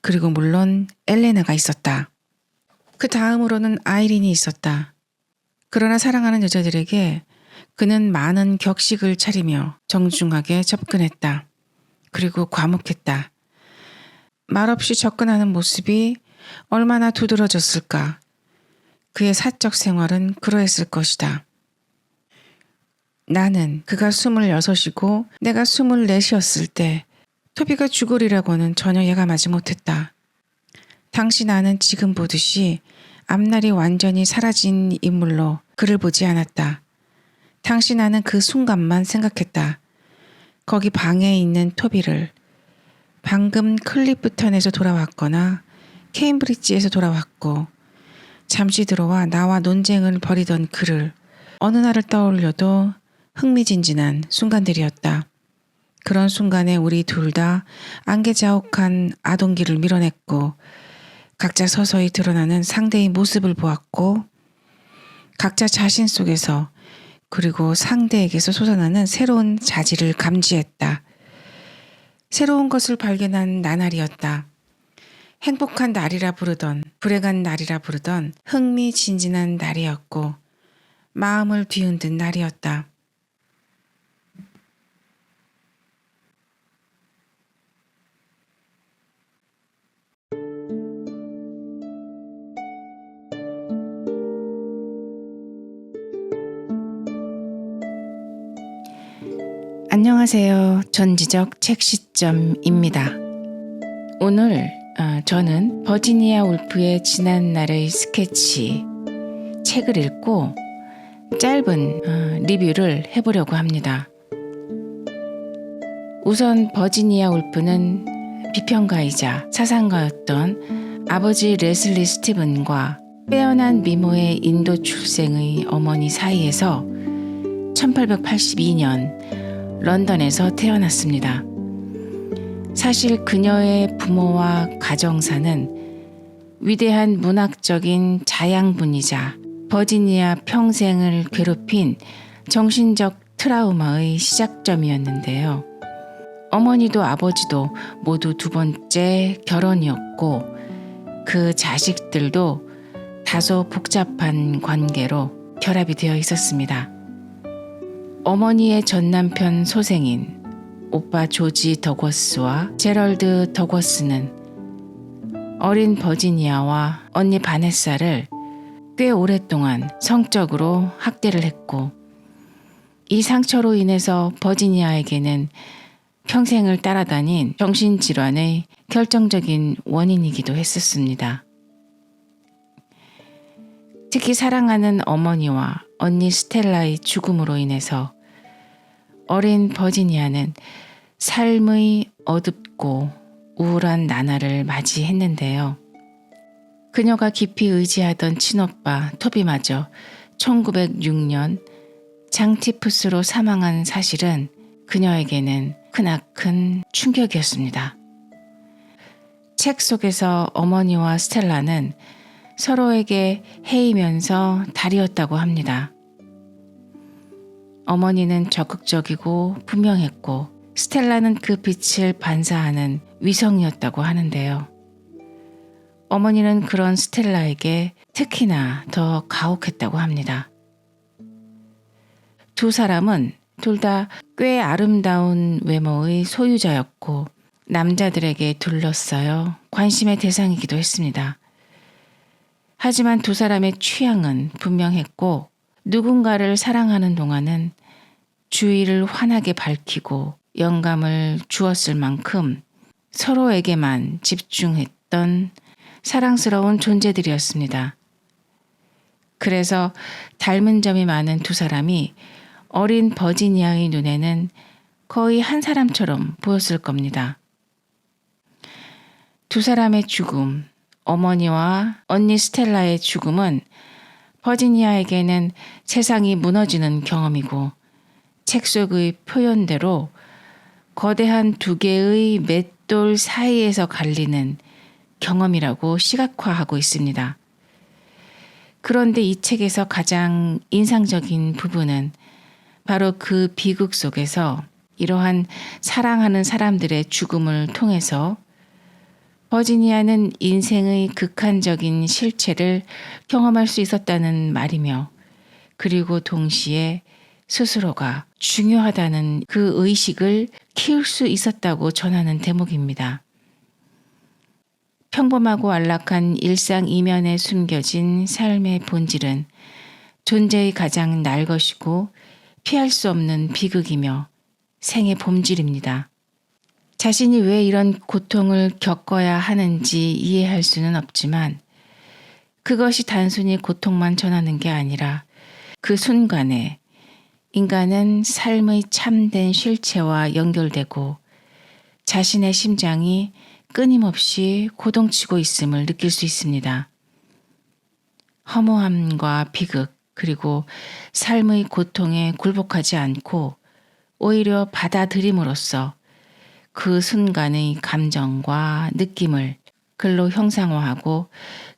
그리고 물론 엘레나가 있었다. 그 다음으로는 아이린이 있었다. 그러나 사랑하는 여자들에게 그는 많은 격식을 차리며 정중하게 접근했다. 그리고 과묵했다. 말없이 접근하는 모습이 얼마나 두드러졌을까. 그의 사적 생활은 그러했을 것이다. 나는 그가 26이고 내가 24이었을 때 토비가 죽으리라고는 전혀 예감하지 못했다. 당시 나는 지금 보듯이 앞날이 완전히 사라진 인물로 그를 보지 않았다. 당시 나는 그 순간만 생각했다. 거기 방에 있는 토비를 방금 클리프턴에서 돌아왔거나 케임브리지에서 돌아왔고 잠시 들어와 나와 논쟁을 벌이던 그를 어느 날을 떠올려도 흥미진진한 순간들이었다. 그런 순간에 우리 둘 다 안개자욱한 아동기를 밀어냈고 각자 서서히 드러나는 상대의 모습을 보았고 각자 자신 속에서 그리고 상대에게서 솟아나는 새로운 자질을 감지했다. 새로운 것을 발견한 나날이었다. 행복한 날이라 부르던 불행한 날이라 부르던 흥미진진한 날이었고 마음을 뒤흔든 날이었다. 안녕하세요. 전지적 책시점입니다. 오늘 저는 버지니아 울프의 지난날의 스케치 책을 읽고 짧은 리뷰를 해보려고 합니다. 우선 버지니아 울프는 비평가이자 사상가였던 아버지 레슬리 스티븐과 빼어난 미모의 인도 출생의 어머니 사이에서 1882년 런던에서 태어났습니다. 사실 그녀의 부모와 가정사는 위대한 문학적인 자양분이자 버지니아 평생을 괴롭힌 정신적 트라우마의 시작점이었는데요. 어머니도 아버지도 모두 두 번째 결혼이었고 그 자식들도 다소 복잡한 관계로 결합이 되어 있었습니다. 어머니의 전남편 소생인 오빠 조지 더궈스와 제럴드 더궈스는 어린 버지니아와 언니 바네사를 꽤 오랫동안 성적으로 학대를 했고 이 상처로 인해서 버지니아에게는 평생을 따라다닌 정신질환의 결정적인 원인이기도 했었습니다. 특히 사랑하는 어머니와 언니 스텔라의 죽음으로 인해서 어린 버지니아는 삶의 어둡고 우울한 나날을 맞이했는데요. 그녀가 깊이 의지하던 친오빠 토비마저 1906년 장티푸스로 사망한 사실은 그녀에게는 크나큰 충격이었습니다. 책 속에서 어머니와 스텔라는 서로에게 해이면서 달이었다고 합니다. 어머니는 적극적이고 분명했고 스텔라는 그 빛을 반사하는 위성이었다고 하는데요. 어머니는 그런 스텔라에게 특히나 더 가혹했다고 합니다. 두 사람은 둘 다 꽤 아름다운 외모의 소유자였고 남자들에게 둘러싸여 관심의 대상이기도 했습니다. 하지만 두 사람의 취향은 분명했고 누군가를 사랑하는 동안은 주위를 환하게 밝히고 영감을 주었을 만큼 서로에게만 집중했던 사랑스러운 존재들이었습니다. 그래서 닮은 점이 많은 두 사람이 어린 버지니아의 눈에는 거의 한 사람처럼 보였을 겁니다. 두 사람의 죽음, 어머니와 언니 스텔라의 죽음은 버지니아에게는 세상이 무너지는 경험이고 책 속의 표현대로 거대한 두 개의 맷돌 사이에서 갈리는 경험이라고 시각화하고 있습니다. 그런데 이 책에서 가장 인상적인 부분은 바로 그 비극 속에서 이러한 사랑하는 사람들의 죽음을 통해서 버지니아는 인생의 극한적인 실체를 경험할 수 있었다는 말이며, 그리고 동시에 스스로가 중요하다는 그 의식을 키울 수 있었다고 전하는 대목입니다. 평범하고 안락한 일상 이면에 숨겨진 삶의 본질은 존재의 가장 날것이고 피할 수 없는 비극이며 생의 본질입니다. 자신이 왜 이런 고통을 겪어야 하는지 이해할 수는 없지만 그것이 단순히 고통만 전하는 게 아니라 그 순간에 인간은 삶의 참된 실체와 연결되고 자신의 심장이 끊임없이 고동치고 있음을 느낄 수 있습니다. 허무함과 비극, 그리고 삶의 고통에 굴복하지 않고 오히려 받아들임으로써 그 순간의 감정과 느낌을 글로 형상화하고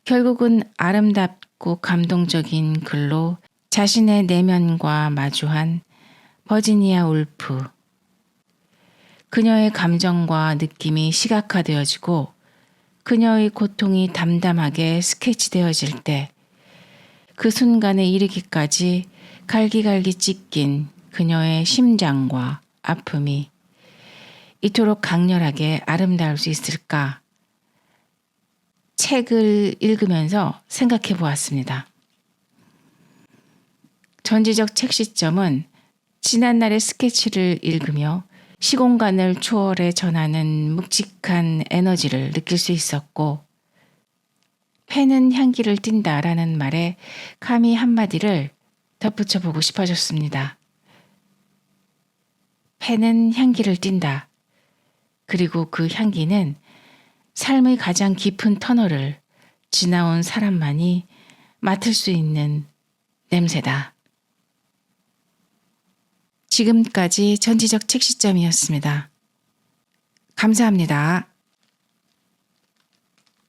결국은 아름답고 감동적인 글로 자신의 내면과 마주한 버지니아 울프. 그녀의 감정과 느낌이 시각화되어지고 그녀의 고통이 담담하게 스케치되어질 때 그 순간에 이르기까지 갈기갈기 찢긴 그녀의 심장과 아픔이 이토록 강렬하게 아름다울 수 있을까? 책을 읽으면서 생각해 보았습니다. 전지적 책 시점은 지난날의 스케치를 읽으며 시공간을 초월해 전하는 묵직한 에너지를 느낄 수 있었고, 펜은 향기를 띈다라는 말에 감히 한마디를 덧붙여 보고 싶어졌습니다. 펜은 향기를 띈다. 그리고 그 향기는 삶의 가장 깊은 터널을 지나온 사람만이 맡을 수 있는 냄새다. 지금까지 전지적 책 시점이었습니다. 감사합니다.